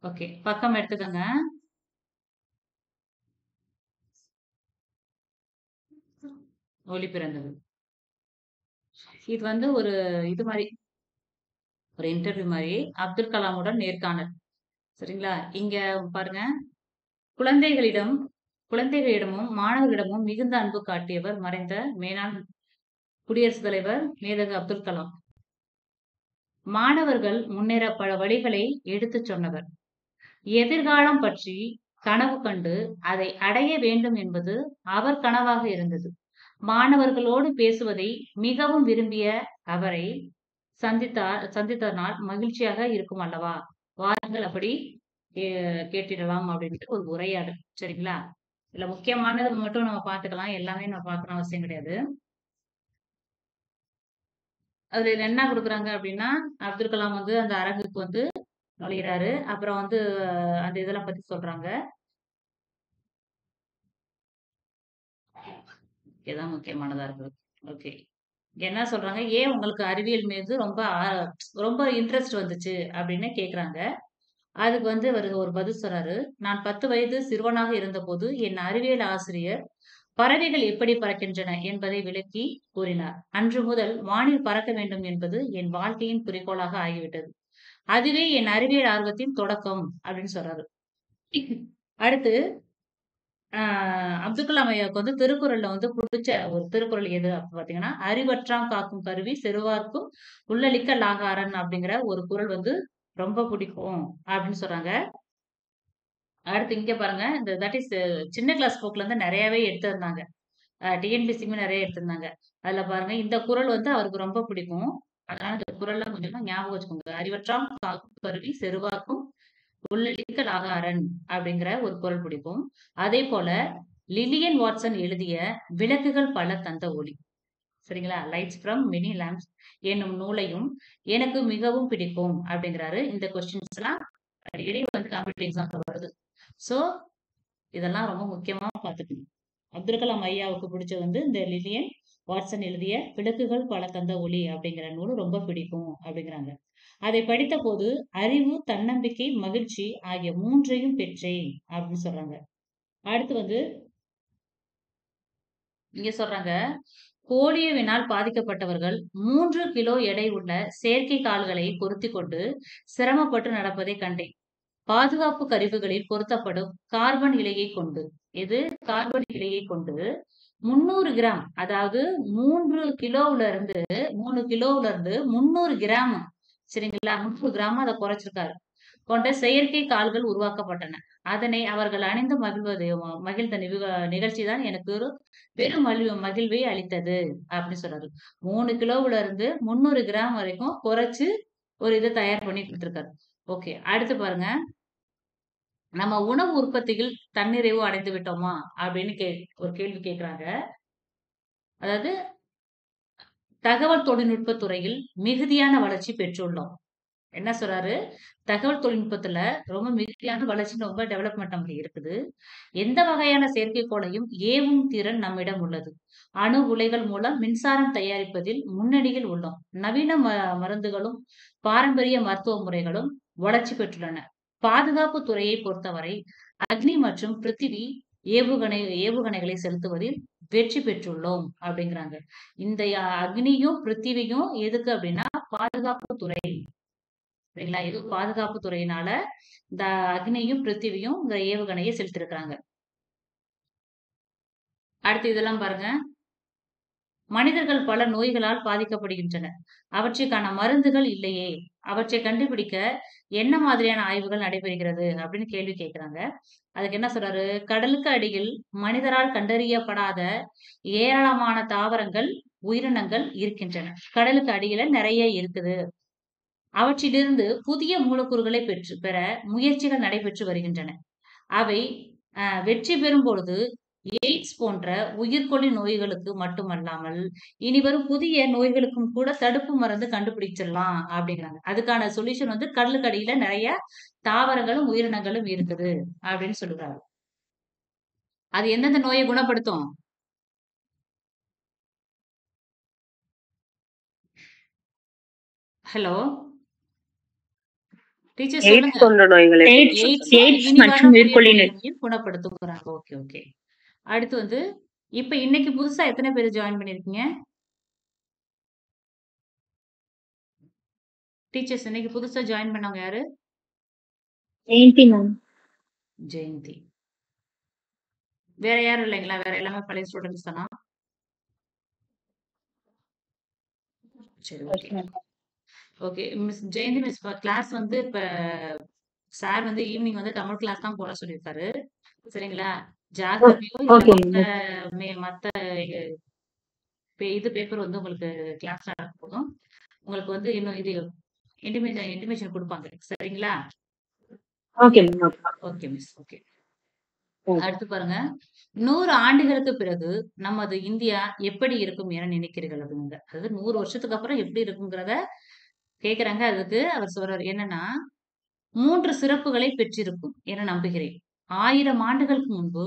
Okay. பக்கம் எடுத்துக்கங்க. ஒளி பிறந்தது. இது வந்து ஒரு இது மாரி, ஒரு இன்டர்வியூ மாரி, அப்துல் கலாமுடன் நேர்காணல். சரிங்களா? இங்க பாருங்க, குழந்தைகளிடம் குழந்தைகளிடமும், மாணவர்களிடமும் மிகுந்த அன்பு காட்டியவர் மறைந்த மேனாள் குடியரசுத் தலைவர் மேதகு அப்துல் கலாம். மாணவர்கள் முன்னேற பல வழிகளை எடுத்துச் சொன்னவர். எதிர்காலம் பற்றி கனவு கண்டு அதை அடைய வேண்டும் என்பது அவர் கனவாக இருந்தது. மாணவர்களோடு பேசுவதை மிகவும் விரும்பிய அவரை சந்தித்த நாள் மகிழ்ச்சியாக இருக்கும் அல்லவா? வாருங்கள் அப்படி கே கேட்டிடலாம் அப்படின்ட்டு ஒரு உரையாடல். சரிங்களா? இதுல முக்கியமானது மட்டும் நம்ம பார்த்துக்கலாம். எல்லாமே நம்ம பார்க்கணும்னு அவசியம் கிடையாது. அதுல என்ன குடுக்குறாங்க அப்படின்னா, அப்துல் கலாம் வந்து அந்த அரங்குக்கு வந்து நுழையிறாரு. அப்புறம் வந்து அந்த இதெல்லாம் பத்தி சொல்றாங்க. இதுதான் முக்கியமானதா இருக்குது. ஓகே. என்ன சொல்றாங்க, "ஏன் உங்களுக்கு அறிவியல் மீது ரொம்ப இன்ட்ரெஸ்ட் வந்துச்சு?" அப்படின்னு கேட்குறாங்க. அதுக்கு வந்து அவரு ஒரு பதில் சொல்றாரு. "நான் 10 வயது சிறுவனாக இருந்தபோது, என் அறிவியல் ஆசிரியர் பறவைகள் எப்படி பறக்கின்றன என்பதை விளக்கி கூறினார். அன்று முதல் வானில் பறக்க வேண்டும் என்பது என் வாழ்க்கையின் குறிக்கோளாக ஆகிவிட்டது. அதுவே என் அறிவியல் ஆர்வத்தின் தொடக்கம்." அப்படின்னு சொல்றாரு. அடுத்து ஆ அப்துல் கலாம் ஐயாவுக்கு வந்து திருக்குறள்ல வந்து புடிச்ச ஒரு திருக்குறள் எது அப்ப பார்த்தீங்கன்னா, "அறிவற்றாம் காக்கும் கருவி செறுவார்க்கும் உள்ளளிக்க லாகாரன்" அப்படிங்கிற ஒரு குறள் வந்து ரொம்ப பிடிக்கும் அப்படின்னு சொல்றாங்க. அடுத்து இங்க பாருங்க, இந்த தட் இஸ் சின்ன கிளாஸ் புக்ல இருந்து நெறையாவே எடுத்திருந்தாங்க. டிஎன்பிஎஸ்சிக்குமே நெறைய எடுத்திருந்தாங்க. அதுல பாருங்க இந்த குறள் வந்து அவருக்கு ரொம்ப பிடிக்கும். அதனால இந்த குறள்லாம் கொஞ்சமா ஞாபகம் வச்சுக்கோங்க. "அறிவற்றாம் காக்கும் கருவி செறுவார்க்கும் உள்ளளிக்க லாகாரன்" அப்படிங்கிற ஒரு குறள் பிடிக்கும். அதேபோல லிலியன் வாட்சன் எழுதிய "விளக்குகள் பல தந்த ஒளி" சரிங்களா? "லைட்ஸ் ஃப்ரம் மெனி லேம்ப்ஸ்" என்னும் நூலையும் எனக்கு மிகவும் பிடிக்கும் அப்படிங்கிறாரு. இந்த கொஸ்டின்ஸ்லாம் அடிக்கடி வந்து காம்படிட்டிவ் எக்ஸாம்ல வருது. ஸோ, இதெல்லாம் ரொம்ப முக்கியமா பார்த்துக்கணும். அப்துல் கலாம் ஐயாவுக்கு பிடிச்சது வந்து இந்த லிலியன் வாட்சன் எழுதிய "விளக்குகள் பல தந்த ஒளி" அப்படிங்கிற நூல் ரொம்ப பிடிக்கும் அப்படிங்கிறாங்க. அதை படித்தபோது அறிவு, தன்னம்பிக்கை, மகிழ்ச்சி ஆகிய 3யும் பெற்றேன் அப்படின்னு சொல்றாங்க. அடுத்து வந்து இங்க சொல்றாங்க, போலியோவினால் பாதிக்கப்பட்டவர்கள் 3 கிலோ எடை உள்ள செயற்கை கால்களை பொருத்திக் கொண்டு சிரமப்பட்டு நடப்பதைக் கண்டேன். பாதுகாப்பு கருவிகளில் பொருத்தப்படும் கார்பன் இழையைக் கொண்டு இது கார்பன் இழையைக் கொண்டு 300 கிராம் அதாவது 3 கிலோவுல இருந்து 300 கிராம் சரிங்களா? 300 கிராமா அத குறைச்சிருக்காரு. கொண்ட செயற்கை கால்கள் உருவாக்கப்பட்டன. அதனை அவர்கள் அணிந்து மகிழ்ந்த நிகழ்ச்சி தான் எனக்கு ஒரு பெரும் மகிழ்வை அளித்தது அப்படின்னு சொல்றாரு. 3 கிலோவுல இருந்து 300 கிராம் வரைக்கும் குறைச்சு ஒரு இத தயார் பண்ணி குடுத்துருக்காரு. ஓகே. அடுத்து பாருங்க. நம்ம உணவு உற்பத்தியில் தன்னிறைவு அடைந்து விட்டோமா? அப்படின்னு ஒரு கேள்வி கேட்கிறாங்க. அதாவது தகவல் தொழில்நுட்பத் துறையில் மிகுதியான வளர்ச்சி பெற்றுள்ளோம். என்ன சொல்றாரு? தகவல் தொழில்நுட்பத்துல ரொம்ப மிகுதியான வளர்ச்சி ரொம்ப டெவலப்மெண்ட் நமக்கு இருக்குது. எந்த வகையான செயற்கைக்கோளையும் ஏவும் திறன் நம்மிடம் உள்ளது. அணு உலைகள் மூலம் மின்சாரம் தயாரிப்பதில் முன்னணியில் உள்ளோம். நவீன மருந்துகளும், பாரம்பரிய மருத்துவ முறைகளும் வளர்ச்சி பெற்றுள்ளன. பாதுகாப்பு துறையை பொறுத்தவரை அக்னி மற்றும் பிருத்திவி ஏவுகணைகளை செலுத்துவதில் வெற்றி பெற்றுள்ளோம் அப்படிங்கிறாங்க. இந்த அக்னியும், பிருத்திவியும் எதுக்கு அப்படின்னா பாதுகாப்பு துறை. சரிங்களா? இது பாதுகாப்பு துறையினால இந்த அக்னியும், பிருத்திவியும் இந்த ஏவுகணைய செலுத்தியிருக்கிறாங்க. அடுத்து இதெல்லாம் பாருங்க. மனிதர்கள் பல நோய்களால் பாதிக்கப்படுகின்றனர். அவற்றுக்கான மருந்துகள் இல்லையே! அவற்றை கண்டுபிடிக்க என்ன மாதிரியான ஆய்வுகள் நடைபெறுகிறது? அப்படின்னு கேள்வி கேட்கிறாங்க. அதுக்கு என்ன சொல்றாரு? கடலுக்கு அடியில் மனிதரால் கண்டறியப்படாத ஏராளமான தாவரங்கள், உயிரினங்கள் இருக்கின்றன. கடலுக்கு அடியில நெறைய இருக்குது. அவற்றிலிருந்து புதிய மூலக்கூறுகளை பெற முயற்சிகள் நடைபெற்று வருகின்றன. அவை வெற்றி பெறும் பொழுது எய்ட்ஸ் போன்ற உயிர்க்கொல்லி நோய்களுக்கு மட்டுமல்லாமல், இனிவரும் புதிய நோய்களுக்கும் கூட தடுப்பு மருந்து கண்டுபிடிச்சிடலாம் அப்படிங்கிறாங்க. அதுக்கான சொல்யூஷன் வந்து கடலுக்கு அடியில நெறைய தாவரங்களும், உயிரினங்களும் இருக்குது அப்படின்னு சொல்லுறாரு. அது எந்தெந்த நோய குணப்படுத்தும்? ஹலோ? டீச்சர் எய்ட்ஸ் சொல்லுங்க. போன்ற நோய்களை எய்ட்ஸ் எய்ட்ஸ் இனி மற்றும் வரக்கூடிய நீர்க்கொல்லி நோய். நோய்களையும் குணப்படுத்துங்கிறாங்க. Okay, okay. அடுத்து வந்து இப்ப இன்னைக்கு புதுசா எத்தனை பேர் ஜாயின் பண்ணிருக்கீங்க? டீச்சர்ஸ் இன்னைக்கு புதுசா ஜாயின் பண்ணவங்க யாரு? ஜெயந்தி மேம். ஜெயந்தி. வேற யாரும் இல்லைங்களா? வேற எல்லாமே பழைய ஸ்டூடெண்ட்ஸ் தானா? சரி, okay. Okay. Miss Jayanthi miss class வந்து இப்ப சார் வந்து ஈவினிங் வந்து தமிழ் கிளாஸ் தான் போட சொல்லியிருக்காரு. சரிங்களா? ஜாகிரபியோ இல்ல ஓகே மத்த மேம். மத்த இது பேப்பர் வந்து உங்களுக்கு கிளாஸ் நடக்கும் போதும் உங்களுக்கு வந்து இன்னும் இது இன்டிமேஷன் கொடுப்பாங்க. சரிங்களா? Okay ma'am. Okay miss. Okay. அடுத்து பாருங்க. 100 ஆண்டுகளுக்கு பிறகு நமது இந்தியா எப்படி இருக்கும் என நினைக்கிறீர்கள் அப்படிங்க. அதாவது 100 வருஷத்துக்கு அப்புறம் எப்படி இருக்குங்கிறத கேக்குறாங்க. அதுக்கு அவர் சொல்றாரு என்னன்னா 3 சிறப்புகளை பெற்றிருக்கும் என நம்புகிறேன். 1000 ஆண்டுகளுக்கு முன்பு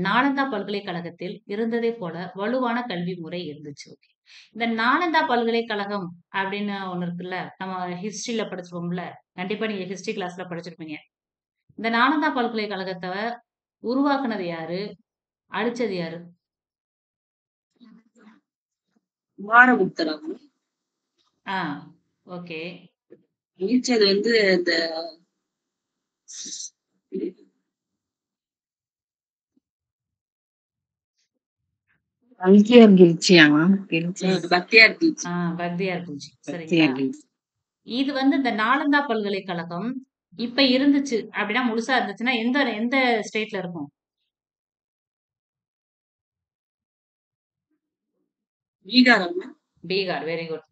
நாலந்தா பல்கலைக்கழகத்தில் இருந்ததை போல வலுவான கல்வி முறை இருந்துச்சு. ஓகே. இந்த நாலந்தா பல்கலைக்கழகம் அப்படின்னு ஒண்ணு இருக்குல்ல. நம்ம ஹிஸ்டரியில படிச்சிருப்போம்ல. கண்டிப்பா நீங்க ஹிஸ்டரி கிளாஸ்ல படிச்சிருப்பீங்க. இந்த நாலந்தா பல்கலைக்கழகத்த உருவாக்குனது யாரு? அழிச்சது யாரு? மாரபுத்தரம். ஆ, ஓகே. அழிச்சது வந்து இந்த பக்தியார் கில்ச்சியா மேம்? பக்தியார் கில்ச்சி. பக்தியார் பூஜி. சரிங்களா? இது வந்து இந்த நாலந்தா பல்கலைக்கழகம் இப்ப இருந்துச்சு அப்படின்னா முழுசா இருந்துச்சுன்னா எந்த எந்த ஸ்டேட்ல இருக்கும்? பீகார். Very good.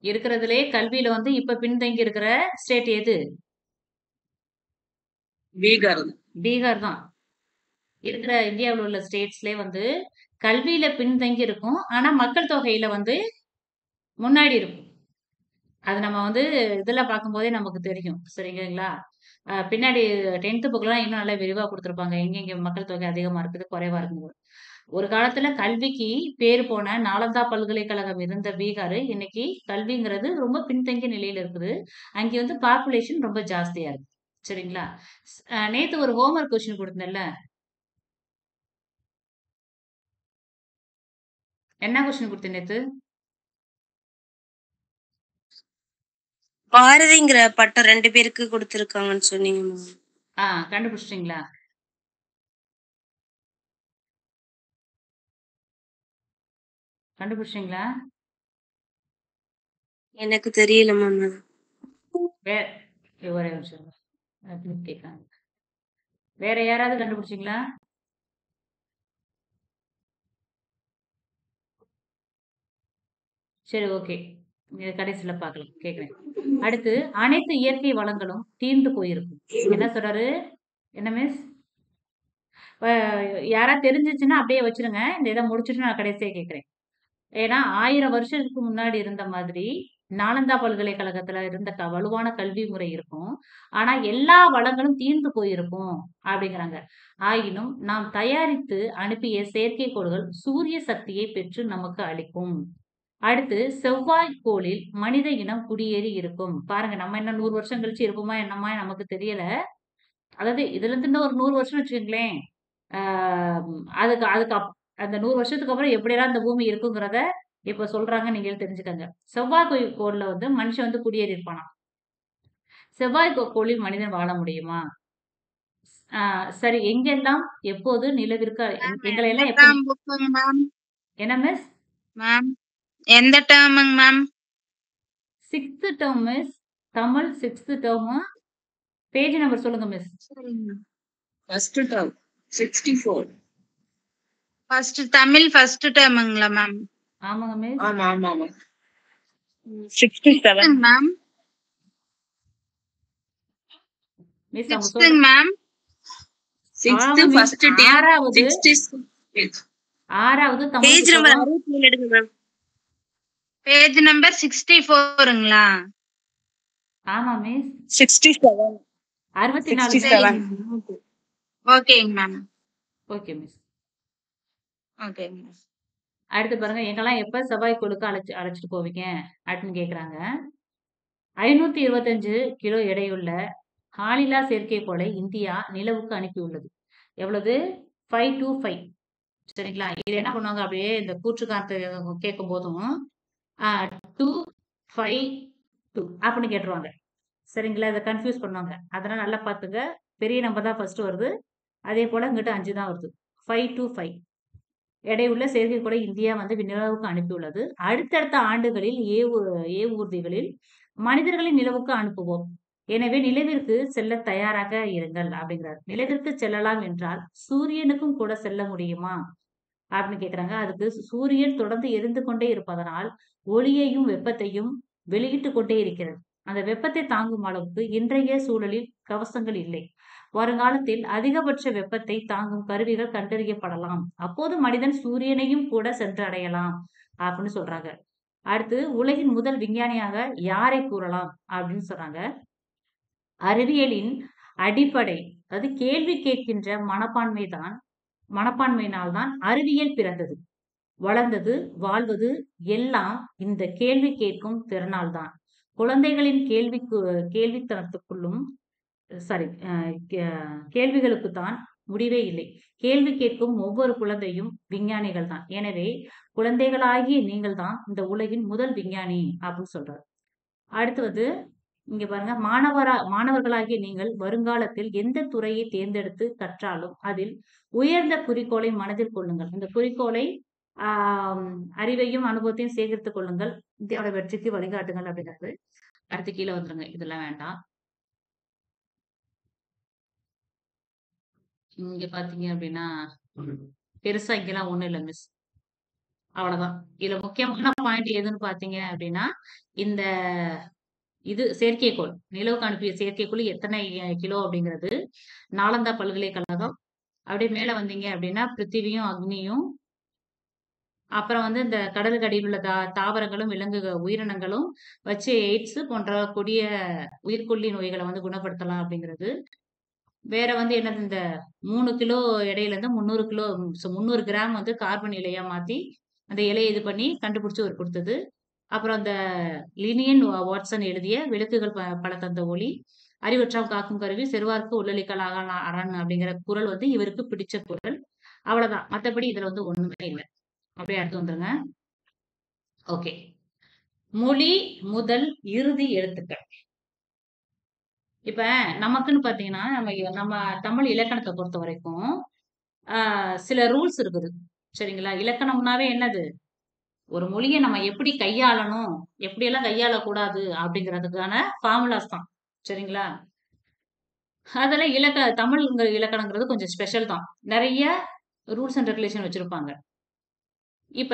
இருக்கிறதுலே கல்வியில வந்து இப்ப பின்தங்கி இருக்கிற ஸ்டேட் எது? பீகார் தான். இருக்கிற இந்தியாவில் உள்ள ஸ்டேட்ஸ்லயே வந்து கல்வியில பின்தங்கி இருக்கும். ஆனா மக்கள் தொகையில வந்து முன்னாடி இருக்கும். அது நம்ம வந்து இதுல பார்க்கும்போதே நமக்கு தெரியும். சரிங்களா? பின்னாடி 10த் புக்லாம் இன்னும் நல்லா விரிவா குடுத்துருப்பாங்க. எங்கெங்க மக்கள் தொகை அதிகமா இருக்குது, குறைவா இருக்குன்னு. ஒரு காலத்துல கல்விக்கு பேர் போன நாலந்தா பல்கலைக்கழகம் இருந்த பீகார், இன்னைக்கு கல்விங்கிறது ரொம்ப பின்தங்கிய நிலையில இருக்குது. அங்கே வந்து பாப்புலேஷன் ரொம்ப ஜாஸ்தியா இருக்கு. சரிங்களா? நேத்து ஒரு ஹோம்வொர்க் கொஸ்டின் குடுத்தேன்ல. என்ன கொஸ்டின் குடுத்தேன் நேத்து? பாரதிங்கிற பட்டம் 2 பேருக்கு குடுத்திருக்காங்கன்னு சொன்னீங்க மேம். கண்டுபிடிச்சிட்டீங்களா? கண்டுபிடிச்சிட்டீங்களா? எனக்கு தெரியல மேம். ஒரே நிமிஷம். கேட்காங்க. வேற யாராவது கண்டுபிடிச்சீங்களா? சரி, ஓகே. கடைசியில பார்க்கலாம். கேட்கிறேன். அடுத்து அனைத்து இயற்கை வளங்களும் தீர்ந்து போயிருக்கும். என்ன சொல்றாரு? என்ன மிஸ்? யாராவது தெரிஞ்சிச்சுன்னா அப்படியே வச்சிருங்க. இந்த இதை முடிச்சுட்டு நான் கடைசியா கேட்கிறேன். ஏன்னா 1000 வருஷத்துக்கு முன்னாடி இருந்த மாதிரி நாலந்தா பல்கலைக்கழகத்துல இருந்த வலுவான கல்வி முறை இருக்கும். ஆனா எல்லா வளங்களும் தீர்ந்து போயிருக்கும் அப்படிங்கிறாங்க. ஆயினும் நாம் தயாரித்து அனுப்பிய செயற்கைக்கோள்கள் சூரிய சக்தியை பெற்று நமக்கு அளிக்கும். அடுத்து செவ்வாய் கோளில் மனித இனம் குடியேறி இருக்கும். பாருங்க நம்ம என்ன 100 வருஷம் கழிச்சு இருப்போமா என்னமா நமக்கு தெரியல. அதாவது இதுல இருந்து இன்னும் ஒரு 100 வருஷம் வச்சுக்கங்களேன். அதுக்கு அதுக்கு அந்த 100 வருஷத்துக்கு அப்புறம் எப்படியெல்லாம் இந்த பூமி இருக்குங்கிறத இப்ப சொல்றாங்க. நீங்க தெரிஞ்சுக்கங்க. செவ்வாய் கோள்ல வந்து மனுஷன் வந்து குடியேறி இருப்பானாம். செவ்வாய் கோளில் மனிதன் வாழ முடியுமா? சரி எங்கெல்லாம் எப்போது நிலவிற்கு எங்களை எல்லாம் எப்படி என்ன மிஸ்? மேம் எந்த டேர்முங்க ma'am? 6th term miss. Tamil 6th term. Page number சொல்லுங்க miss. First term 64. First Tamil first டேர்முங்களா மேம்? ஆமாங்க மிஸ். ஆமா ஆமா ஆமா 67 மேம். மிஸ் அவங்க 6th ma'am. 6th first term ஆறாவது 66 ஆறாவது தமிழ் பேஜ் நம்பர் புத்தகம். 67 எடுங்க மேம். Page number 64ங்களா? ஆமா மிஸ். 67 64. ஓகேங்க ma'am. Okay miss. Okay miss. அடுத்து பாருங்க எங்கெல்லாம் எப்ப செவ்வாய் கோளுக்கு அழைச்சிட்டு போவீங்க அப்படின்னு கேக்குறாங்க. 525 கிலோ எடையுள்ள ஆளில்லா செயற்கைக்கோளை இந்தியா நிலவுக்கு அனுப்பியுள்ளது. எவ்வளவு? 525. சரிங்களா? இது என்ன பண்ணுவாங்க, அப்படியே இந்த கூற்று காரணத்தை கேட்கும் போதும் 252 அப்படின்னு கேட்டுருவாங்க. சரிங்களா? இதை கன்ஃபியூஸ் பண்ணுவாங்க. அதெல்லாம் நல்லா பார்த்துங்க. பெரிய நம்பர் தான் ஃபர்ஸ்ட் வருது. அதே போல இங்கிட்ட 5 தான் வருது. 525 எடையுள்ள செயற்கைக்கோளை இந்தியா வந்து நிலவுக்கு அனுப்பியுள்ளது. அடுத்தடுத்த ஆண்டுகளில் ஏவூர்திகளில் மனிதர்களை நிலவுக்கு அனுப்புவோம். எனவே நிலவிற்கு செல்ல தயாராக இருங்கள் அப்படிங்கிறார். நிலவிற்கு செல்லலாம் என்றால் சூரியனுக்கும் கூட செல்ல முடியுமா அப்படின்னு கேக்குறாங்க. அதுக்கு சூரியன் தொடர்ந்து எரிந்து கொண்டே இருப்பதனால் ஒளியையும் வெப்பத்தையும் வெளியிட்டு கொண்டே இருக்கிறது. அந்த வெப்பத்தை தாங்கும் அளவுக்கு இன்றைய சூழலில் கவசங்கள் இல்லை. வருங்காலத்தில் அதிகபட்ச வெப்பத்தை தாங்கும் கருவிகள் கண்டறியப்படலாம். அப்போது மனிதன் சூரியனையும் கூட சென்று அடையலாம் அப்படின்னு சொல்றாங்க. அடுத்து உலகின் முதல் விஞ்ஞானியாக யாரை கூறலாம் அப்படின்னு சொல்றாங்க. அறிவியலின் அடிப்படை, அதாவது கேள்வி கேட்கின்ற மனப்பான்மையினால் தான் அறிவியல் பிறந்தது, வளர்ந்தது, வாழ்வது எல்லாம் இந்த கேள்வி கேட்கும் திறனால் தான். குழந்தைகளின் கேள்வித்தனத்துக்குள்ளும் கேள்விகளுக்கு தான் முடிவே இல்லை. கேள்வி கேட்கும் ஒவ்வொரு குழந்தையும் விஞ்ஞானிகள் தான். எனவே குழந்தைகளாகிய நீங்கள் தான் இந்த உலகின் முதல் விஞ்ஞானி அப்படின்னு சொல்றாரு. அடுத்து இங்க பாருங்க, மாணவர்களாகிய நீங்கள் வருங்காலத்தில் எந்த துறையை தேர்ந்தெடுத்து கற்றாலும் அதில் உயர்ந்த குறிக்கோளை மனதில் கொள்ளுங்கள். இந்த குறிக்கோளை அறிவையும் அனுபவத்தையும் சேகரித்துக் கொள்ளுங்கள். இந்தியாவோட வெற்றிக்கு வழிகாட்டுங்கள் அப்படிங்கிறது. அடுத்து கீழே வந்துருங்க, இதெல்லாம் வேண்டாம். இங்க பாத்தீங்க அப்படின்னா பெருசா இங்கெல்லாம் ஒண்ணும் இல்ல மிஸ், அவ்வளவுதான். இதுல முக்கியமான பாயிண்ட் எதுன்னு பாத்தீங்க அப்படின்னா, இந்த இது செயற்கைக்கோள், நிலவுக்கு அனுப்பிய செயற்கைக்கோள் எத்தனை கிலோ அப்படிங்கிறது, நாலந்தா பல்கலைக்கழகம். அப்படியே மேல வந்தீங்க அப்படின்னா பிருத்திவியும் அக்னியும், அப்புறம் வந்து இந்த கடலுக்கு அடியில் உள்ள தாவரங்களும் உயிரினங்களும் வச்சு எய்ட்ஸ் போன்ற கொடிய உயிர்கொல்லி நோய்களை வந்து குணப்படுத்தலாம் அப்படிங்கிறது. வேற வந்து என்னது, இந்த 3 கிலோ எடையில இருந்து 300 கிராம் வந்து கார்பன் இலையா மாத்தி அந்த இலையை இது பண்ணி கண்டுபிடிச்சு ஒரு கொடுத்தது. அப்புறம் அந்த லினியன் வாட்சன் எழுதிய விளக்குகள் பல தந்த ஒளி, அறிவற்றாம் காக்கும் கருவி, செருவார்க்கு உள்ளளிக்கலாக அரண் அப்படிங்கிற குரல் வந்து இவருக்கு பிடிச்ச குரல். அவ்வளவுதான். மத்தபடி இதுல வந்து ஒண்ணுமே இல்லை. அப்படியே அடுத்து வந்துருங்க. ஓகே, மொழி முதல் இறுதி எழுத்துக்கள். இப்ப நமக்குன்னு பாத்தீங்கன்னா, நம்ம தமிழ் இலக்கணத்தை பொறுத்த வரைக்கும் சில ரூல்ஸ் இருக்குது. சரிங்களா? இலக்கணம்னாவே என்னது, ஒரு மொழியை நம்ம எப்படி கையாளணும், எப்படியெல்லாம் கையாளக்கூடாது அப்படிங்கிறதுக்கான ஃபார்முலாஸ் தான். சரிங்களா? அதுல தமிழ்ங்கிற இலக்கணங்கிறது கொஞ்சம் ஸ்பெஷல் தான். நிறைய ரூல்ஸ் அண்ட் ரெகுலேஷன் வச்சிருப்பாங்க. இப்ப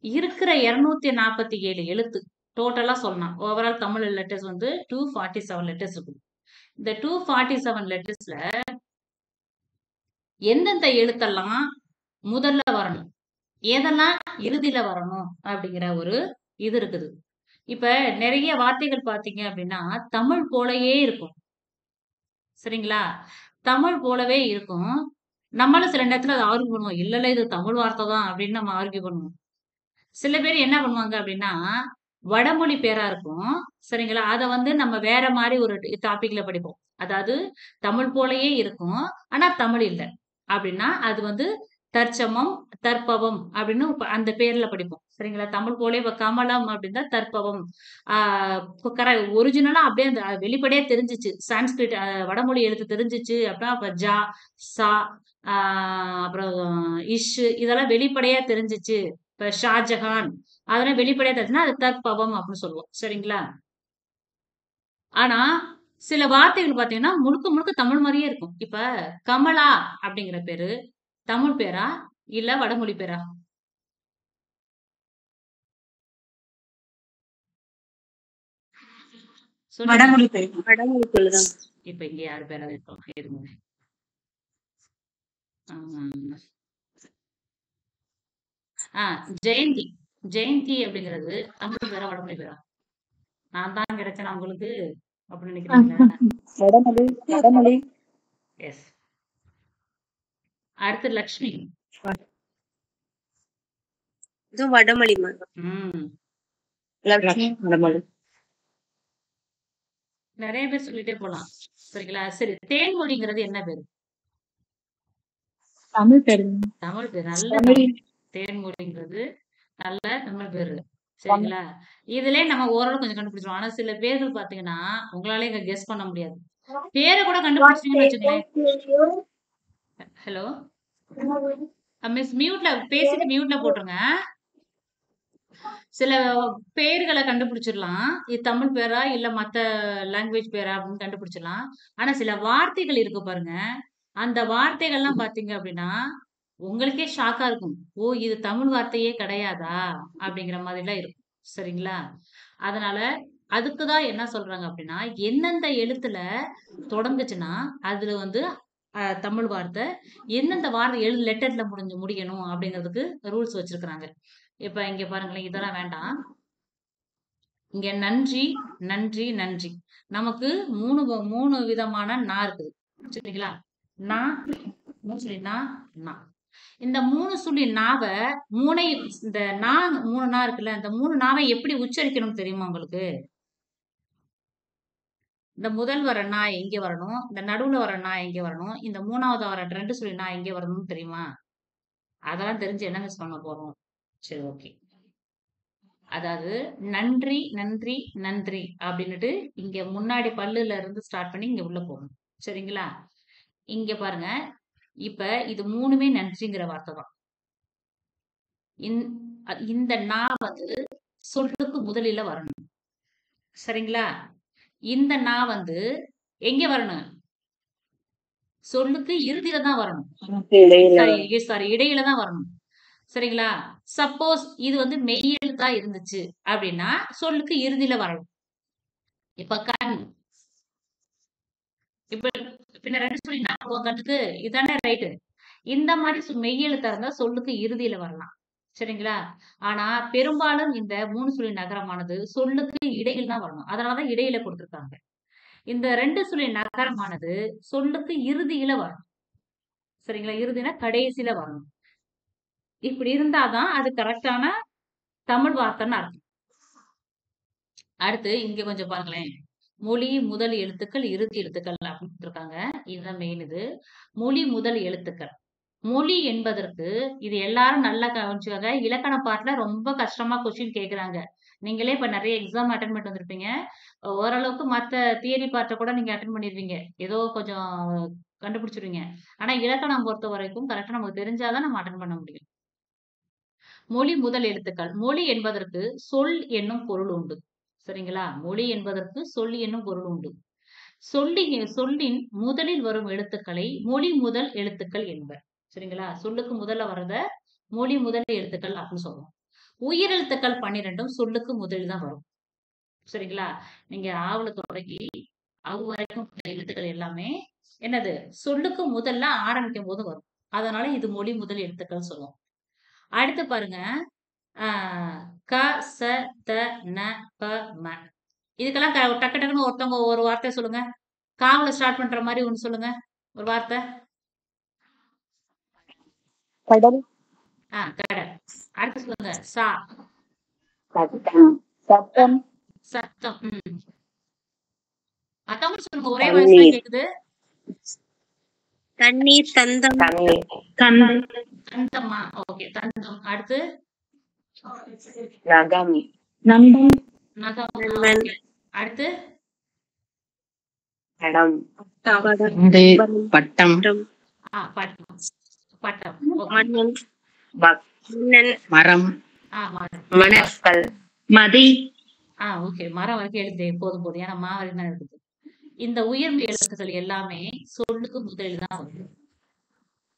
இருக்கிற 247 எழுத்து டோட்டலா சொல்லலாம். ஓவரால் தமிழ் லெட்டர்ஸ் வந்து 247 லெட்டர்ஸ் இருக்குது. இந்த 247 லெட்டர்ஸ்ல எந்தெந்த எழுத்தெல்லாம் முதல்ல வரணும், எதெல்லாம் இறுதியில வரணும் அப்படிங்கிற ஒரு இது இருக்குது. இப்ப நிறைய வார்த்தைகள் பாத்தீங்க அப்படின்னா தமிழ் போலயே இருக்கும். சரிங்களா? தமிழ் போலவே இருக்கும். நம்மளும் சில நேரத்துல அதை ஆர்கியூ பண்ணுவோம். இல்ல இது தமிழ் வார்த்தை தான் அப்படின்னு நம்ம ஆர்கியூ பண்ணுவோம். சில பேர் என்ன பண்ணுவாங்க அப்படின்னா, வடமொழி பேரா இருக்கும். சரிங்களா? அத வந்து நம்ம வேற மாதிரி ஒரு டாபிக்ல படிப்போம். அதாவது தமிழ் போலயே இருக்கும், ஆனா தமிழ் இல்ல அப்படின்னா அது வந்து தற்சமம், தற்பவம் அப்படின்னு அந்த பேர்ல படிப்போம். சரிங்களா? தமிழ் போலே இப்ப கமலம் அப்படின்னா தற்பவம். ஒரிஜினலா அப்படியே அந்த வெளிப்படையா தெரிஞ்சிச்சு, சான்ஸ்கிரிட் வடமொழி எழுத்து தெரிஞ்சிச்சு அப்படின்னா அப்ப ஜா, சா, அப்புறம் இஷ், இதெல்லாம் வெளிப்படையா தெரிஞ்சிச்சு. இப்ப ஷாஜஹான், அதெல்லாம் வெளிப்படையா தெரிஞ்சுன்னா அது தற்பவம் அப்படின்னு சொல்லுவோம். சரிங்களா? ஆனா சில வார்த்தைகள் பாத்தீங்கன்னா முழுக்க முழுக்க தமிழ் மாதிரியே இருக்கும். இப்ப கமலா அப்படிங்கிற பேரு தமிழ் பேரா இல்ல வடமொழி பேரா? வடமொழி பேர். வடமொழி சொல்லுதான். இப்ப இங்க யாரு பேரா இருக்கோம் இருங்க. ஜெயந்தி. ஜெயந்தி அப்படிங்கிறது தமிழ் பேரா வடமொழி பேரா? நான் தான் கிடைச்சேன் உங்களுக்கு அப்படின்னு நினைக்கிறீங்களா? வடமொழி. எஸ். அடுத்து லட்சுமி. இதுவும் வடமொழி. லட்சுமி வடமொழி. நிறைய பேர் சொல்லிட்டே போலாம். சரிங்களா? சரி, தேன்மொழிங்கிறது என்ன பேரு? தமிழ் பேரு. தமிழ் பேரு. நல்ல தமிழ் தேன்மொழிங்கிறது நல்ல தமிழ் பேரு. சரிங்களா? இதுலயே நம்ம ஓரளவு கொஞ்சம் கண்டுபிடிச்சிருவோம். ஆனா சில பேர்கள் பாத்தீங்கன்னா, உங்களால இங்க கெஸ் பண்ண முடியாது. பேர கூட கண்டுபிடிச்சீங்கன்னு வச்சுங்களேன். ஹலோ மிஸ், மியூட்ல பேசிட்டு மியூட்ல போட்டுருங்க. சில பேர்களை கண்டுபிடிச்சிடலாம். இது தமிழ் பேரா இல்ல மத்த லாங்குவேஜ் பேரா அப்படின்னு கண்டுபிடிச்சிடலாம். ஆனா சில வார்த்தைகள் இருக்கு பாருங்க. அந்த வார்த்தைகள்லாம் பாத்தீங்க அப்படின்னா உங்களுக்கே ஷாக்கா இருக்கும். ஓ, இது தமிழ் வார்த்தையே கிடையாதா அப்படிங்கிற மாதிரிலாம் இருக்கும். சரிங்களா? அதனால அதுக்குதான் என்ன சொல்றாங்க அப்படின்னா, எந்தெந்த எழுத்துல தொடங்குச்சுன்னா அதுல வந்து தமிழ் வார்த்தை, எந்தெந்த வார்த்தை லெட்டர்ல முடியணும் அப்படிங்கிறதுக்கு ரூல்ஸ் வச்சிருக்கிறாங்க. இப்ப இங்க பாருங்களேன், இதெல்லாம் வேண்டாம். இங்க நன்றி, நன்றி, நன்றி. நமக்கு மூணு விதமான நா இருக்குது. சரிங்களா? நா, சொல்லி நா, நா. இந்த 3 சொல்லி நாவ இந்த நா 3 நா இருக்குல்ல, இந்த 3 நாவை எப்படி உச்சரிக்கணும் தெரியுமா உங்களுக்கு? இந்த முதல் வர நா எங்க வரணும்? இந்த நடுவுல வர நா எங்க வரணும்? இந்த 3வது வர 2 சொல்லி நா எங்க வரணும்னு தெரியுமா? அதெல்லாம் தெரிஞ்சு என்ன மிஸ் பண்ண போறோம்? சரி, ஓகே. அதாவது நன்றி, நன்றி, நன்றி அப்படின்னுட்டு இங்க முன்னாடி பல்லுல இருந்து ஸ்டார்ட் பண்ணி இங்க உள்ள போகணும். சரிங்களா? இங்க பாருங்க. இப்ப இது 3மே நன்றிங்கிற வார்த்தை தான். இந்த நா வந்து சொல்லுக்கு முதலில வரணும். சரிங்களா? இந்த நா வந்து எங்க வரணும்? சொல்லுக்கு இறுதியில தான் வரணும். சாரி, இடையில தான் வரணும். சரிங்களா? சப்போஸ் இது வந்து மெய்யெழுத்தா இருந்துச்சு அப்படின்னா சொல்லுக்கு இறுதியில வரணும். இப்ப கண், இப்ப பின்ன 2 சொல்லி கண்ணுக்கு இதானே ரைட்டு. இந்த மாதிரி மெய்யெழுத்தா இருந்தா சொல்லுக்கு இறுதியில வரலாம். சரிங்களா? ஆனா பெரும்பாலும் இந்த 3 சொல்லி நகரமானது சொல்லுக்கு இடையில் தான் வரணும். அதனாலதான் இடையில கொடுத்திருக்காங்க. இந்த 2 சொல்லி நகரமானது சொல்லுக்கு இறுதியில வரணும். சரிங்களா? இறுதினா கடைசியில வரணும். இப்படி இருந்தாதான் அது கரெக்டான தமிழ் வார்த்தைன்னு அர்த்தம். அடுத்து இங்க கொஞ்சம் பாருங்களேன். மொழி முதல் எழுத்துக்கள், இறுதி எழுத்துக்கள் அப்படின்னு இருக்காங்க. இதுதான் மெயின். இது மொழி முதல் எழுத்துக்கள். மொழி என்பதற்கு இது எல்லாரும் நல்லா கவனிச்சுக்கோங்க. இலக்கண பாட்டுல ரொம்ப கஷ்டமா கொஸ்டின் கேக்குறாங்க. நீங்களே இப்ப நிறைய எக்ஸாம் அட்டன் பண்ணிட்டு வந்திருப்பீங்க. ஓரளவுக்கு மத்த தியரி பார்ட்ட கூட நீங்க அட்டன் பண்ணிருவீங்க. ஏதோ கொஞ்சம் கண்டுபிடிச்சிருவீங்க. ஆனா இலக்கணம் பொறுத்த வரைக்கும் கரெக்டா நமக்கு தெரிஞ்சாதான் நம்ம அட்டன் பண்ண முடியும். மொழி முதல் எழுத்துக்கள். மொழி என்பதற்கு சொல் என்னும் பொருள் உண்டு. சரிங்களா? மொழி என்பதற்கு சொல் என்னும் பொருள் உண்டு. சொல்லின் முதலில் வரும் எழுத்துக்களை மொழி முதல் எழுத்துக்கள் என்பர். சரிங்களா? சொல்லுக்கு முதல்ல வர்றத மொழி முதல் எழுத்துக்கள் அப்படின்னு சொல்லுவோம். உயிரெழுத்துக்கள் 12ம் சொல்லுக்கு முதலில் தான் வரும். சரிங்களா? நீங்க ஆவுல தொடங்கி அவு வரைக்கும் எழுத்துக்கள் எல்லாமே என்னது சொல்லுக்கு முதல்ல ஆரம்பிக்கும் போது வரும். அதனால இது மொழி முதல் எழுத்துக்கள் சொல்லுவோம். அடுத்து பாருங்க. க, ச, த, ந, ப, ம. இதுக்கெல்லாம் டக்கு டக்குன்னு ஒருத்தவங்க ஒரு வார்த்தை சொல்லுங்க. காவுல ஸ்டார்ட் பண்ற மாதிரி ஒண்ணு சொல்லுங்க. ஒரு வார்த்தை. கடல். கடல். அடுத்து சொல்லுங்க. சா. சத்தம். சத்தம். மத்தவங்க சொல்லுங்க. ஒரே வாய்ஸ் தான் கேக்குது. தண்ணீர், தந்தம். தந்தமா? ஓகே, தந்தம். அடுத்து நகம். நகம். நண்பன். அடுத்து படம். பட்டம். பட்டம். பட்டம். மன்னன். மரம். மணற்கல். மதி. ஓகே, மரம் வரைக்கும் எழுது போதும். ஏன்னா மா வரைக்கும் தான் இருக்குது. இந்த உயர்ந்த எழுத்துக்கள் எல்லாமே சொல்லுக்கு முதலில் தான் வரும்.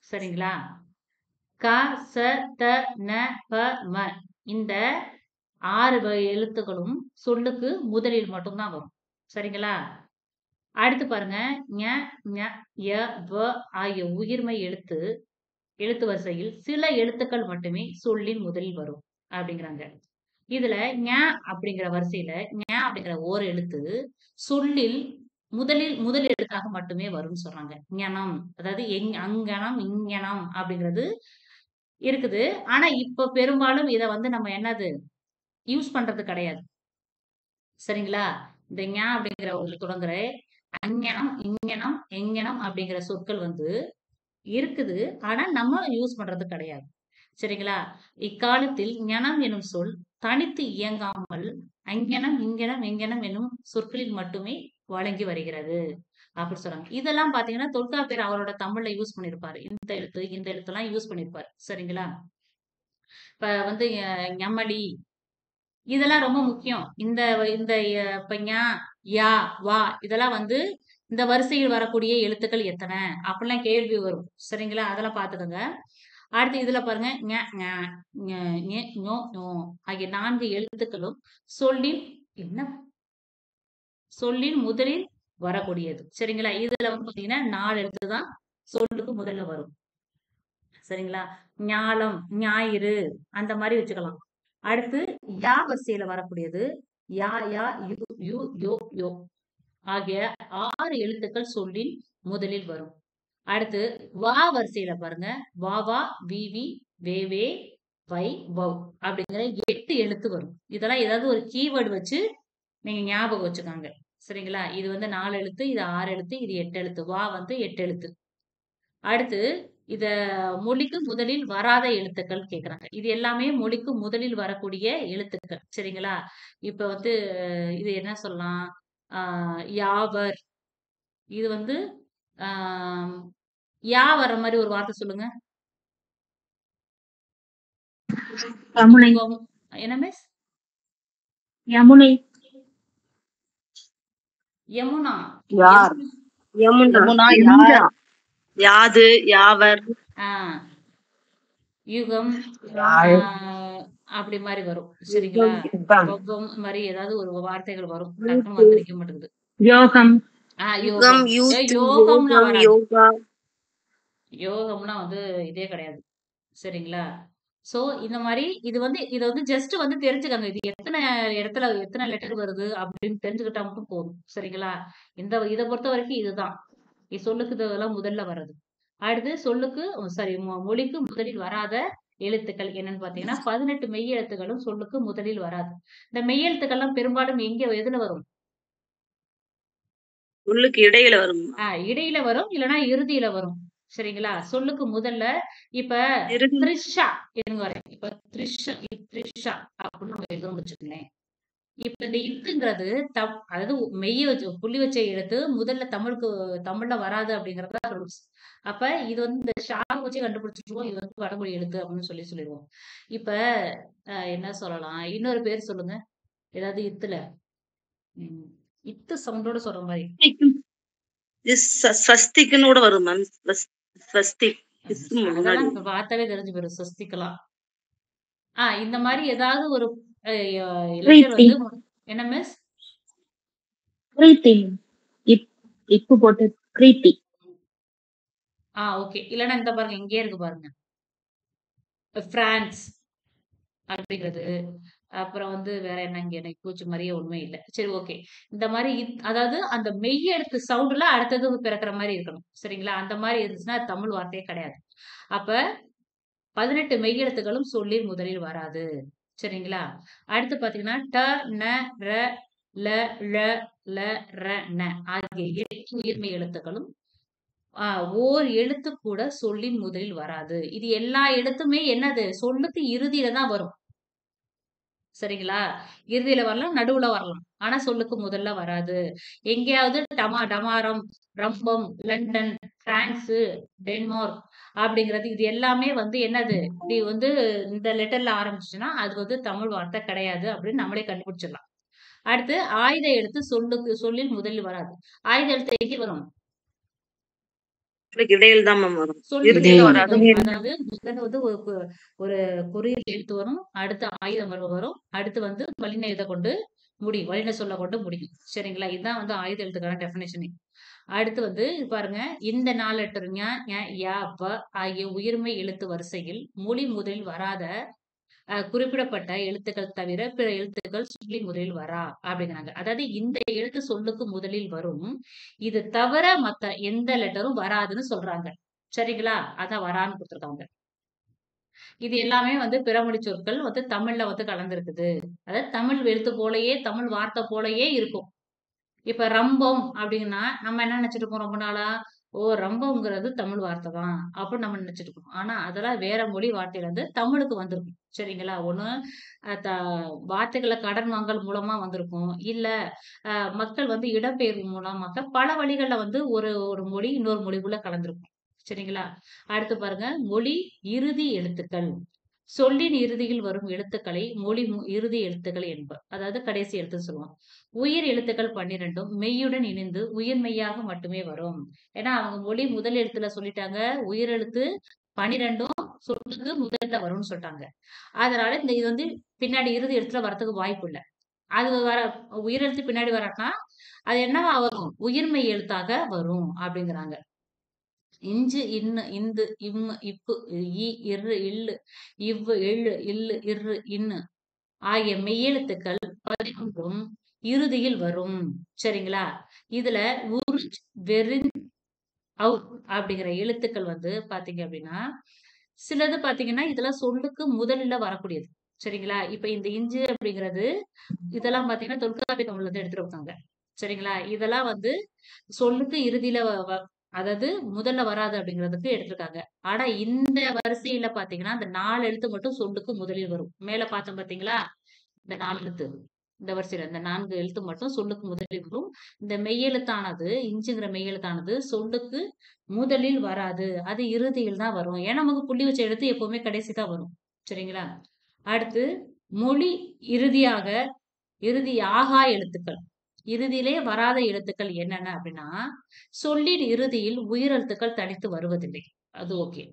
சரிங்களா? க, ச, த, ந, ப, ம. இந்த 6 எழுத்துக்களும் சொல்லுக்கு முதலில் மட்டும்தான் வரும். சரிங்களா? அடுத்து பாருங்க. ஞ, ஞ, ய, வ ஆகிய உயிர்மை எழுத்து வரிசையில் சில எழுத்துக்கள் மட்டுமே சொல்லின் முதலில் வரும் அப்படிங்கிறாங்க. இதுல ஞ அப்படிங்கிற வரிசையில ஞ அப்படிங்கிற ஓர் எழுத்து சொல்லில் முதல் எழுத்தாக மட்டுமே வரும்னு சொல்றாங்க. ஞனம், அதாவது அங்கனம், இங்கனம் அப்படிங்கிறது இருக்குது. ஆனா இப்ப பெரும்பாலும் இத வந்து நம்ம என்னது யூஸ் பண்றது கிடையாது. சரிங்களா? இந்த ஞ அப்படிங்கிற ஒரு தொடங்குற அங்ஙனம், இங்ஙனம், எங்ஙனம் அப்படிங்கிற சொற்கள் வந்து இருக்குது. ஆனா நம்ம யூஸ் பண்றது கிடையாது. சரிங்களா? இக்காலத்தில் ஞனம் எனும் சொல் தனித்து இயங்காமல் அங்ஙனம், இங்ஙனம், எங்ஙனம் என்னும் சொற்களில் மட்டுமே வழங்கி வருகிறது. அப்படி சொல்றாங்க. இதெல்லாம் பார்த்தீங்கன்னா, தொல்காப்பியர் அவரோட தமிழ்ல யூஸ் பண்ணியிருப்பாரு. இந்த எழுத்து, இந்த எழுத்தெல்லாம் யூஸ் பண்ணியிருப்பாரு. சரிங்களா? இப்ப வந்து ஞமலி இதெல்லாம் ரொம்ப முக்கியம். இந்த இந்த இப்ப ஞ, யா, வா இதெல்லாம் வந்து இந்த வரிசையில் வரக்கூடிய எழுத்துக்கள் எத்தன? அப்படிலாம் கேள்வி வரும். சரிங்களா? அதெல்லாம் பார்த்துக்கோங்க. அடுத்து இதுல பாருங்க ஞ, ஞ, ஞ, ஞ, ஞோ, ஞோ ஆகிய 4 எழுத்துக்களும் சொல்லின் என்ன சொல்லின் முதலில் வரக்கூடியது. சரிங்களா? இதுல வந்து பாத்தீங்கன்னா 4 எழுத்து தான் சொல்லுக்கு முதல்ல வரும். சரிங்களா? ஞாலம், ஞாயிறு அந்த மாதிரி வச்சுக்கலாம். அடுத்து யா வரிசையில வரக்கூடியது யா, யா, யு, யு, யோ, யோ ஆகிய 6 எழுத்துக்கள் சொல்லின் முதலில் வரும். அடுத்து வா வரிசையில பாருங்க வா, வா, வி, வி, வே, வே, வை, வவ் அப்படிங்கிற 8 எழுத்து வரும். இதெல்லாம் ஏதாவது ஒரு கீவேர்டு வச்சு நீங்க ஞாபகம் வச்சுக்கோங்க. சரிங்களா? இது வந்து 4 எழுத்து, இது 6 எழுத்து, இது 8 எழுத்து. வா வந்து 8 எழுத்து. அடுத்து இத மொழிக்கு முதலில் வராத எழுத்துக்கள் கேக்குறாங்க. இது எல்லாமே மொழிக்கு முதலில் வரக்கூடிய எழுத்துக்கள். சரிங்களா? இப்ப வந்து இது என்ன சொல்லலாம்? ஆ யாவர். இது வந்து ஆ யா வர்ற மாரி ஒரு வார்த்தை சொல்லுங்க. யமுனை. யுகம். என்ன மிஸ்? யமுனை. யமுனா. யார் யமுனா, யமுனா யமுனா. யார் யாது, யாவர், ஆ யுகம். யாழ் அப்படி மாரி வரும். சரிங்களா? யுகம் வவ்வம் மாரி ஏதாவது ஒரு வார்த்தைகள் வரும். டக்குன்னு வந்து நிக்க மாட்டேங்குது. யோகம். யுகம், யோகம். யூத், யோகம்லாம் யோகம், வராது. யோகா. யோகம்னா வந்து இதே கிடையாது. சரிங்களா? சோ இந்த மாரி இத வந்து ஜஸ்ட் வந்து தெரிஞ்சுக்கங்க. இது எத்தன இடத்துல எத்தன லெட்டர் வருது அப்படின்னு தெரிஞ்சுக்கிட்டா மட்டும் போதும். சரிங்களா? இத பொறுத்தவரைக்கும் இதுதான். சொல்லுக்கு இதெல்லாம் முதல்ல வர்றது. அடுத்து சொல்லுக்கு சாரி மொழிக்கு முதலில் வராத எழுத்துக்கள் என்னன்னு பார்த்தீங்கன்னா, 18 மெய் எழுத்துக்களும் சொல்லுக்கு முதலில் வராது. இந்த மெய் எழுத்துக்கள்லாம் பெரும்பாலும் எதுல வரும்? உள்ளுக்கு இடையில வரும். இடையில வரும், இல்லன்னா இறுதியில வரும். சரிங்களா? சொல்லுக்கு முதல்ல இப்ப இறுதி. த்ரிஷா இருங்க வரேன். இப்ப த்ரிஷா அப்படின்னு நம்ம எழுதுறோம்னு வச்சுக்கோங்களேன். இப்ப இந்த இத்துங்கிறது அதாவது மெய்ய வச்சு புள்ளி வச்ச எழுத்து முதல்ல தமிழ்ல வராது அப்படிங்கிறது தான் ரூல்ஸ். அப்ப இது வந்து இந்த ஷா வச்சு கண்டுபிடிச்சிருவோம். இது வந்து வடமொழி எழுத்து அப்படின்னு சொல்லிடுவோம். இப்ப என்ன சொல்லலாம்? இன்னொரு பேர் சொல்லுங்க. ஏதாவது இத்துல. ம். இத்து சவுண்டோட சொல்ற மாரி. ஸ்வஸ்திக்குன்னு கூட வரும் மேம். ஸ்வஸ்திக் முன்னாடி. அதெல்லாம் இப்ப பார்த்தாவே தெரிஞ்சு போயிரும் ஸ்வஸ்திக்கலாம். இந்த மாரி ஏதாவது ஒரு லெட்டர் பிரீத்தி. வந்து என்ன மிஸ்? பிரீத்தி. இப்பு போட்டு பிரீத்தி. ஓகே. இல்லன்னா இந்த பாருங்க இங்கேயே இருக்கு பாருங்க. பிரான்ஸ் அப்படிங்கிறது. அப்புறம் வந்து வேற என்ன இங்க எனக்கு கூச்ச மாரியே ஒண்ணுமே இல்ல. சரி ஓகே. இந்த மாரி அதாவது அந்த மெய் எழுத்து சவுண்ட்ல அடுத்தது பிறக்கிற மாரி இருக்கணும். சரிங்களா? அந்த மாரி இருந்துச்சுன்னா அது தமிழ் வார்த்தையே கிடையாது. அப்ப 18 மெய் எழுத்துக்களும் சொல்லில் முதலில் வராது. சரிங்களா? அடுத்து பார்த்தீங்கன்னா, ட, ந, ர, ல, ழ, ல, ர, ந ஆகிய 8 உயிர்மெய் எழுத்துக்களும் ஓர் எழுத்து கூட சொல்லின் முதலில் வராது. இது எல்லா எழுத்துமே என்னது? சொல்லுக்கு இறுதியில தான் வரும். சரிங்களா? இறுதியில வரலாம், நடுவுல வரலாம். ஆனா சொல்லுக்கு முதல்ல வராது. எங்கேயாவது டமாரம், ரம்பம், லண்டன், பிரான்ஸு, டென்மார்க் அப்படிங்கிறது இது எல்லாமே வந்து என்னது? இப்படி வந்து இந்த லெட்டர்ல ஆரம்பிச்சுச்சுன்னா, அது வந்து தமிழ் வார்த்தை கிடையாது அப்படின்னு நம்மளே கண்டுபிடிச்சிடலாம். அடுத்து ஆயுத எழுத்து சொல்லில் முதலில் வராது. ஆயுத எழுத்து எங்கே வரும்? உள்ளுக்கு இடையில தான் மேம் வரும். சொல்லுக்கு இறுதியில இடையில வராது. வரும். அதாவது முதல்ல வந்து ஒரு குறியில் எழுத்து வரும். அடுத்து ஆயுதம் வரும். அடுத்து வந்து வல்லின இத கொண்டு முடியும். வல்லின சொல்ல கொண்டு முடியும். சரிங்களா? இதுதான் வந்து ஆயுத எழுத்துக்கான டெஃபினேஷனே. அடுத்து வந்து பாருங்க, இந்த 4 லெட்டர் ஞ, ஞ, ய, வ ஆகிய உயிர்மெய் எழுத்து வரிசையில் மொழி முதலில் வராத குறிப்பிடப்பட்ட எழுத்துக்கள் தவிர பிற எழுத்துக்கள் சொல்லி முதலில் வரா அப்படிங்கிறாங்க. அதாவது இந்த எழுத்து சொல்லுக்கு முதலில் வரும். இது தவிர மத்த எந்த லெட்டரும் வராதுன்னு சொல்றாங்க. சரிங்களா? அதான் வரான்னு குடுத்துருக்காங்க. இது எல்லாமே வந்து பிறமொழி சொற்கள் வந்து தமிழ்ல வந்து கலந்திருக்குது. அதாவது தமிழ் எழுத்து போலயே, தமிழ் வார்த்தை போலயே இருக்கும். இப்ப ரம்பம் அப்படின்னா நம்ம என்ன நினைச்சிட்டு இருக்கோம் ரொம்ப நாளா? ஓ! ரம்பம்ங்கிறது தமிழ் வார்த்தை தான் அப்படின்னு நம்ம நினைச்சிட்டு இருக்கோம். ஆனா அதெல்லாம் வேற மொழி வார்த்தையில இருந்து தமிழுக்கு வந்திருக்கும். சரிங்களா? ஒண்ணு அ த வார்த்தைகள கடன் வாங்கல் மூலமா வந்திருக்கும். இல்ல மக்கள் வந்து இடம்பெயர்வு மூலமாக பல வழிகள்ல வந்து ஒரு ஒரு மொழி இன்னொரு மொழிக்குள்ள கலந்திருக்கும். சரிங்களா? அடுத்து பாருங்க, மொழி இறுதி எழுத்துக்கள். சொல்லின் இறுதியில் வரும் எழுத்துக்களை மொழி இறுதி எழுத்துக்கள் என்பர். அதாவது கடைசி எழுத்துன்னு சொல்லுவோம். உயிர் எழுத்துக்கள் 12ம் மெய்யுடன் இணைந்து உயிர் மெய்யாக மட்டுமே வரும். ஏன்னா அவங்க மொழி முதல் எழுத்துல சொல்லிட்டாங்க. உயிர் எழுத்து 12ம் சொல்லுக்கு முதல்ல வரும்னு சொல்லிட்டாங்க. அதனால இது வந்து பின்னாடி இறுதி எழுத்துல வரதுக்கு வாய்ப்பு இல்ல. அது வர உயிர் எழுத்து பின்னாடி வராட்டா, அது என்னவா வரும்? உயிர்மெய் எழுத்தாக வரும் அப்படிங்கிறாங்க. இஞ்சு, இன்னு, இந்து, இம்மு, இப்பு, இ, இர்ரு, இல்லு, இவ்வு, எள்ளு, இல்லு, இர்ரு, இன்னு ஆகிய மெய்யெழுத்துக்கள் 11ம் இறுதியில் வரும். சரிங்களா? இதுல உருச், வெரிஞ், ஔ அப்படிங்கிற எழுத்துக்கள் வந்து பாத்தீங்க அப்படின்னா, சிலது பாத்தீங்கன்னா, இதெல்லாம் சொல்லுக்கு முதல்ல வரக்கூடியது. சரிங்களா? இப்ப இந்த இஞ்சு அப்படிங்கிறது, இதெல்லாம் பாத்தீங்கன்னா தொல்காப்பிய தமிழ்ல இருந்து எடுத்துட்டு சரிங்களா? இதெல்லாம் வந்து சொல்லுக்கு இறுதியில வ வ அதாவது முதல்ல வராது அப்படிங்கிறதுக்கு எடுத்திருக்காங்க. ஆனா இந்த வரிசையில பாத்தீங்கன்னா, அந்த 4 எழுத்து மட்டும் சொல்லுக்கு முதலில் வரும். மேல பார்த்தோம் பாத்தீங்களா? இந்த 4 எழுத்து. இந்த வரிசையில இந்த 4 எழுத்து மட்டும் சொல்லுக்கு முதலில் வரும். இந்த மெய்யெழுத்தானது, இஞ்சுங்கிற மெய்யெழுத்தானது சொல்லுக்கு முதலில் வராது. அது இறுதியில் தான் வரும். ஏன்னா நமக்கு புள்ளி வச்ச எழுத்து எப்பவுமே கடைசி தான் வரும். சரிங்களா? அடுத்து மொழி இறுதியாக இறுதி ஆகா எழுத்துக்கள். இறுதியிலே வராத எழுத்துக்கள் என்னென்ன அப்படின்னா, சொல்லின் இறுதியில் உயிர் எழுத்துக்கள் தனித்து வருவதில்லை. அது ஓகே.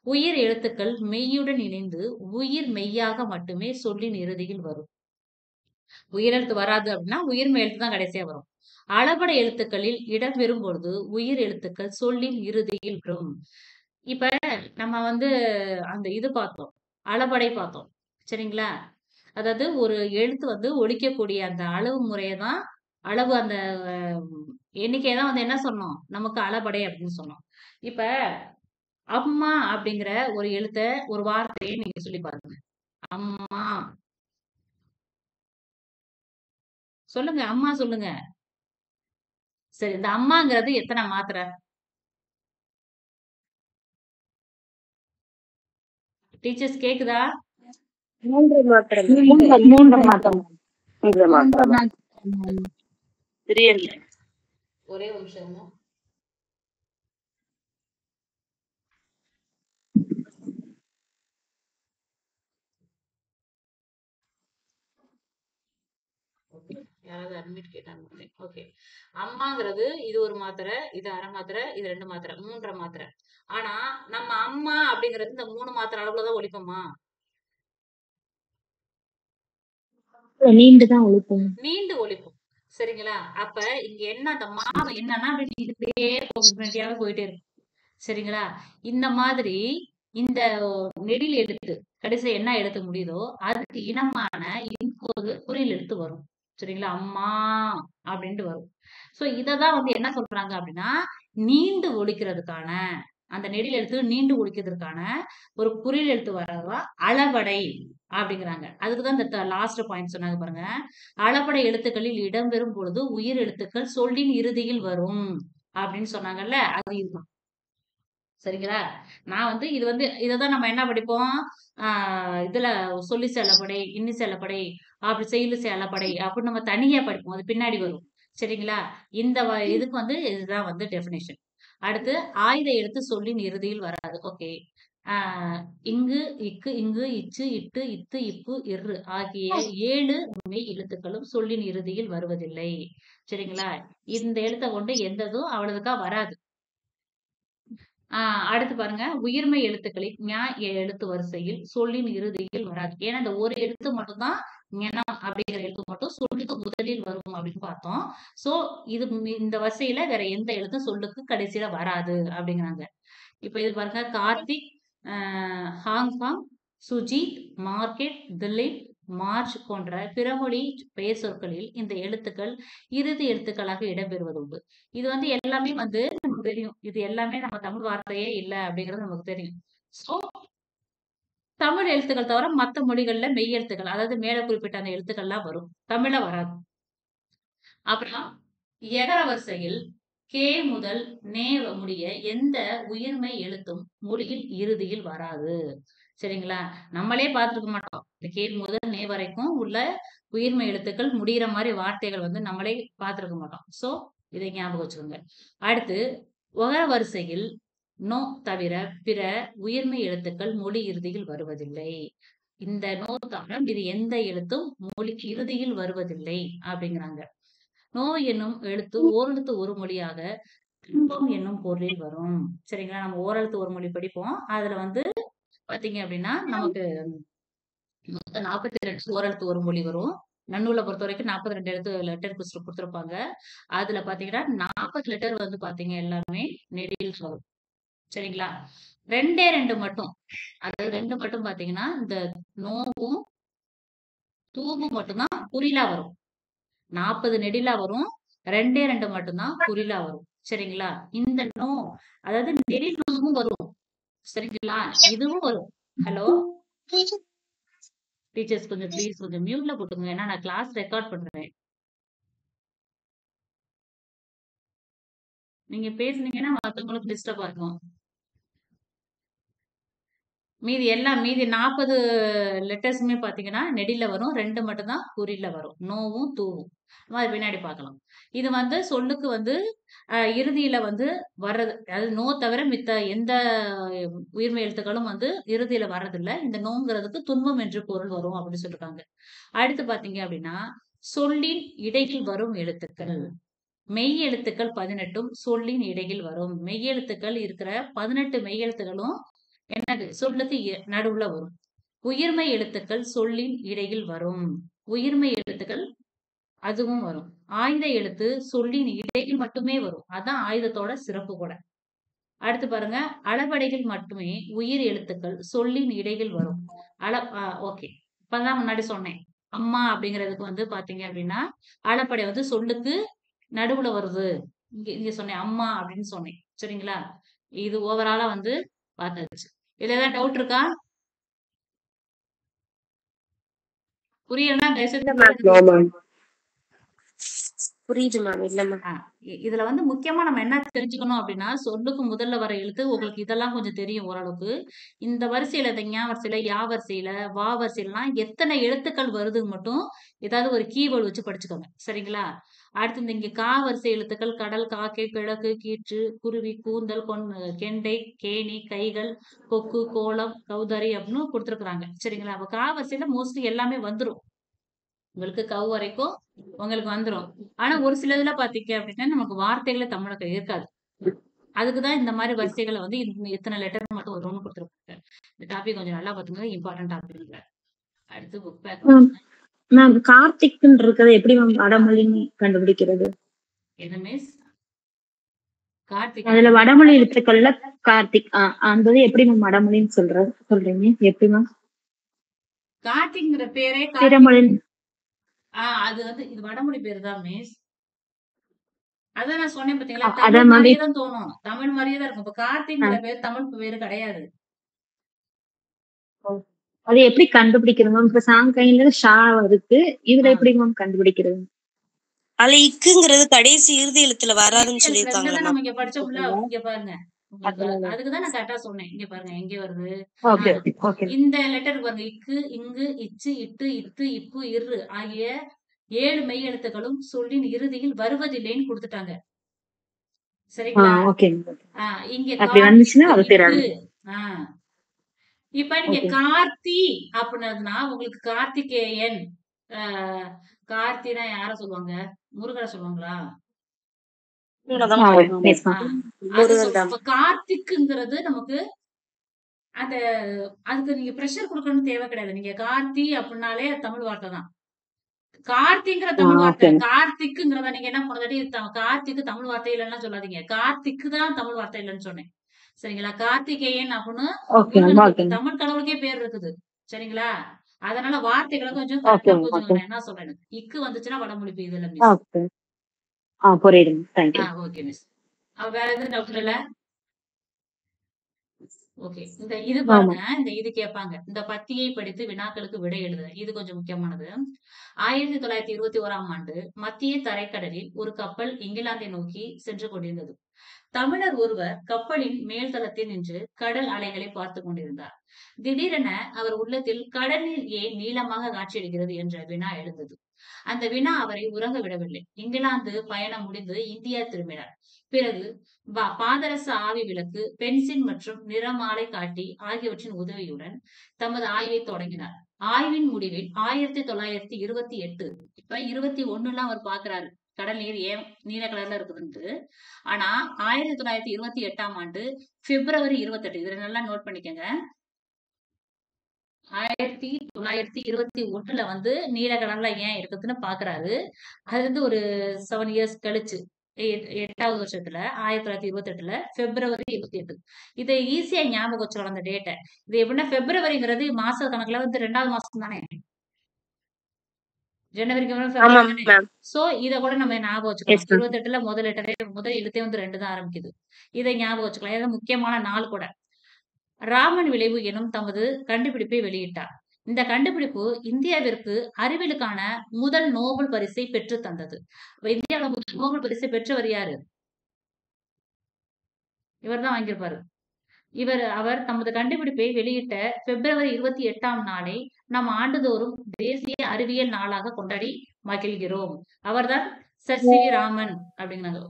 உயிர் எழுத்துக்கள் மெய்யுடன் இணைந்து உயிர் மெய்யாக மட்டுமே சொல்லின் இறுதியில் வரும். உயிரெழுத்து வராது அப்படின்னா, உயிர்மெய் எழுத்து தான் கடைசியா வரும். அளபடை எழுத்துக்களில் இடம்பெறும் பொழுது உயிர் எழுத்துக்கள் சொல்லின் இறுதியில் வரும். இப்ப நம்ம வந்து அந்த இது பார்த்தோம். அளபடை பார்த்தோம். சரிங்களா? அதாவது ஒரு எழுத்து வந்து ஒலிக்கக்கூடிய அந்த அளவு முறைய தான் அளவு அந்த எண்ணிக்கைய தான் வந்து என்ன சொன்னோம்? நமக்கு அளபடை அப்படின்னு சொன்னோம். இப்ப அம்மா அப்படிங்கிற ஒரு எழுத்த, ஒரு வார்த்தைய நீங்க சொல்லி பாருங்க. அம்மா. சொல்லுங்க. அம்மா சொல்லுங்க. சரி. இந்த அம்மாங்கிறது எத்தன மாத்திரை? டீச்சர்ஸ் கேக்குதா? 3 மாத்திரம். 3 மாதம். 3 மாத்திரம். தெரியல. ஒரே ஒரு நிமிஷம் இருங்க. யாராவது அட்மிட் கேட்டாங்க. ஓகே. அம்மாங்கிறது இது ஒரு மாத்திரை, இது அரை மாத்திரை, இது 2 மாத்திரை, 3 மாத்திரை. ஆனா நம்ம அம்மா அப்படிங்கிறது இந்த 3 மாத்திரை அளவுல தான் ஒலிப்போமா? நீண்டு தான் ஒழிப்போம். நீண்டு ஒலிப்போம். சரிங்களா? அப்ப இங்க என்ன அந்த மாவு என்னன்னா அப்படியே நீண்டுட்டே போகும். போயிட்டே இருக்கும். சரிங்களா? இந்த மாதிரி இந்த நெடில் எழுத்து கடைசில என்ன எழுத்து முடியுதோ, அதுக்கு இனமான இன்னொரு குறில் எழுத்து வரும். சரிங்களா? அம்மா அப்படின்ட்டு வரும். சோ இததான் வந்து என்ன சொல்றாங்க அப்படின்னா, நீண்டு ஒலிக்கிறதுக்கான அந்த நெடில் எழுத்து நீண்டு ஒலிக்கிறதுக்கான ஒரு குறில் எழுத்து வர்றதுதான் அளபடை அப்படிங்கிறாங்க. அதுக்கு தான் இந்த லாஸ்ட் பாயிண்ட் சொன்னாங்க பாருங்க. அளபடை எழுத்துக்களில் இடம்பெறும் பொழுது உயிர் எழுத்துக்கள் சொல்லின் இறுதியில் வரும் அப்படின்னு சொன்னாங்கல்ல. அது இதுதான். சரிங்களா? நான் வந்து இது வந்து இததான் நம்ம என்ன படிப்போம்? ஆ இதுல சொல்லி செல்லப்படை, இன்னி செல்லப்படை, அப்படி செய்யுளி செல்லப்படை அப்படின்னு நம்ம தனியா படிப்போம். அது பின்னாடி வரும். சரிங்களா? இந்த இதுக்கு வந்து இதுதான் வந்து டெஃபினிஷன். அடுத்து ஆயுத எழுத்து சொல்லின் இறுதியில் வராது. ஓகே. ஆ இங்கு, இக்கு, இங்கு, இச்சு, இட்டு, இத்து, இப்பு, இர்ரு ஆகிய 7 மெய் எழுத்துக்களும் சொல்லின் இறுதியில் வருவதில்லை. சரிங்களா? இந்த எழுத்த கொண்டு எந்த இதுவும் அவ்வளவுக்கா வராது. அடுத்து பாருங்க. உயிர்மெய் எழுத்துக்களில் எழுத்து வரிசையில் சொல்லின் இறுதியில் வராது. ஏன்னா இந்த ஒரு எழுத்து மட்டும் தான் அப்படிங்கிற எழுத்து மட்டும் சொல்லுக்கு முதலில் வரும் அப்படின்னு பார்த்தோம். சோ இது இந்த வரிசையில வேற எந்த எழுத்தும் சொல்லுக்கு கடைசியில வராது அப்படிங்கிறாங்க. இப்ப இது பாருங்க. Karthik, Hong Kong, Sujith, market, Dileep, March போன்ற பிறமொழி பெயர் சொற்களில் இந்த எழுத்துக்கள் இறுதி எழுத்துக்களாக இடம்பெறுவது உண்டு. இது வந்து எல்லாமே வந்து நமக்கு தெரியும். இது எல்லாமே நம்ம தமிழ் வார்த்தையே இல்ல அப்படிங்கிறது நமக்கு தெரியும். சோ தமிழ் எழுத்துக்கள் தவிர மத்த மொழிகள்ல மெய் எழுத்துக்கள், அதாவது மேல குறிப்பிட்ட அந்த எழுத்துக்கள்லாம் வரும். தமிழ்ல வராது. அப்புறம் எகர வரிசையில் கே முதல் நே முடிய எந்த உயிர்மெய் எழுத்தும் மொழியில் இறுதியில் வராது. சரிங்களா? நம்மளே பார்த்திருக்க மாட்டோம். இந்த கே முதல் நே வரைக்கும் உள்ள உயிர்மெய் எழுத்துக்கள் முடியிற மாரி வார்த்தைகள் வந்து நம்மளே பார்த்திருக்க மாட்டோம். சோ, இதை ஞாபகம் வச்சுக்கோங்க. அடுத்து ஒகர வரிசையில் நோ தவிர பிற உயிர்மெய் எழுத்துக்கள் மொழி இறுதியில் வருவதில்லை. இந்த நோ தவிர இது எந்த எழுத்தும் மொழிக்கு இறுதியில் வருவதில்லை அப்படிங்கிறாங்க. நோ என்னும் எழுத்து ஓரெழுத்து ஒரு மொழியாக துன்பம் என்னும் பொருளில் வரும். சரிங்களா? நம்ம ஓரெழுத்து ஒரு மொழி படிப்போம். அதுல வந்து பாத்தீங்க அப்படின்னா நமக்கு மொத்தம் 42 ஓரெழுத்து ஒரு மொழி வரும். நன்னூலை பொறுத்த வரைக்கும் 42 எழுத்து லெட்டர் கொடுத்திருப்பாங்க. அதுல பாத்தீங்கன்னா 40 லெட்டர் வந்து பாத்தீங்க எல்லாமே நெடில் வரும். சரிங்களா? 2 மட்டும், அதாவது 2 மட்டும் பாத்தீங்கன்னா இந்த நோவும் தூவும் மட்டும்தான் குறிலா வரும். 40 நெடிலா வரும். 2 மட்டும்தான் குறிலா வரும். சரிங்களா? இந்த நோ, அதாவது நெடில் நோவும் வரும். சரிங்களா? இதுவும் வரும். ஹலோ டீச்சர்ஸ், கொஞ்சம் ப்ளீஸ் கொஞ்சம் மியூட்ல போட்டுங்க. ஏன்னா நான் கிளாஸ் ரெக்கார்ட் பண்றேன். நீங்க பேசுனீங்கன்னா மத்தவங்களுக்கு டிஸ்டர்பா இருக்கும். மீதி 40 லெட்டர்ஸுமே பாத்தீங்கன்னா நெடில வரும். 2 மட்டும் தான் குறில வரும். நோவும் தூவும். அது பின்னாடி பார்க்கலாம். இது வந்து சொல்லுக்கு வந்து இறுதியில வந்து வர்றது, அதாவது நோ தவிர மித்த எந்த உயிர்மெய் எழுத்துக்களும் வந்து இறுதியில வர்றதில்ல. இந்த நோங்கிறதுக்கு துன்பம் என்று பொருள் வரும் அப்படின்னு சொல்லிருக்காங்க. அடுத்து பாத்தீங்க அப்படின்னா சொல்லின் இடையில் வரும் எழுத்துக்கள். மெய் எழுத்துக்கள் 18ம் சொல்லின் இடையில் வரும். மெய் எழுத்துக்கள் இருக்கிற 18 மெய் எழுத்துக்களும் என்னது சொல்லுக்கு நடுவுல வரும். உயிர்மெய் எழுத்துக்கள் சொல்லின் இடையில் வரும். உயிர்மெய் எழுத்துக்கள் அதுவும் வரும். ஆயுத எழுத்து சொல்லின் இடையில் மட்டுமே வரும். அதான் ஆயுதத்தோட சிறப்பு கூட. அடுத்து பாருங்க, அளபடைகள் மட்டுமே உயிர் எழுத்துக்கள் சொல்லின் இடையில் வரும். ஓகே, இப்பதான் முன்னாடி சொன்னேன். அம்மா அப்படிங்கிறதுக்கு வந்து பாத்தீங்க அப்படின்னா அளப்படை வந்து சொல்லுக்கு நடுவுல வருது. இங்க சொன்னேன் அம்மா அப்படின்னு சொன்னேன். சரிங்களா? இது ஓவராலா வந்து பார்த்தாச்சு. இதுல ஏதாவது டவுட் இருக்கா? புரியலன்னா தயவுசெய்து புரியுது மேம். இல்ல மேம். இதுல வந்து முக்கியமா நம்ம என்ன தெரிஞ்சுக்கணும் அப்படின்னா, சொல்லுக்கு முதல்ல வர எழுத்து உங்களுக்கு இதெல்லாம் கொஞ்சம் தெரியும் ஓரளவுக்கு. இந்த வரிசையில, இந்த ஞா வரிசையில, யா வரிசையில, வா வரிசையிலலாம் எத்தனை எழுத்துக்கள் வருதுன்னு மட்டும் ஏதாவது ஒரு கீவேர்டு வச்சு படிச்சுக்கோங்க. சரிங்களா? அடுத்து இந்த இங்க கா வரிசை எழுத்துக்கள் கடல், காக்கை, கிழக்கு, கீற்று, குருவி, கூந்தல், கெண்டை, கேணி, கைகள், கொக்கு, கோலம், கௌதாரி அப்படின்னு கொடுத்துருக்காங்க. சரிங்களா? அப்ப கா வரிசையில மோஸ்ட்லி எல்லாமே வந்துரும். உங்களுக்கு கவ் வரைக்கும் உங்களுக்கு வந்துரும். ஆனா ஒரு சிலதுல பாத்தீங்க அப்படின்னா நமக்கு வார்த்தைகளே தமிழ்ல இருக்காது. அதுக்குதான் இந்த மாதிரி வரிசைகளை வந்து இத்தனை லெட்டர் மட்டும் வரும்னு கொடுத்துருக்காங்க. இந்த டாபிக் கொஞ்சம் நல்லா பாத்துங்க, இம்பார்ட்டன்ட் டாபிக். அடுத்து புக் பேக். மேம் கார்த்திக்னு இருக்கிறது எப்படி மேம் வடமொழின்னு கண்டுபிடிக்கிறது? என்ன மிஸ்? கார்த்திக் அதுல வடமொழி எழுத்துக்கள்ல கார்த்திக் அந்த எப்படி மேம் வடமொழின்னு சொல்றீங்க எப்படி மேம்? கார்த்திக்ங்கிற பேரே பிறமொழி. அது வந்து இது வடமொழி பேரு தான் மிஸ். அதான் நான் சொன்னேன் பாத்தீங்களா, தமிழ் மாதிரியே தான் தோணும். தமிழ் மாதிரியே தான் இருக்கும். இப்ப கார்த்திக்ங்கிற பேர் தமிழ் பேரு கிடையாது. அது எப்படி கண்டுபிடிக்கிறது மேம்? இப்ப சாங்கைல ஷா இருக்கு, இதுல எப்படி மேம் கண்டுபிடிக்கிறது? அதுல இக்குங்கிறது கடைசி இறுதி எழுத்துல வராதுன்னு சொல்லிருக்காங்க. நம்ம இங்க படிச்சோம்ல, இங்க பாருங்க. அதுக்குதான் நான் கரெக்டா சொன்னேன். இங்க பாருங்க எங்க வருது. இந்த லெட்டர் பாருங்க, இக்கு, இங்கு, இச்சு, இட்டு, இத்து, இப்பு, இரு ஆகிய 7 மெய் எழுத்துக்களும் சொல்லின் இறுதியில் வருவதில்லைன்னு கொடுத்துட்டாங்க. சரிங்களா? இங்க இப்ப நீங்க கார்த்தி அப்படின்னா உங்களுக்கு கார்த்திகேயன், கார்த்தினா யார சொல்லுவாங்க? முருகனை சொல்லுவாங்களா? கார்த்திக்ங்கிறது நமக்கு அந்த அதுக்கு நீங்க பிரஷர் கொடுக்கணும்னு தேவை கிடையாது. நீங்க கார்த்தி அப்படின்னாலே தமிழ் வார்த்தை தான். கார்த்திங்கிற தமிழ் வார்த்தை. கார்த்திக்ங்கிறத நீங்க என்ன பண்ணாடி கார்த்திக்கு தமிழ் வார்த்தை இல்லைன்னா சொல்லாதீங்க. கார்த்திக்கு தான் தமிழ் வார்த்தை இல்லைன்னு சொன்னேன். சரிங்களா? கார்த்திகேயன் அப்படின்னு தமிழ் கடவுளுக்கே பேர் இருக்குது. சரிங்களா? அதனால வார்த்தைகளை கொஞ்சம் கரெக்டா புரிஞ்சுக்கணும். என்ன சொல்றேன், இக்கு வந்துச்சுன்னா வடமொழி பெய்யுதுல மிஸ். புரியுது. Okay miss. வேற எதுவும் டவுட் இல்ல? ஓகே. இது ஆமா. பாருங்க. இது கேட்பாங்க. இந்த பத்தியை படித்து வினாக்களுக்கு விடை எழுதுக. இது கொஞ்சம் முக்கியமானது. 1921ஆம் ஆண்டு மத்திய தரைக்கடலில் ஒரு கப்பல் இங்கிலாந்தை நோக்கி சென்று கொண்டிருந்தது. தமிழர் ஒருவர் கப்பலின் மேல் தளத்தில் நின்று கடல் அலைகளை பார்த்துக் கொண்டிருந்தார். திடீரென அவர் உள்ளத்தில் கடல் நீர் ஏன் நீளமாக காட்சியளிக்கிறது என்ற வினா எழுந்தது. அந்த வினா அவரை உறங்க விடவில்லை. இங்கிலாந்து பயணம் முடிந்து இந்தியா திரும்பினார். பிறகு பாதரச ஆவி விளக்கு, பென்சின் மற்றும் நிறமாலை காட்டி ஆகியவற்றின் உதவியுடன் தமது ஆய்வை தொடங்கினார். ஆய்வின் முடிவில் 1928 இப்ப 21 அவர் பாக்குறாரு கடல் நீர் ஏன் நீல கலர்ல இருக்குதுன்ட்டு. ஆனா 1928ஆம் ஆண்டு பிப்ரவரி 28 இதுல நல்லா நோட் பண்ணிக்கங்க. 1921 வந்து நீல கலர்ல ஏன் இருக்குதுன்னு பாக்குறாரு. அது வந்து ஒரு 7 இயர்ஸ் கழிச்சு 8வது வருஷத்துல 1928ல பிப்ரவரி 28. இதை ஈஸியா ஞாபகம் வச்சுக்கலாம் அந்த டேட்டை. இது எப்படின்னா பிப்ரவரிங்கிறது மாச கணக்குல வந்து 2வது மாசம் தானே. ஜனவரிக்கு அப்புறம் ஆமா பிப்ரவரி தானே. மேம். சோ இத கூட நம்ம ஞாபகம் எஸ் வச்சுக்கலாம். மேம். 28ல முதல் எழுத்தே வந்து 2 தான் ஆரம்பிக்குது. இதை ஞாபகம் வச்சுக்கலாம். இது முக்கியமான நாள் கூட. ராமன் விளைவு எனும் தமது கண்டுபிடிப்பை வெளியிட்டார். இந்த கண்டுபிடிப்பு இந்தியாவிற்கு அறிவியலுக்கான முதல் நோபல் பரிசை பெற்று தந்தது. இந்தியாவில முதல் நோபல் பரிசை பெற்றவர் யாரு? இவர் தான் வாங்கியிருப்பாரு. அவர் தமது கண்டுபிடிப்பை வெளியிட்ட பிப்ரவரி 28ஆம் நாளை நாம் ஆண்டுதோறும் தேசிய அறிவியல் நாளாக கொண்டாடி மகிழ்கிறோம். அவர்தான் சர் சி வி ராமன் அப்படிங்கிறாங்க.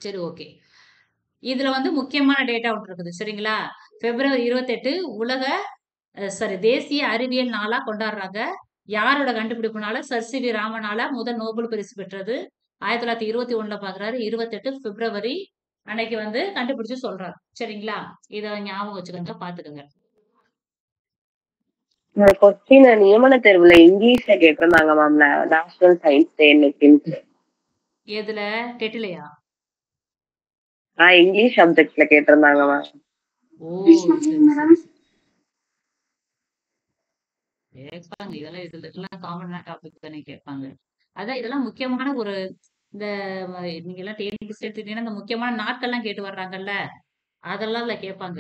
சரி, ஓகே. இதுல வந்து முக்கியமான டேட்டா ஒன்று இருக்குது. சரிங்களா? பிப்ரவரி 28 உலக தேசிய அறிவியல் நாளா கொண்டாடுறாங்க. யாரோட கண்டுபிடிப்புனால? சர் சி வி ராமனால முதல் நோபல் பரிசு பெற்றது. 1921ல பாக்குறாரு. 28 பிப்ரவரி அன்னைக்கு வந்து கண்டுபிடிச்சு சொல்றாரு. சரிங்களா? இத ஞாபகம் வச்சுக்கோங்க, பாத்துக்கோங்க. இந்த கொஸ்டின் நியமன தேர்வுல இங்கிலீஷ்ல கேட்டிருந்தாங்க மேம். நேஷனல் சயின்ஸ் டே இன்னைக்கு. எதுல? டெட்லயா? இங்கிலீஷ் சப்ஜெக்ட்ல கேட்டிருந்தாங்க மேம். ஓ, சரி சரி. கேட்பாங்க. இதெல்லாம் காமனான டாபிக் தானே கேட்பாங்க. அதான் இதெல்லாம் முக்கியமான ஒரு இந்த நீங்க எல்லாம் டிஎன்பிஎஸ்சி எடுத்துக்கிட்டீங்கன்னா இந்த முக்கியமான நாட்கள்லாம் கேட்டு வர்றாங்கல்ல, அதெல்லாம் இதுல கேட்பாங்க.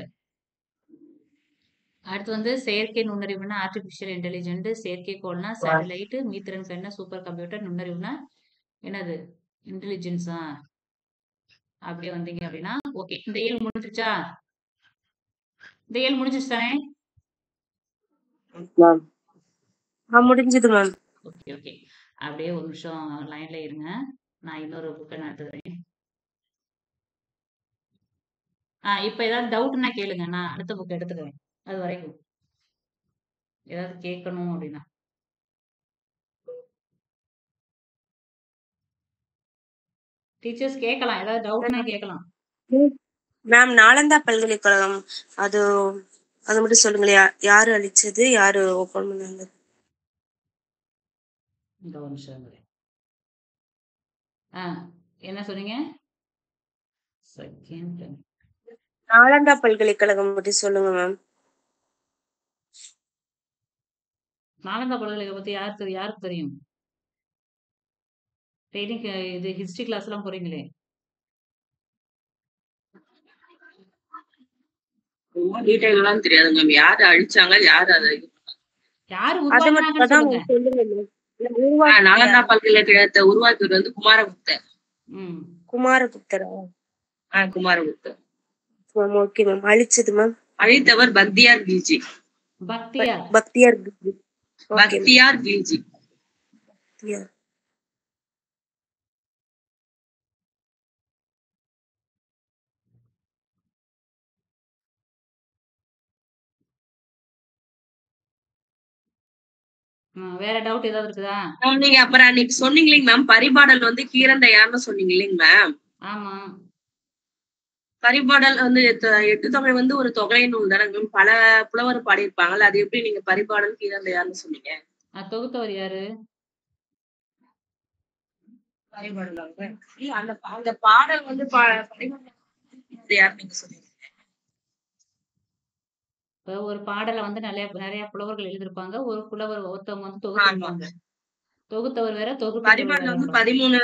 அடுத்து வந்து செயற்கை நுண்ணறிவுனா ஆர்டிபிஷியல் இன்டெலிஜென்ட், செயற்கைக்கோள்னா சேட்டலைட், மீத்திறன் பெண்ணா சூப்பர் கம்ப்யூட்டர், நுண்ணறிவுனா என்னது? இன்டெலிஜென்ஸா? அப்படியே வந்தீங்க அப்படின்னா ஓகே. இந்த இயல் முடிஞ்சிருச்சா? இந்த இயல் முடிஞ்சிருச்சு தானே? மேம் முடிஞ்சது மேம். Okay okay. அப்படியே ஒரு நிமிஷம் லைன்ல இருங்க. நான் இன்னொரு புக்கை நான் எடுத்துக்கிறேன். இப்ப ஏதாவது டவுட்னா கேளுங்க. நான் அடுத்த புக் எடுத்துக்கிறேன். அது வரைக்கும் ஏதாவது கேட்கணும் அப்படின்னா டீச்சர்ஸ் கேட்கலாம். ஏதாவது டவுட்னா கேட்கலாம். மேம் நாலந்தா பல்கலைக்கழகம் அது அது மட்டும் சொல்லுங்களேன். யாரு அழிச்சது, யாரு ஓபன் பண்ணாங்க? இந்த ஒரு நிமிஷம் இருங்களேன். என்ன சொன்னீங்க? செகண்ட் நாலந்தா பல்கலைக்கழகம் பத்தி சொல்லுங்க மேம். நாலந்தா பல்கலைக்கழகம் பத்தி யாருக்கு தெரியும்? இது ஹிஸ்டரி கிளாஸ் எல்லாம் போறீங்களே. ரொம்ப டீடைல் எல்லாம் தெரியாது மேம். யாரு அழிச்சாங்க, யாரு அதை யாரு அது மட்டும் உருவாக்குனாங்கன்னு தான் சொல்லுங்க. சொல்லுங்க. நாலந்தா பல்கலைக்கழகத்தை உருவாக்கியவர் வந்து குமாரகுப்தர். குமாரகுப்தரா? குமாரகுப்தர். Ma'am okay ma'am. அழிச்சது மேம்? அழித்தவர் பக்தியார் கில்ஜி. பக்தியார். பக்தியார் கில்ஜி. பக்தியார் கில்ஜி. வேற டவுட் ஏதாவது இருக்குதா? நீங்க அப்புறம் அன்னைக்கு சொன்னீங்களே மேம், பரிபாடல் வந்து கீரந்தையார்னு சொன்னீங்க இல்லைங்க மேம். ஆமா. பரிபாடல் வந்து எட்டு தொகை வந்து ஒரு தொகை நூல் தானே மேம். பல புலவர் பாடியிருப்பாங்கல்ல, அது எப்படி நீங்க பரிபாடல் கீரந்தையார்னு சொன்னீங்க? தொகுத்தவர் யாரு? பரிபாடல் இல்ல, அந்த பாடல் வந்து பரிபாடல் நீங்க சொன்னீங்க. இப்ப ஒரு பாடலை வந்து நிறைய நிறைய புலவர்கள் எழுதியிருப்பாங்க. ஒரு புலவர் ஒருத்தவங்க வந்து தொகுத்திருப்பாங்க. தொகுத்தவர் வேற, தொகுப்பு பரிபாடல் வந்து 13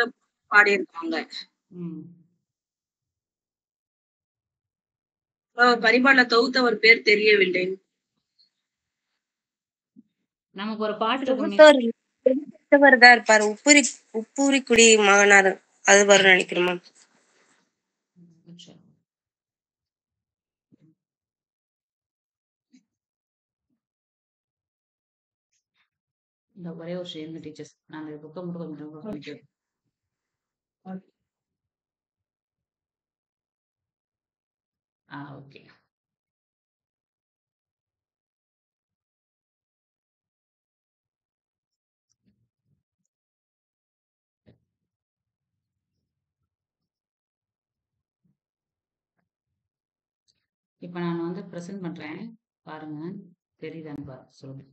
பாடியிருப்பாங்க. பரிபாடல தொகுத்தவர் பேர் தெரியவில்லை. நமக்கு ஒரு பாட்டு இருக்குமே. தொகுத்தவர் தான் இருப்பாரு. உப்பூரிக்குடி மகனார் அது வரும் நினைக்கிறேன் மேம். இந்த ஒரே ஒரு விஷயம் டீச்சர்ஸ் நான் இந்த புக்கை மட்டும் கொஞ்சம் download பண்ணிக்கிறேன். ஓகே. இப்போ நான் வந்து ப்ரெசென்ட் பண்றேன், பாருங்க. தெரியுதான்னு பாருங்க, சொல்லுங்க.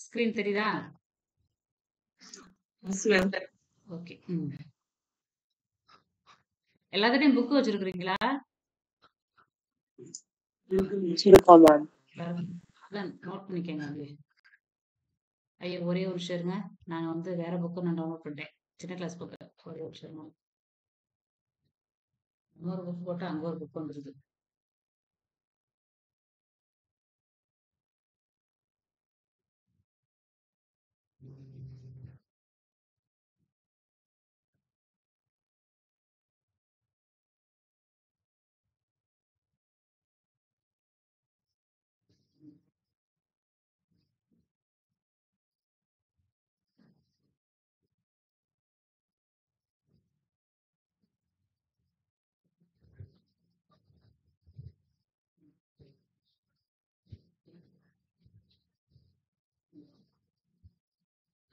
ஸ்கிரீன் தெரியுதா? ஓகே. எல்லாத்துலயும் புக் வச்சிருக்கிறீங்களா? அதான் நோட் பண்ணிக்கங்க. ஐயோ ஒரே ஒரு நிமிஷம் இருங்க, நான் வந்து வேற புக்கு நான் டவுன்லோட் பண்ணிட்டேன், சின்ன கிளாஸ் புக்கு. ஒரே ஒரு நிமிஷம் இருங்க. இன்னொரு புக் போட்டு அங்க ஒரு புக் வந்துருது.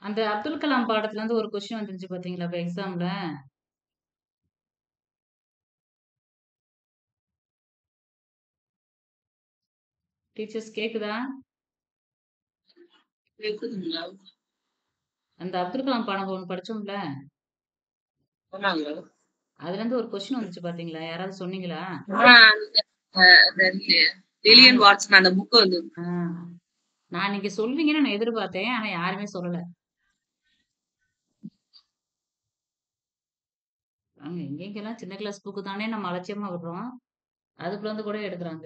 அந்த அப்துல் கலாம் பாடத்துல இருந்து ஒரு கொஸ்டின் வந்துருச்சு பாத்தீங்களா இப்ப எக்ஸாம்ல? டீச்சர்ஸ் கேக்குதா? கேக்குதுங்களா? அந்த அப்துல் கலாம் பாடம் ஒண்ணு படிச்சோம்ல, ஆமாங்க. அதுல இருந்து ஒரு கொஸ்டின் வந்துச்சு பாத்தீங்களா? யாராவது சொன்னீங்களா? லிலியன் வாட்சன் அந்த புக் வந்து நான் நீங்க சொல்வீங்கன்னு நான் எதிர்பார்த்தேன், ஆனா யாருமே சொல்லல. எங்கெங்கெல்லாம் சின்ன கிளாஸ் புக்கு தானே நம்ம அலட்சியமா விடுறோம், அதுக்குள்ள இருந்து கூட எடுக்கிறாங்க.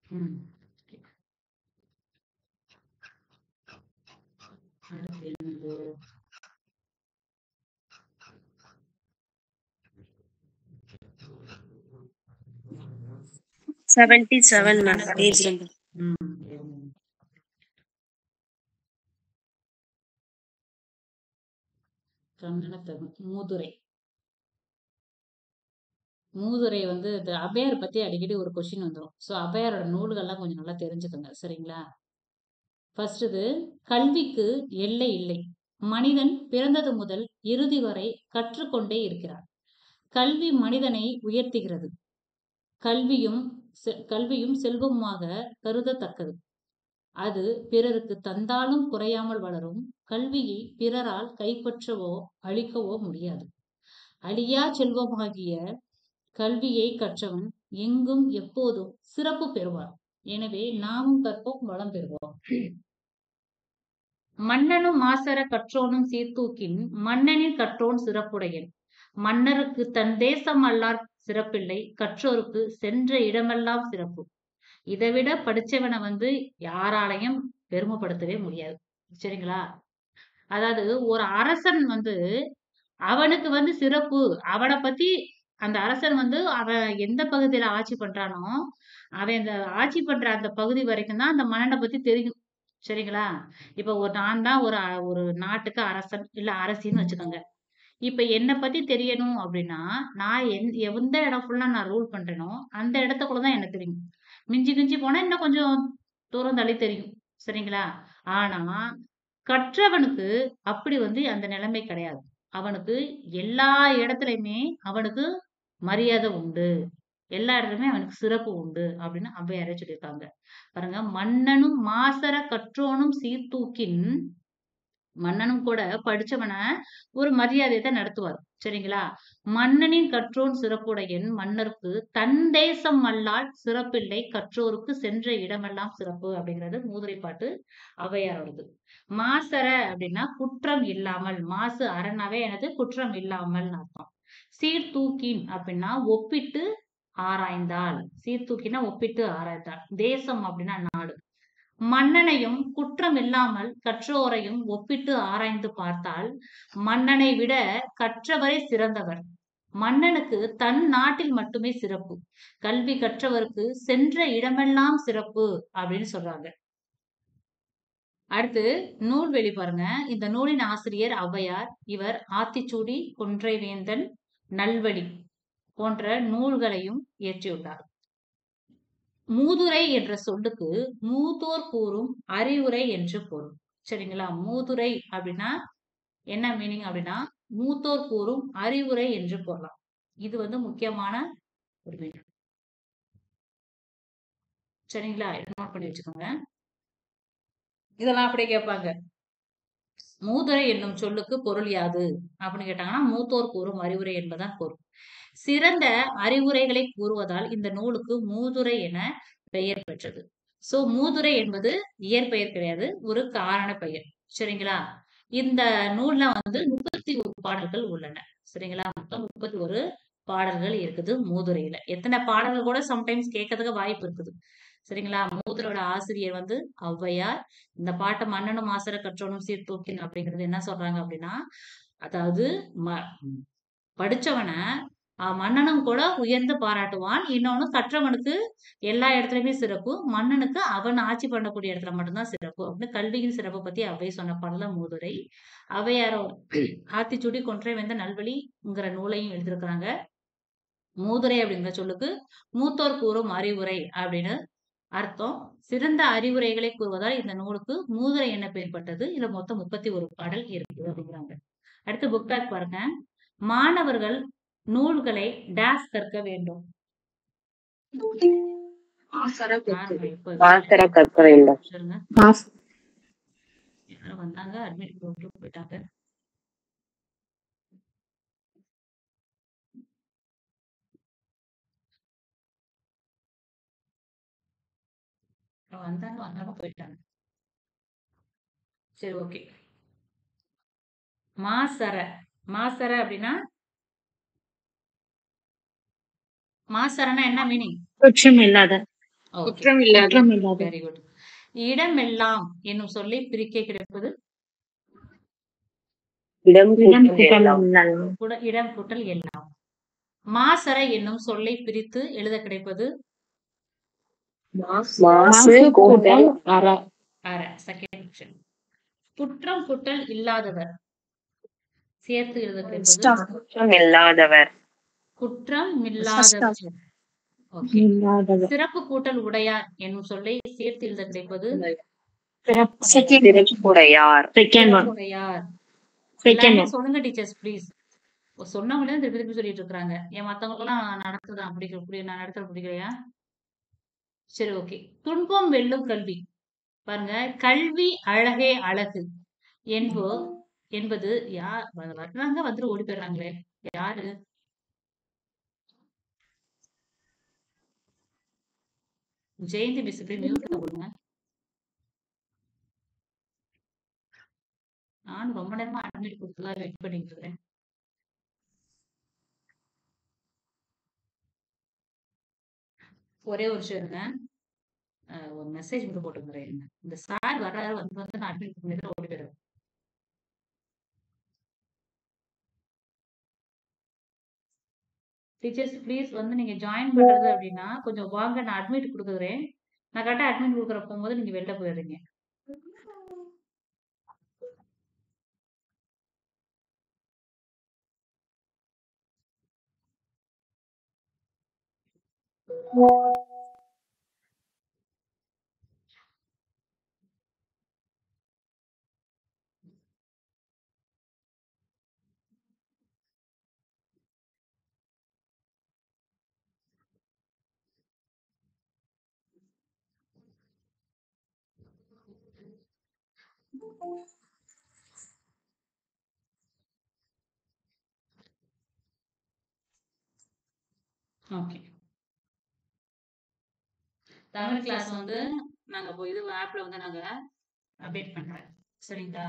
ம். அடுத்து என்னது? Seven ma'am, page number. Moodurai. Moodurai வந்து இந்த அபையார் பத்தி அடிக்கடி ஒரு கொஸ்டின் வந்துடும். ஸோ அபையாரோட நூல்கள்லாம் கொஞ்சம் நல்லா தெரிஞ்சுக்கோங்க, சரிங்களா? ஃபர்ஸ்ட் இது, கல்விக்கு எல்லை இல்லை. மனிதன் பிறந்தது முதல் இறுதி வரை கற்றுக்கொண்டே இருக்கிறான். கல்வி மனிதனை உயர்த்துகிறது. கல்வியும் செல்வமாக கருதத்தக்கது. அது பிறருக்கு தந்தாலும் குறையாமல் வளரும். கல்வியை பிறரால் கைப்பற்றவோ அழிக்கவோ முடியாது. அழியா செல்வமாகிய கல்வியை கற்றவன் எங்கும் எப்போதும் சிறப்பு பெறுவார். எனவே நாமும் கற்போம், வளம் பெறுவோம். மன்னனும் மாசற கற்றோனும் சீர்தூக்கின் மன்னனின் கற்றோன் சிறப்புடையன். மன்னருக்கு தன் தேசம் அல்லார் சிறப்பில்லை, கற்றோருக்கு சென்ற இடமெல்லாம் சிறப்பு. இதை விட படிச்சவனை வந்து யாராலையும் பெருமைப்படுத்தவே முடியாது, சரிங்களா? அதாவது ஒரு அரசன் வந்து அவனுக்கு வந்து சிறப்பு, அவனை பத்தி அந்த அரசன் வந்து அவன் எந்த பகுதியில ஆட்சி பண்றானோ அவன் இந்த ஆட்சி பண்ற அந்த பகுதி வரைக்கும் தான் அந்த மன்னனை பத்தி தெரியும், சரிங்களா? இப்ப நான் தான் ஒரு நாட்டுக்கு அரசன் இல்ல அரசின்னு வச்சுக்கோங்க. இப்ப என்னை பத்தி தெரியணும் அப்படின்னா நான் எந்த இடம் ஃபுல்லா நான் ரூல் பண்றேனோ அந்த இடத்துக்குள்ளதான் எனக்கு தெரியும். மிஞ்சி மிஞ்சி போனா இன்னும் கொஞ்சம் தூரம் தள்ளி தெரியும், சரிங்களா? ஆனா கற்றவனுக்கு அப்படி வந்து அந்த நிலைமை கிடையாது. அவனுக்கு எல்லா இடத்துலயுமே அவனுக்கு மரியாதை உண்டு. எல்லா இடத்துலயுமே அவனுக்கு சிறப்பு உண்டு அப்படின்னு ஔவையாரே சொல்லியிருக்காங்க. பாருங்க, மன்னனும் மாசற கற்றோனும் சீர்தூக்கின், மன்னனும் கூட படிச்சவன ஒரு மரியாதையை தான் நடத்துவார். சரிங்களா? மன்னனின் கற்றோன் சிறப்புடையன் மன்னருக்கு தன் தேசம் அல்லால் சிறப்பில்லை கற்றோருக்கு சென்ற இடமெல்லாம் சிறப்பு அப்படிங்கிறது மூதுரை பாட்டு ஔவையார் வருது. மாசற அப்படின்னா குற்றம் இல்லாமல், மாசு அறனாவே எனது குற்றம் இல்லாமல் அர்த்தம். சீர்தூக்கின் அப்படின்னா ஒப்பிட்டு ஆராய்ந்தால், சீர்தூக்கினா ஒப்பிட்டு ஆராய்ந்தால், தேசம் அப்படின்னா நாடு. மன்னனையும் குற்றம் இல்லாமல் கற்றோரையும் ஒப்பிட்டு ஆராய்ந்து பார்த்தால் மன்னனை விட கற்றவரே சிறந்தவர். மன்னனுக்கு தன் நாட்டில் மட்டுமே சிறப்பு, கல்வி கற்றவருக்கு சென்ற இடமெல்லாம் சிறப்பு அப்படின்னு சொல்றாங்க. அடுத்து நூல்வெளி பாருங்க. இந்த நூலின் ஆசிரியர் ஔவையார். இவர் ஆத்திச்சூடி, கொன்றைவேந்தன், நல்வழி போன்ற நூல்களையும் இயற்றியுள்ளார். மூதுரை என்ற சொல்லுக்கு மூத்தோர் கூறும் அறிவுரை என்று பொருள். சரிங்களா? மூதுரை அப்படின்னா என்ன மீனிங் அப்படின்னா மூத்தோர் கூறும் அறிவுரை என்று பொருளாம். இது வந்து முக்கியமான ஒரு மீனிங். சரிங்களா? நோட் பண்ணி வச்சுக்கோங்க. இதெல்லாம் அப்படியே கேட்பாங்க. மூதுரை என்னும் சொல்லுக்கு பொருள் யாது அப்படின்னு கேட்டாங்கன்னா மூத்தோர் கூறும் அறிவுரை என்பதுதான் பொருள். சிறந்த அறிவுரைகளை கூறுவதால் இந்த நூலுக்கு மூதுரை என பெயர் பெற்றது. சோ மூதுரை என்பது இயற்பெயர் கிடையாது, ஒரு காரண பெயர். சரிங்களா? இந்த நூல்ல வந்து 31 பாடல்கள் உள்ளன. சரிங்களா? மொத்தம் 31 பாடல்கள் இருக்குது மூதுரையில. எத்தனை பாடல்கள் கூட சம்டைம்ஸ் கேட்கறதுக்கு வாய்ப்பு இருக்குது. சரிங்களா? மூதுரையோட ஆசிரியர் வந்து ஔவையார். இந்த பாட்டை மன்னனும் மாசற கற்றோனும் சீர்தூக்கின் அப்படிங்கிறது என்ன சொல்றாங்க அப்படின்னா, அதாவது படிச்சவன மன்னனும் கூட உயர்ந்து பாராட்டுவான். இன்னொன்னு கற்றவனுக்கு எல்லா இடத்துலயுமே சிறப்பு. மன்னனுக்கு அவன் ஆட்சி பண்ணக்கூடிய இடத்துல மட்டும்தான் சிறப்பு அப்படின்னு கல்வியின் சிறப்பை பத்தி அவை சொன்ன பாடல மூதுரை. ஔவையாரோ ஆத்திச்சூடி, கொன்றைவேந்தன், நல்வழிங்கிற நூலையும் எழுதியிருக்கிறாங்க. மூதுரை அப்படிங்கிற சொல்லுக்கு மூத்தோர் கூறும் அறிவுரை அப்படின்னு அர்த்தம். சிறந்த அறிவுரைகளை கூறுவதால் இந்த நூலுக்கு மூதுரை என்ன பெயர்பட்டது. இதுல மொத்தம் 31 பாடல் இருக்குது அப்படிங்கிறாங்க. அடுத்து புக் பேக் பாருங்க. மாணவர்கள் நூல்களை டேஸ் கற்க வேண்டும். கற்க வேண்டும். யாரும் வந்தாங்க, அட்மிட் போயிட்டாங்க. வந்தாலும் போயிட்டாங்க. சரி, ஓகே. மாசற, மாசற அப்படின்னா மாசறனா என்ன மீனிங்? குற்றம் இல்லாத. குற்றம் இல்லாத. Very good. இடமெல்லாம் என்னும் சொல்லை பிரிக்க கிடைப்பது இடம் கூட்டல் எல்லாம். மாசற என்னும் சொல்லை பிரித்து எழுத கிடைப்பது மாசு கூட்டல் அற. Second option. குற்றம் குற்றல் இல்லாதவர் சேர்த்து எழுத கிடைப்பது குற்றம் இல்லாதவர். குற்றம் இல்லாதவர். சிறப்பு கூட்டல் உடையார் என்னும் சொல்லை சேர்த்து எழுத கிடைப்பது சிறப்புடையார். சொல்லுங்க டீச்சர்ஸ் ப்ளீஸ். சொன்னவங்களே திருப்பி திருப்பி சொல்லிட்டு இருக்காங்க. ஏன் மத்தவங்க எல்லாம் நடத்துதான் நான் நடத்துற பிடிக்கலையா? சரி, ஓகே. துன்பம் வெல்லும் கல்வி பாருங்க. கல்வி அழகே அழகு என்பது யார் வர்றாங்க வந்துட்டு ஓடி போயிடுறாங்களே, யாரு? ஜெயந்தி மிஸ் இப்படி மியூட்ல போடுங்க. நானும் ரொம்ப நேரமா அட்மிட் கொடுத்துதான் வெயிட் பண்ணிட்டு இருக்கேன். ஒரே ஒரு விஷயம் இருங்க, ஒரு மெசேஜ் மட்டும் போட்டுக்கிறேன். இந்த சார் வர்றாரு, வந்து நான் அட்மிட் பண்ணிட்டு ஓடி போயிடுறேன். டீச்சர்ஸ் ப்ளீஸ் வந்து நீங்க ஜாயின் பண்றது அப்படின்னா கொஞ்சம் வாங்க, நான் அட்மிட் கொடுக்குறேன். நான் கரெக்டா அட்மிட் கொடுக்குற போகும்போது நீங்க வெளில போயிடுறீங்க. ஓகே. தமிழ் கிளாஸ் வந்து நாங்க இது ஆப்ல வந்து நாங்க அப்டேட் பண்றேன். சரிங்களா?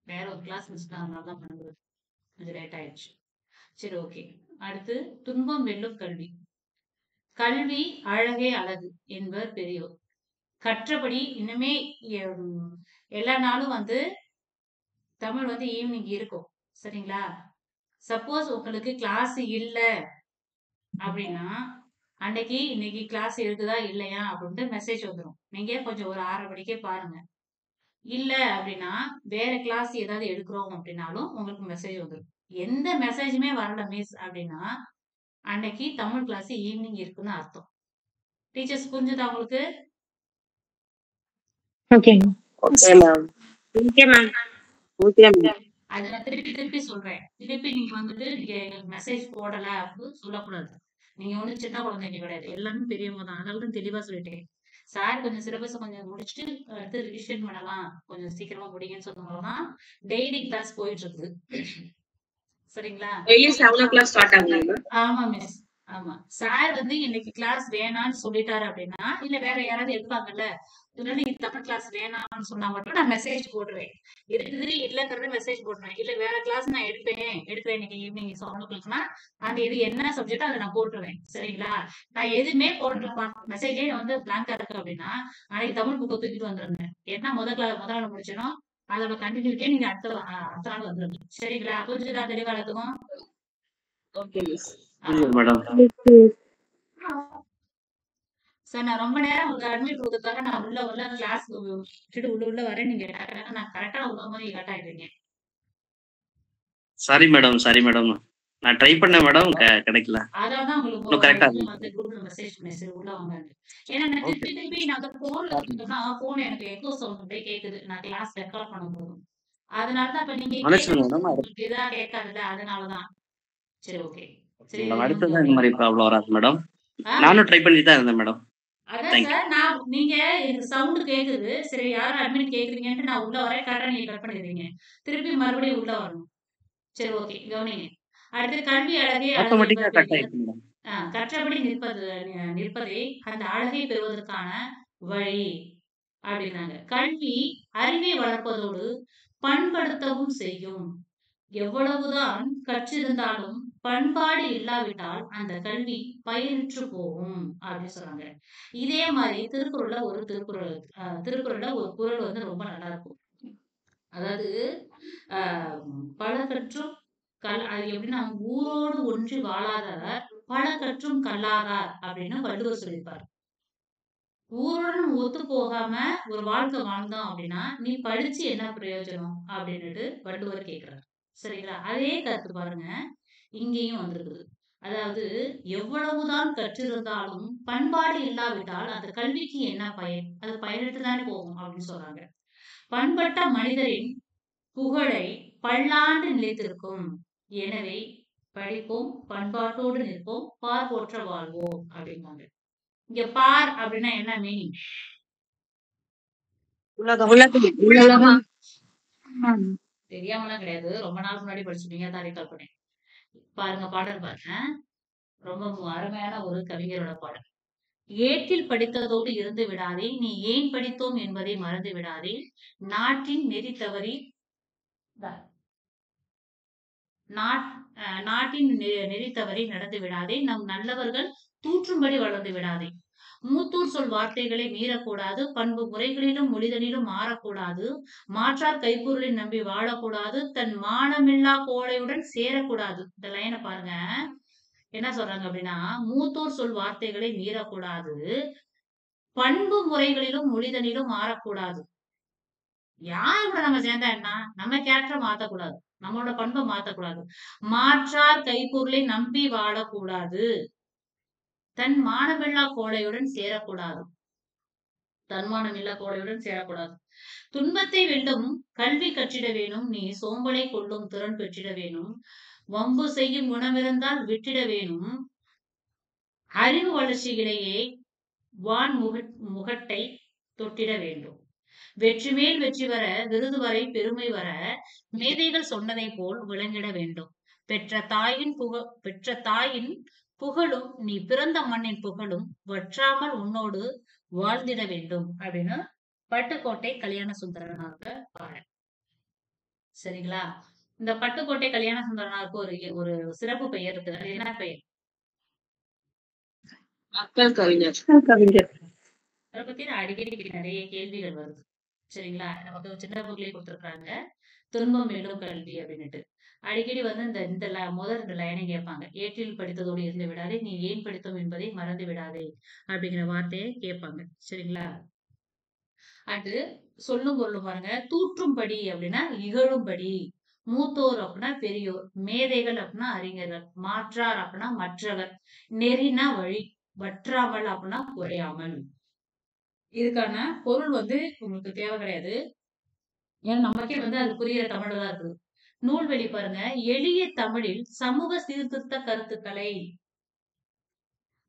வேற ஒரு கிளாஸ் மிஸ் அதனால தான் பண்ணுது. கொஞ்சம் லேட் ஆயிடுச்சு. சரி ஓகே. அடுத்து துன்பம் வெல்லும் கல்வி. கல்வி அழகே அழகு என்பர் பெரியோர். கற்றபடி இன்னுமே எல்லா நாளும் வந்து தமிழ் வந்து ஈவினிங் இருக்கும். சரிங்களா? சப்போஸ் உங்களுக்கு கிளாஸ் இல்ல அப்படின்னா அன்னைக்கு இன்னைக்கு கிளாஸ் இருக்குதா இல்லையா அப்படின்ட்டு மெசேஜ் வந்துடும். நீங்க கொஞ்சம் ஒரு 6:30 மணிக்கே பாருங்க. இல்ல அப்படின்னா வேற கிளாஸ் ஏதாவது எடுக்கிறோம் அப்படின்னாலும் உங்களுக்கு மெசேஜ் வந்துடும். எந்த மெசேஜுமே வரல மிஸ் அப்படின்னா அன்னைக்கு தமிழ் கிளாஸ் ஈவினிங் இருக்குன்னு அர்த்தம். டீச்சர்ஸ் புரிஞ்சுதா உங்களுக்கு? ஓகேங்க. Okay ma'am. Okay ma'am. Okay ma'am. அதை நான் திருப்பி திருப்பி சொல்றேன். திருப்பி நீங்க வந்துட்டு நீங்க எங்களுக்கு மெசேஜ் போடல அப்படின்னு சொல்லக்கூடாது. நீங்க ஒன்றும் சின்ன குழந்தைங்க கிடையாது, எல்லாரும் பெரியவங்க தான். அதனால தான் தெளிவா சொல்லிட்டேன். சார் கொஞ்சம் சிலபஸ் கொஞ்சம் முடிச்சுட்டு அடுத்து ரிவிஷன் பண்ணலாம், கொஞ்சம் சீக்கிரமா முடிங்கன்னு சொன்னோம்னா டெய்லி கிளாஸ் போயிட்டு இருக்குது. சரிங்களா? டெய்லி 7 o'clock ஸ்டார்ட் ஆகுங்க. ஆமா மிஸ். ஆமா, சார் வந்து இன்னைக்கு கிளாஸ் வேணாம்னு சொல்லிட்டாரு அப்படின்னா இல்ல வேற யாராவது எடுப்பாங்கல்ல, இதனால நீ தமிழ் கிளாஸ் வேணாம்னு சொன்னா மட்டும் நான் மெசேஜ் போடுவேன். இருக்குது இல்லங்கிறத மெசேஜ் போடுவேன். இல்ல வேற கிளாஸ் நான் எடுக்கிறேன் இன்னைக்கு ஈவினிங் 7 o'clockனா அந்த இது என்ன சப்ஜெக்டோ அதை நான் போட்டுருவேன். சரிங்களா? நான் எதுவுமே போட்டுருப்பா மெசேஜே வந்து பிளாங்கா இருக்கு அப்படின்னா அன்னைக்கு தமிழ் புக்கை தூக்கிட்டு வந்துருந்தேன். என்ன முதல் நாள் முடிச்சனோ அதோட கண்டினியூட்டியே நீங்க அடுத்த நாள் வந்துருங்க. சரிங்களா? புரிஞ்சுதா தெளிவா எல்லாத்துக்கும்? Okay miss. மேடம். சார் நான் ரொம்ப நேரம் உங்களுக்கு அட்மிட் கொடுத்ததுக்காக நான் உள்ள கிளாஸ் விட்டுட்டு உள்ள வரேன். நீங்க நான் கரெக்டா வரும்போது கட் ஆயிடுறீங்க. Sorry madam. நான் ட்ரை பண்ணேன் மேடம், கிடைக்கல. அதான் இன்னும் கரெக்டா உங்களுக்கு குரூப்ல மெசேஜ் உள்ள வாங்க. ஏன்னா நான் திருப்பி நான் அந்த போன்ல இருந்தோம்னா போன் எனக்கு எக்கோ சவுண்ட் அப்படியே கேக்குது. நான் கிளாஸ் ரெக்கார்ட் பண்ணும்போது அதனாலதான் இப்ப நீங்க உங்களுக்கு இதா கேட்காதுல்ல, அதனாலதான். சரி ஓகே. சரி அடுத்ததான் இந்த மாதிரி ப்ராப்ளம் வராது மேடம். நானும் ட்ரை பண்ணிட்டு தான் இருந்தேன் மேடம். அதான் சார் நான் நீங்க எனக்கு சவுண்ட் கேக்குது. சரி யாரும் அட்மிட் கேக்குறீங்கன்ட்டு நான் உள்ள வரேன். கரெக்டா நீங்க கட் பண்ணிடுறீங்க. திருப்பி மறுபடியும் உள்ள வரணும். சரி ஓகே, கவனிங்க. அடுத்து கல்வி அழகே ஆட்டோமேட்டிக்கா கட் ஆயிடுச்சு மேடம். கற்றபடி நிற்பதே அந்த அழகை பெறுவதற்கான வழி அப்படின்னாங்க. கல்வி அறிவை வளர்ப்பதோடு பண்படுத்தவும் செய்யும். எவ்வளவுதான் கற்றிருந்தாலும் பண்பாடு இல்லாவிட்டால் அந்த கல்வி பயனற்று போகும் அப்படின்னு சொன்னாங்க. இதே மாதிரி திருக்குறள்ல ஒரு குறள் வந்து ரொம்ப நல்லா இருக்கும். அதாவது பல கற்றும் அது எப்படின்னா ஊரோடு ஒன்றி வாழாதவர் பல கற்றும் கல்லாதார் அப்படின்னு வள்ளுவர் சொல்லியிருப்பார். ஊருடன் ஒத்து போகாம ஒரு வாழ்க்கை வாழ்ந்தோம் அப்படின்னா நீ படிச்சு என்ன பிரயோஜனம் அப்படின்னுட்டு வள்ளுவர் கேட்கிறார். சரிங்களா? அதே கருத்து பாருங்க இங்கேயும் வந்திருக்குது. அதாவது எவ்வளவுதான் கற்றிருந்தாலும் பண்பாடு இல்லாவிட்டால் அந்த கல்விக்கு என்ன பயன், அது பயனற்றுதானே போகும் அப்படின்னு சொல்றாங்க. பண்பட்ட மனிதரின் புகழை பல்லாண்டு நிலைத்திருக்கும். எனவே படிப்போம், பண்பாட்டோடு நிற்போம், பார் போற்ற வாழ்வோம் அப்படிங்காங்க. இங்க பார் அப்படின்னா என்ன மீனிங்? தெரியாமலாம் கிடையாது, ரொம்ப நாள் முன்னாடி படிச்சுட்டீங்க, தான் ரீகால் பண்ணேன். பாருங்க பாடல் பாருங்க, ரொம்ப அருமையான ஒரு கவிஞரோட பாடல். ஏட்டில் படித்ததோடு இருந்து விடாதே, நீ ஏன் படித்தோம் என்பதை மறந்து விடாதே, நாட்டின் நெறி தவறி நாட்டின் நெறி தவறி நடந்து விடாதே, நம் நல்லவர்கள் தூற்றும்படி வளர்ந்து விடாதே, மூத்தூர் சொல் வார்த்தைகளை மீறக்கூடாது, பண்பு முறைகளிலும் மொழிதலிலும் மாறக்கூடாது, மாற்றார் கைப்பொருளை நம்பி வாழக்கூடாது, தன் மானமில்லா கோழையுடன் சேரக்கூடாது. இந்த லைனை பாருங்க என்ன சொல்றாங்க அப்படின்னா, மூத்தோர் சொல் வார்த்தைகளை மீறக்கூடாது, பண்பு முறைகளிலும் மொழிதலிலும் மாறக்கூடாது. யார் கூட நம்ம சேர்ந்தா என்ன, நம்ம கேரக்டர் மாத்தக்கூடாது, நம்மளோட பண்பை மாத்தக்கூடாது, மாற்றார் கைப்பொருளை நம்பி வாழக்கூடாது, தன் மானமில்லா கோழையுடன் சேரக்கூடாது. துன்பத்தை வெல்லும் கல்வி கற்றிட வேணும், நீ சோம்பலை கொள்ளும் திறன் பெற்றிட வேணும், வம்பு செய்யும் குணமிருந்தால் விட்டிட வேணும், அறிவு வளர்ச்சியிலேயே வான் முகட்டை தொட்டிட வேண்டும். வெற்றி மேல் வெற்றி வர விருது வரை பெருமை வர மேதைகள் சொன்னதை போல் விளங்கிட வேண்டும். பெற்ற தாயின் புகழும் நீ பிறந்த மண்ணின் புகழும் வற்றாமல் உன்னோடு வாழ்ந்திட வேண்டும் அப்படின்னு பட்டுக்கோட்டை கல்யாண சுந்தரனாக பாடல். சரிங்களா? இந்த பட்டுக்கோட்டை கல்யாண சுந்தரனாருக்கு ஒரு சிறப்பு பெயர் இருக்கு. அது என்ன பெயர்? மக்கள் கவிஞர். கவிஞர். அதை பத்தி அடிக்கடி நிறைய கேள்விகள் வருது. சரிங்களா? நமக்கு சின்ன புக்லயே கொடுத்துருக்காங்க, துன்பம் வெல்லும் கல்வி அப்படின்னுட்டு. அடிக்கடி வந்து இந்த முதல் 2 லைனை கேட்பாங்க. ஏட்டில் படித்ததோடு இருந்து விடாதே, நீ ஏன் படித்தோம் என்பதை மறந்து விடாதே அப்படிங்கிற வார்த்தையை கேட்பாங்க. சரிங்களா? அது சொல்லும் பொருளும் பாருங்க. தூற்றும்படி அப்படின்னா இகழும்படி, மூத்தோர் அப்படின்னா பெரியோர், மேதைகள் அப்படின்னா அறிஞர்கள், மாற்றார் அப்படின்னா மற்றவர், நெறினா வழி, வற்றாமல் அப்படின்னா குறையாமல். இதுக்கான பொருள் வந்து உங்களுக்கு தேவை கிடையாது. ஏன்னா நமக்கே வந்து அது புரியுற தமிழ்ல தான் இருக்குது. நூல்வெளி பாருங்க. எளிய தமிழில் சமூக சீர்திருத்த கருத்துக்களை,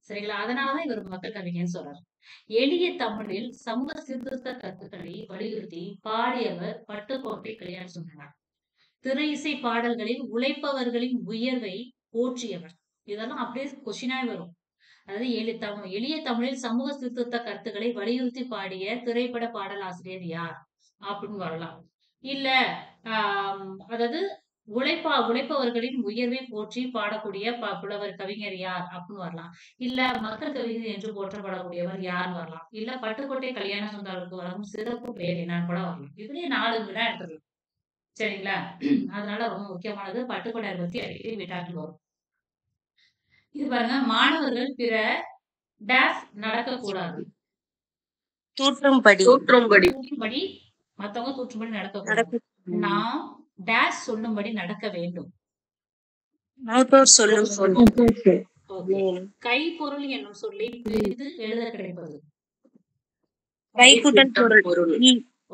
சரிங்களா? அதனாலதான் இவர் மக்கள் கவிஞன்னு சொல்றாரு. எளிய தமிழில் சமூக சீர்திருத்த கருத்துக்களை வலியுறுத்தி பாடியவர் பட்டுக்கோட்டை கல்யாண சுந்தரனார். திரை இசை பாடல்களில் உழைப்பவர்களின் உயர்வை போற்றியவர். இதெல்லாம் அப்படியே கொஸ்டினாவே வரும். அதாவது எளிய தமிழில் சமூக சீர்திருத்த கருத்துக்களை வலியுறுத்தி பாடிய திரைப்பட பாடலாசிரியர் யார் அப்படின்னு வரலாம். இல்ல அதாவது உழைப்பவர்களின் உயர்வை போற்றி பாடக்கூடிய புலவர் கவிஞர் யார் அப்படின்னு வரலாம். இல்ல மக்கள் கவிஞர் என்று போற்றப்படக்கூடியவர் யாருன்னு வரலாம். இல்ல பட்டுக்கோட்டை கல்யாண சுந்தரருக்கு வரும் சிறப்பு பெயர் என்னன்னு கூட வரலாம். இதுலயே 4 வினா எடுத்துக்கலாம். சரிங்களா? அதனால ரொம்ப முக்கியமானது. பட்டுக்கோட்டையை பத்தி அடிக்கடி விட்டாட்டு வரும். இது பாருங்க. மாணவர்கள் பிற டேஸ் நடக்கக்கூடாது. தூற்றும்படி மத்தவங்க தூற்றும்படி நடக்கக்கூடாது. நாம் டேஸ் சொல்லும்படி நடக்க வேண்டும். கைப்பொருள் என்னும் சொல்லை பிரித்து எழுத கிடைப்பது.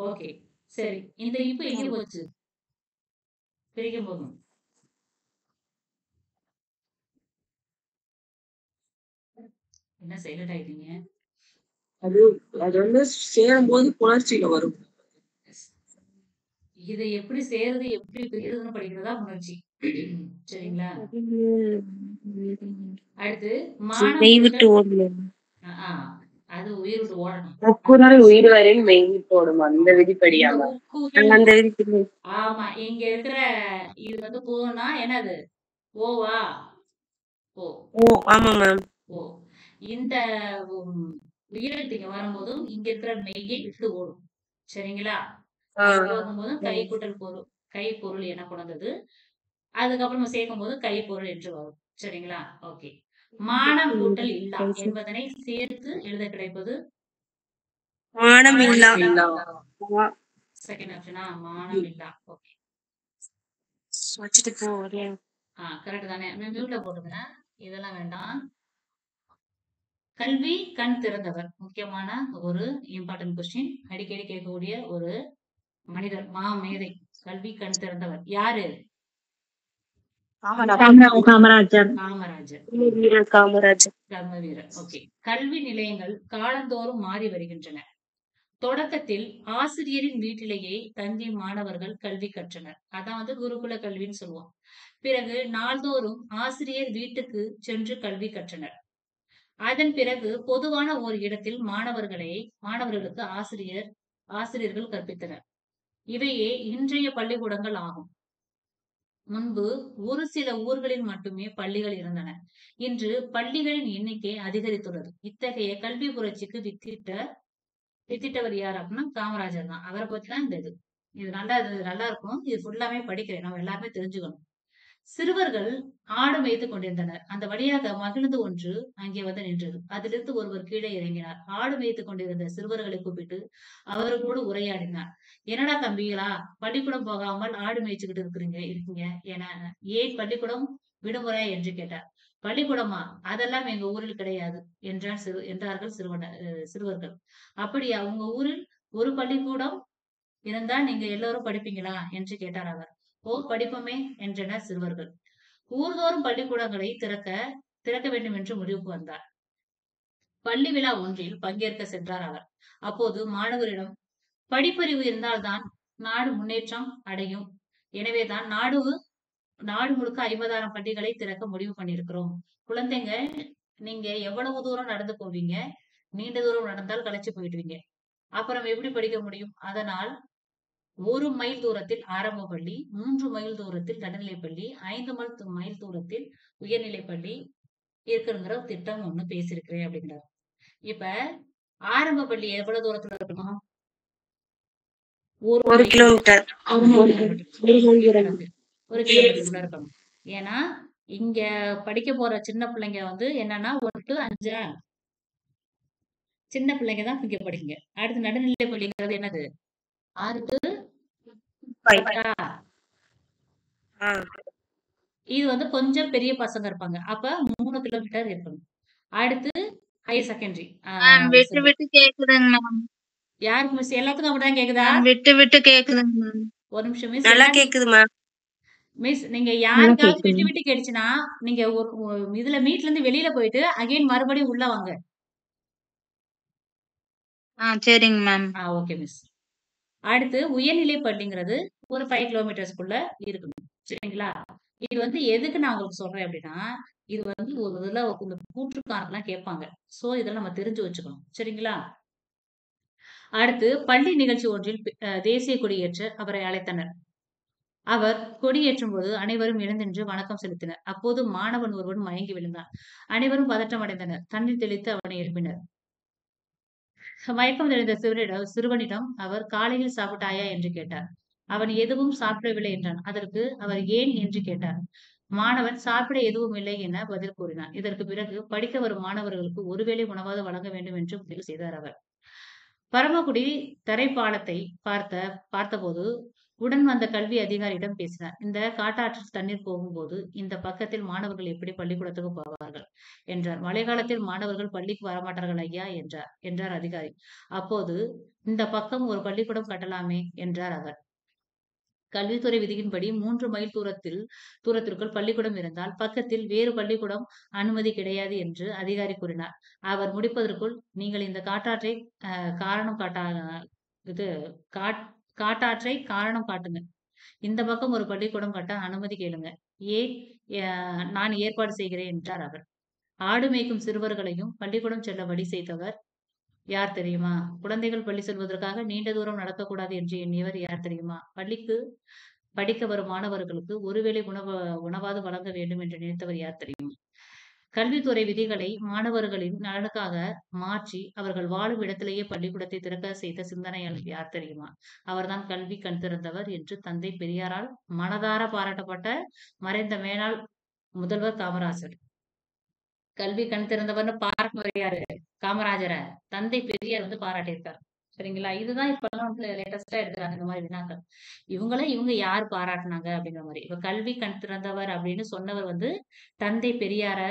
ஓகே, சரி. இந்த இப்ப எங்க போச்சு பிரிக்கும் போதும்? என்ன சைலண்ட் ஆயிட்டீங்க? அது வந்து சேரும்போது புணர்ச்சியில வரும். இதை எப்படி சேருது எப்படி பிரிக்கிறதுன்னு படிக்கிறதா உணர்ச்சி. சரிங்களா? அடுத்து அது உயிர் விட்டு ஓடணும். உயிர் வரையும் மெய் விட்டு ஓடும். அந்த விதிப்படியாம. ஆமா. இங்க இருக்கிற இது வந்து போனா என்னது? ஓவா? ஓ. ஆமா மேம். ஓ. இந்த உயிரெழுத்து இங்க வரும்போதும் இங்க இருக்கிற மெய்யை விட்டு ஓடும். சரிங்களா? போகும்போதும் கை கூட்டல் பொருள், கை பொருள் என கொண்டது. அதுக்கப்புறம் சேர்க்கும் போது கை பொருள் என்று வரும். சரிங்களா? ஓகே. மானம் கூட்டல் இல்லா என்பதனை சேர்த்து எழுத கிடைப்பது மானம் இல்லா. செகண்ட் ஆப்ஷனா? மானம் இல்லா. ஓகே. கரெக்ட் தானே? மியூட்ல போடுங்க. இதெல்லாம் வேண்டாம். கல்வி கண் திறந்தவர் முக்கியமான ஒரு இம்பார்ட்டன்ட் கொஸ்டின். அடிக்கடி கேட்கக்கூடிய ஒரு மனிதர், மேதை. கல்வி கண் திறந்தவர் யாரு? காமராஜர். கர்மவீரர். ஓகே. கல்வி நிலையங்கள் காலந்தோறும் மாறி வருகின்றன. தொடக்கத்தில் ஆசிரியரின் வீட்டிலேயே தங்கி மாணவர்கள் கல்வி கற்றனர். அதான் வந்து குருகுல கல்வின்னு சொல்லுவோம். பிறகு நாள்தோறும் ஆசிரியர் வீட்டுக்கு சென்று கல்வி கற்றனர். அதன் பிறகு பொதுவான ஒரு இடத்தில் மாணவர்களுக்கு ஆசிரியர்கள் கற்பித்தனர். இவையே இன்றைய பள்ளிக்கூடங்கள் ஆகும். முன்பு ஒரு சில ஊர்களில் மட்டுமே பள்ளிகள் இருந்தன. இன்று பள்ளிகளின் எண்ணிக்கை அதிகரித்துள்ளது. இத்தகைய கல்வி புரட்சிக்கு வித்திட்டவர் யார் அப்படின்னா காமராஜர் தான். அவரை பத்தி தான் இது நல்லா இருக்கும். இது ஃபுல்லாமே படிக்கிறேன். நம்ம எல்லாருமே தெரிஞ்சுக்கணும். சிறுவர்கள் ஆடு மேய்த்துக் கொண்டிருந்தனர். அந்த வழியாக மகிழ்ந்து ஒன்று அங்கே வந்து நின்றது. அதிலிருந்து ஒருவர் கீழே இறங்கினார். ஆடு மேய்த்துக் கொண்டிருந்த சிறுவர்களை கூப்பிட்டு அவர்களோடு உரையாடினார். என்னடா தம்பிகளா, பள்ளிக்கூடம் போகாமல் ஆடு மேய்ச்சிக்கிட்டு இருக்கீங்க ஏன் பள்ளிக்கூடம் விடுமுறை என்று கேட்டார். பள்ளிக்கூடமா? அதெல்லாம் எங்க ஊரில் கிடையாது என்றார்கள் சிறுவர்கள். அப்படியா? உங்க ஊரில் ஒரு பள்ளிக்கூடம் இருந்தா நீங்க எல்லாரும் படிப்பீங்களா என்று கேட்டார் அவர். ஓ, படிப்போமே என்றனர் சிறுவர்கள். ஊர்தோறும் பள்ளிக்கூடங்களை திறக்க வேண்டும் என்று முடிவுக்கு வந்தார். பள்ளி விழா ஒன்றில் பங்கேற்க சென்றார் அவர். அப்போது மாணவரிடம் படிப்பறிவு இருந்தால்தான் நாடு முன்னேற்றம் அடையும். எனவேதான் நாடு முழுக்க 50,000 பள்ளிகளை திறக்க முடிவு பண்ணியிருக்கிறோம். குழந்தைங்க, நீங்க எவ்வளவு தூரம் நடந்து போவீங்க? நீண்ட தூரம் நடந்தால் களைச்சு போயிடுவீங்க. அப்புறம் எப்படி படிக்க முடியும்? அதனால் 1 மைல் தூரத்தில் ஆரம்ப பள்ளி, 3 மைல் தூரத்தில் நடுநிலைப் பள்ளி, 5 மைல் தூரத்தில் உயர்நிலைப் பள்ளி இருக்குங்கிற ஒரு திட்டம் ஒண்ணு பேசியிருக்கிறேன் அப்படிங்கிறார். இப்ப ஆரம்ப பள்ளி எவ்வளவு தூரத்துல இருக்கணும்? 1 1 மைல் கிலோமீட்டர். 1 கிலோமீட்டர். 1 கிலோமீட்டருக்குள்ள இருக்கணும். ஏன்னா இங்க படிக்க போற சின்ன பிள்ளைங்க வந்து என்னன்னா 1 to 5 சின்ன பிள்ளைங்க தான் இங்க படிக்குங்க. அடுத்து நடுநிலை பள்ளிங்கிறது என்னது? 6 to 10. இது வந்து கொஞ்சம் பெரிய பசங்க இருப்பாங்க. அப்ப 3 கிலோமீட்டர் இருக்கணும். அடுத்து ஹையர் செகண்டரி. விட்டு விட்டு கேக்குதுங்க மேம். யாருக்கு மிஸ்? எல்லாத்துக்கும் அப்படிதான் கேக்குதா? விட்டு விட்டு கேக்குதுங்க மேம். ஒரு நிமிஷம் மிஸ். நல்லா கேக்குதுமா. மிஸ், நீங்க யாருக்காவது விட்டு விட்டு கேட்டுச்சுன்னா நீங்க இதுல மீட்ல இருந்து வெளியில போயிட்டு அகைன் மறுபடியும் உள்ள வாங்க. சரிங்க மேம். Okay miss. அடுத்து உயர்நிலை பள்ளிங்கிறது ஒரு 5 கிலோமீட்டர்ஸ்க்குள்ள இருக்கணும். சரிங்களா? இது வந்து எதுக்கு நான் உங்களுக்கு சொல்றேன் அப்படின்னா, இது வந்து ஒரு இதுல இந்த கூற்றுக்காரெல்லாம் கேட்பாங்க. சோ இதெல்லாம் நம்ம தெரிஞ்சு வச்சுக்கணும். சரிங்களா? அடுத்து பள்ளி நிகழ்ச்சி ஒன்றில் தேசிய கொடியேற்ற அவரை அழைத்தனர். அவர் கொடியேற்றும் போது அனைவரும் எழுந்தின்று வணக்கம் செலுத்தினர். அப்போது மாணவன் ஒருவன் மயங்கி விழுந்தான். அனைவரும் பதற்றம் அடைந்தனர். தண்ணீர் தெளித்து அவனை எழுப்பினர். மயக்கம் தெளிந்த சிறுவனிடம் அவர் காலையில் சாப்பிட்டாயா என்று கேட்டார். அவன் எதுவும் சாப்பிடவில்லை என்றான். அதற்கு அவர் ஏன் என்று கேட்டார். மாணவன் சாப்பிட எதுவும் இல்லை என பதில் கூறினான். இதற்கு பிறகு படிக்க வரும் மாணவர்களுக்கு ஒருவேளை உணவாவது வழங்க வேண்டும் என்று முடிவு செய்தார் அவர். பரமக்குடி தரைப்பாலத்தை பார்த்தபோது உடன் வந்த கல்வி அதிகாரியிடம் பேசினார். இந்த காட்டாற்றில் தண்ணீர் போகும்போது இந்த பக்கத்தில் மாணவர்கள் எப்படி பள்ளிக்கூடத்துக்கு போவார்கள் என்றார். மழை காலத்தில் மாணவர்கள் பள்ளிக்கு வரமாட்டார்கள் ஐயா என்றார் அதிகாரி. அப்போது இந்த பக்கம் ஒரு பள்ளிக்கூடம் கட்டலாமே என்றார் அவர். கல்வித்துறை விதியின்படி 3 மைல் தூரத்திற்குள் பள்ளிக்கூடம் இருந்தால் பக்கத்தில் வேறு பள்ளிக்கூடம் அனுமதி கிடையாது என்று அதிகாரி கூறினார். அவர் முடிப்பதற்குள் நீங்கள் இந்த காட்டாற்றை காரணம் காட்டுங்க. இந்த பக்கம் ஒரு பள்ளிக்கூடம் கட்ட அனுமதி கேளுங்க. நான் ஏற்பாடு செய்கிறேன் என்றார் அவர். ஆடு மேய்க்கும் சிறுவர்களையும் பள்ளிக்கூடம் செல்ல வழி செய்தவர் யார் தெரியுமா? குழந்தைகள் பள்ளி செல்வதற்காக நீண்ட தூரம் நடக்கக்கூடாது என்று எண்ணியவர் யார் தெரியுமா? பள்ளிக்கு படிக்க வரும் மாணவர்களுக்கு ஒருவேளை உணவாது வழங்க வேண்டும் என்று நினைத்தவர் யார் தெரியுமா? கல்வித்துறை விதிகளை மாணவர்களின் நலனுக்காக மாற்றி அவர்கள் வாழும் இடத்திலேயே பள்ளிக்கூடத்தை திறக்க செய்த சிந்தனையாளர் யார் தெரியுமா? அவர்தான் கல்வி கண் திறந்தவர் என்று தந்தை பெரியாரால் மனதார பாராட்டப்பட்ட மறைந்த மேனாள் முதல்வர் காமராஜர். கல்வி கண் திறந்தவர்னு பாராட்டினவர் யாரு? காமராஜரை தந்தை பெரியார் வந்து பாராட்டியிருக்காரு. சரிங்களா? இதுதான் இப்ப எல்லாம் வந்து லேட்டஸ்டா எடுக்கிறாங்க இந்த மாதிரி வினாக்கள். இவங்க யார் பாராட்டினாங்க அப்படிங்கிற மாதிரி. இப்ப கல்வி கண் திறந்தவர் அப்படின்னு சொன்னவர் வந்து தந்தை பெரியார்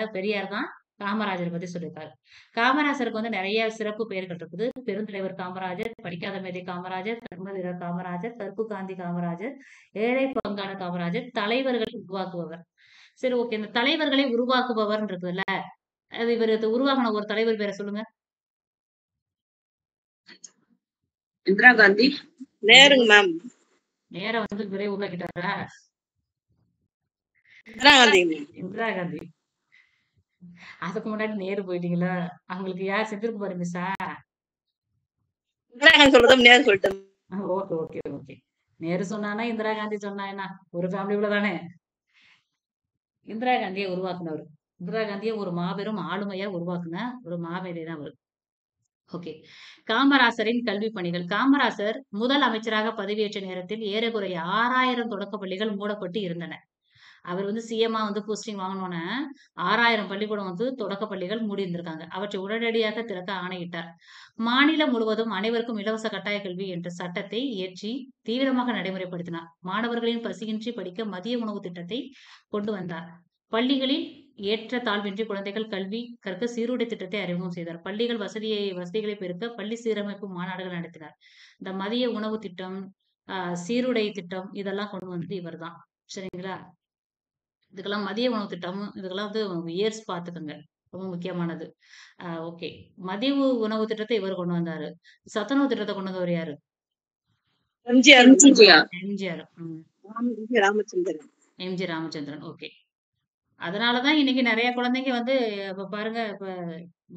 தான் காமராஜரை பத்தி சொல்லியிருக்காரு. காமராஜருக்கு வந்து நிறைய சிறப்பு பெயர்கள் இருக்குது. பெருந்தலைவர் காமராஜர், படிக்காத மேதை காமராஜர், கர்ம வீரர் காமராஜர், கருப்பு காந்தி காமராஜர், ஏழை பங்கான காமராஜர், தலைவர்களை உருவாக்குபவர். சரி, ஓகே. இந்த தலைவர்களை உருவாக்குபவர் இருக்குதுல்ல, அது இவர் உருவாக்கின ஒரு தலைவர் பேரை சொல்லுங்க. இந்திரா காந்தி. நேருங்க மேம். நேரம் வந்து இவரே உருவாக்கிட்டாரா? இந்திரா காந்தி. அதுக்கு முன்னாடி நேரு போயிட்டீங்களா? அவங்களுக்கு யார் செஞ்சிருக்கு பாரு மிஸ்ஸா? இந்திரா காந்தி சொல்றதும் நேரு சொல்லிட்டேன். Okay okay okay. நேரு சொன்னானா இந்திரா காந்தி சொன்னானா ஒரு ஃபேமிலிக்குள்ள தானே. இந்திரா காந்தியை உருவாக்குனவர். இந்திரா காந்தியை ஒரு மாபெரும் ஆளுமையா உருவாக்குன ஒரு மாமேதை தான் அவர். ஓகே. காமராசரின் கல்வி பணிகள். காமராசர் முதல் அமைச்சராக பதவியேற்ற நேரத்தில் ஏறக்குறைய 6000 தொடக்க பள்ளிகள் மூடப்பட்டு இருந்தன. அவர் வந்து சிஎம்மா வந்து போஸ்டிங் வாங்கினோன்னே 6000 பள்ளிக்கூடம் வந்து தொடக்க பள்ளிகள் மூடி இருந்திருக்காங்க. அவற்றை உடனடியாக திறக்க ஆணையிட்டார். மாநிலம் முழுவதும் அனைவருக்கும் இலவச கட்டாய கல்வி என்ற சட்டத்தை இயற்றி தீவிரமாக நடைமுறைப்படுத்தினார். மாணவர்களின் பசியின்றி படிக்க மதிய உணவு திட்டத்தை கொண்டு வந்தார். பள்ளிகளில் ஏற்ற தாழ்வின்றி குழந்தைகள் கல்வி கற்க சீருடை திட்டத்தை அறிமுகம் செய்தார். பள்ளிகள் வசதிகளை பெருக்க பள்ளி சீரமைப்பு மாநாடுகள் நடத்தினார். இந்த மதிய உணவு திட்டம், சீருடை திட்டம் இதெல்லாம் கொண்டு வந்தது இவர் தான். சரிங்களா? இதுக்கெல்லாம் மதிய உணவு திட்டம் இதுக்கெல்லாம் வந்து இயர்ஸ் பார்த்துக்கோங்க, ரொம்ப முக்கியமானது. ஓகே. மதிய உணவு திட்டத்தை இவர் கொண்டு வந்தாரு. சத்துணவு திட்டத்தை கொண்டு வந்தவர் யாரு? எம்ஜிஆர். எம்ஜிஆர். ராமச்சந்திரன். எம்ஜி ராமச்சந்திரன். ஓகே. அதனாலதான் இன்னைக்கு நிறைய குழந்தைங்க வந்து இப்ப பாருங்க, இப்ப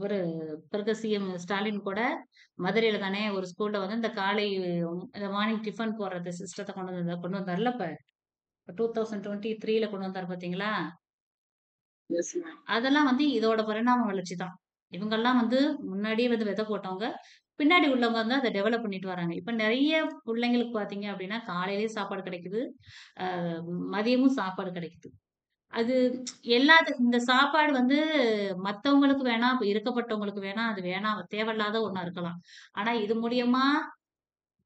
ஒரு இப்ப இருக்க சிஎம் ஸ்டாலின் கூட மதுரையில தானே ஒரு ஸ்கூல்ல வந்து இந்த காலை இந்த மார்னிங் டிஃபன் போடுறது சிஸ்டத்தை கொண்டு வந்தார்ல. இப்ப 2023ல கொண்டு வந்தார் பாத்தீங்களா? அதெல்லாம் வந்து இதோட பரிணாம வளர்ச்சி தான். இவங்கெல்லாம் வந்து முன்னாடியே வந்து விதை போட்டவங்க. பின்னாடி உள்ளவங்க வந்து அதை டெவலப் பண்ணிட்டு வராங்க. இப்ப நிறைய பிள்ளைங்களுக்கு பாத்தீங்க அப்படின்னா காலையிலயும் சாப்பாடு கிடைக்குது, மதியமும் சாப்பாடு கிடைக்குது. அது இந்த சாப்பாடு வந்து மத்தவங்களுக்கு வேணா, இப்ப இருக்கப்பட்டவங்களுக்கு வேணா, அது வேணாம், தேவையில்லாத ஒண்ணா இருக்கலாம். ஆனா இது மூலியமா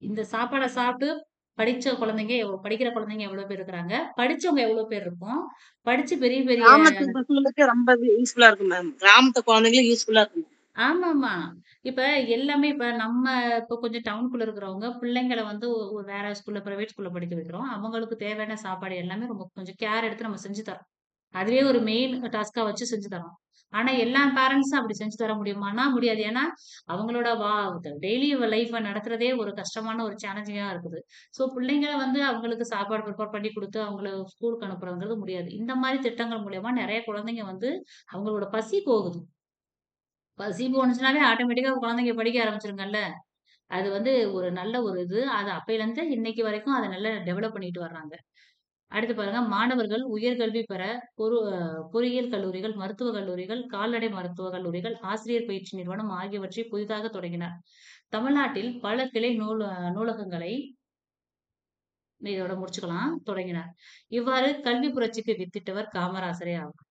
இந்த சாப்பாட சாப்பிட்டு படிக்கிற குழந்தைங்க எவ்வளவு பேர் இருக்கிறாங்க? படிச்சவங்க எவ்வளவு பேர் இருக்கோம்? படிச்சு பெரிய பெரிய கிராமத்து பசங்களுக்கு ரொம்ப யூஸ்ஃபுல்லா இருக்கும் மேம். கிராமத்து குழந்தைங்களுக்கு யூஸ்ஃபுல்லா இருக்கும். ஆமாமா. இப்ப எல்லாமே இப்ப கொஞ்சம் டவுனுக்குள்ள இருக்கிறவங்க பிள்ளைங்கள வந்து வேற ஸ்கூல்ல, பிரைவேட் ஸ்கூல்ல படிக்க வைக்கிறோம். அவங்களுக்கு தேவையான சாப்பாடு எல்லாமே ரொம்ப கொஞ்சம் கேர் எடுத்து நம்ம செஞ்சு தரோம். அதுவே ஒரு மெயின் டாஸ்க்கா வச்சு செஞ்சு தரோம். ஆனா எல்லா பேரண்ட்ஸும் அப்படி செஞ்சு தர முடியுமான்னா முடியாது. ஏன்னா அவங்களோட டெய்லி லைஃப்ப நடத்துறதே ஒரு கஷ்டமான ஒரு சேலஞ்சிங்கா இருக்குது. சோ பிள்ளைங்கள வந்து அவங்களுக்கு சாப்பாடு ப்ரிப்பேர் பண்ணி குடுத்து அவங்கள ஸ்கூலுக்கு அனுப்புறதுங்கிறது முடியாது. இந்த மாரி திட்டங்கள் மூலியமா நெறைய குழந்தைங்க வந்து அவங்களோட பசி போகுது. பசி போனுச்சுனாலே ஆட்டோமேட்டிக்கா குழந்தைங்க படிக்க ஆரம்பிச்சுருங்கல்ல. அது வந்து ஒரு நல்ல ஒரு இது. அது அப்பைலருந்து இன்னைக்கு வரைக்கும் அத நல்லா டெவலப் பண்ணிட்டு வர்றாங்க. அடுத்து பாருங்க, மாணவர்கள் உயர்கல்வி பெற பொறியியல் கல்லூரிகள், மருத்துவக் கல்லூரிகள், கால்நடை மருத்துவக் கல்லூரிகள், ஆசிரியர் பயிற்சி நிறுவனம் ஆகியவற்றை புதிதாக தொடங்கினார். தமிழ்நாட்டில் பல கிளை நூலகங்களை இதோட முடிச்சுக்கலாம் தொடங்கினார். இவ்வாறு கல்வி புரட்சிக்கு வித்திட்டவர் காமராசரே ஆவார்.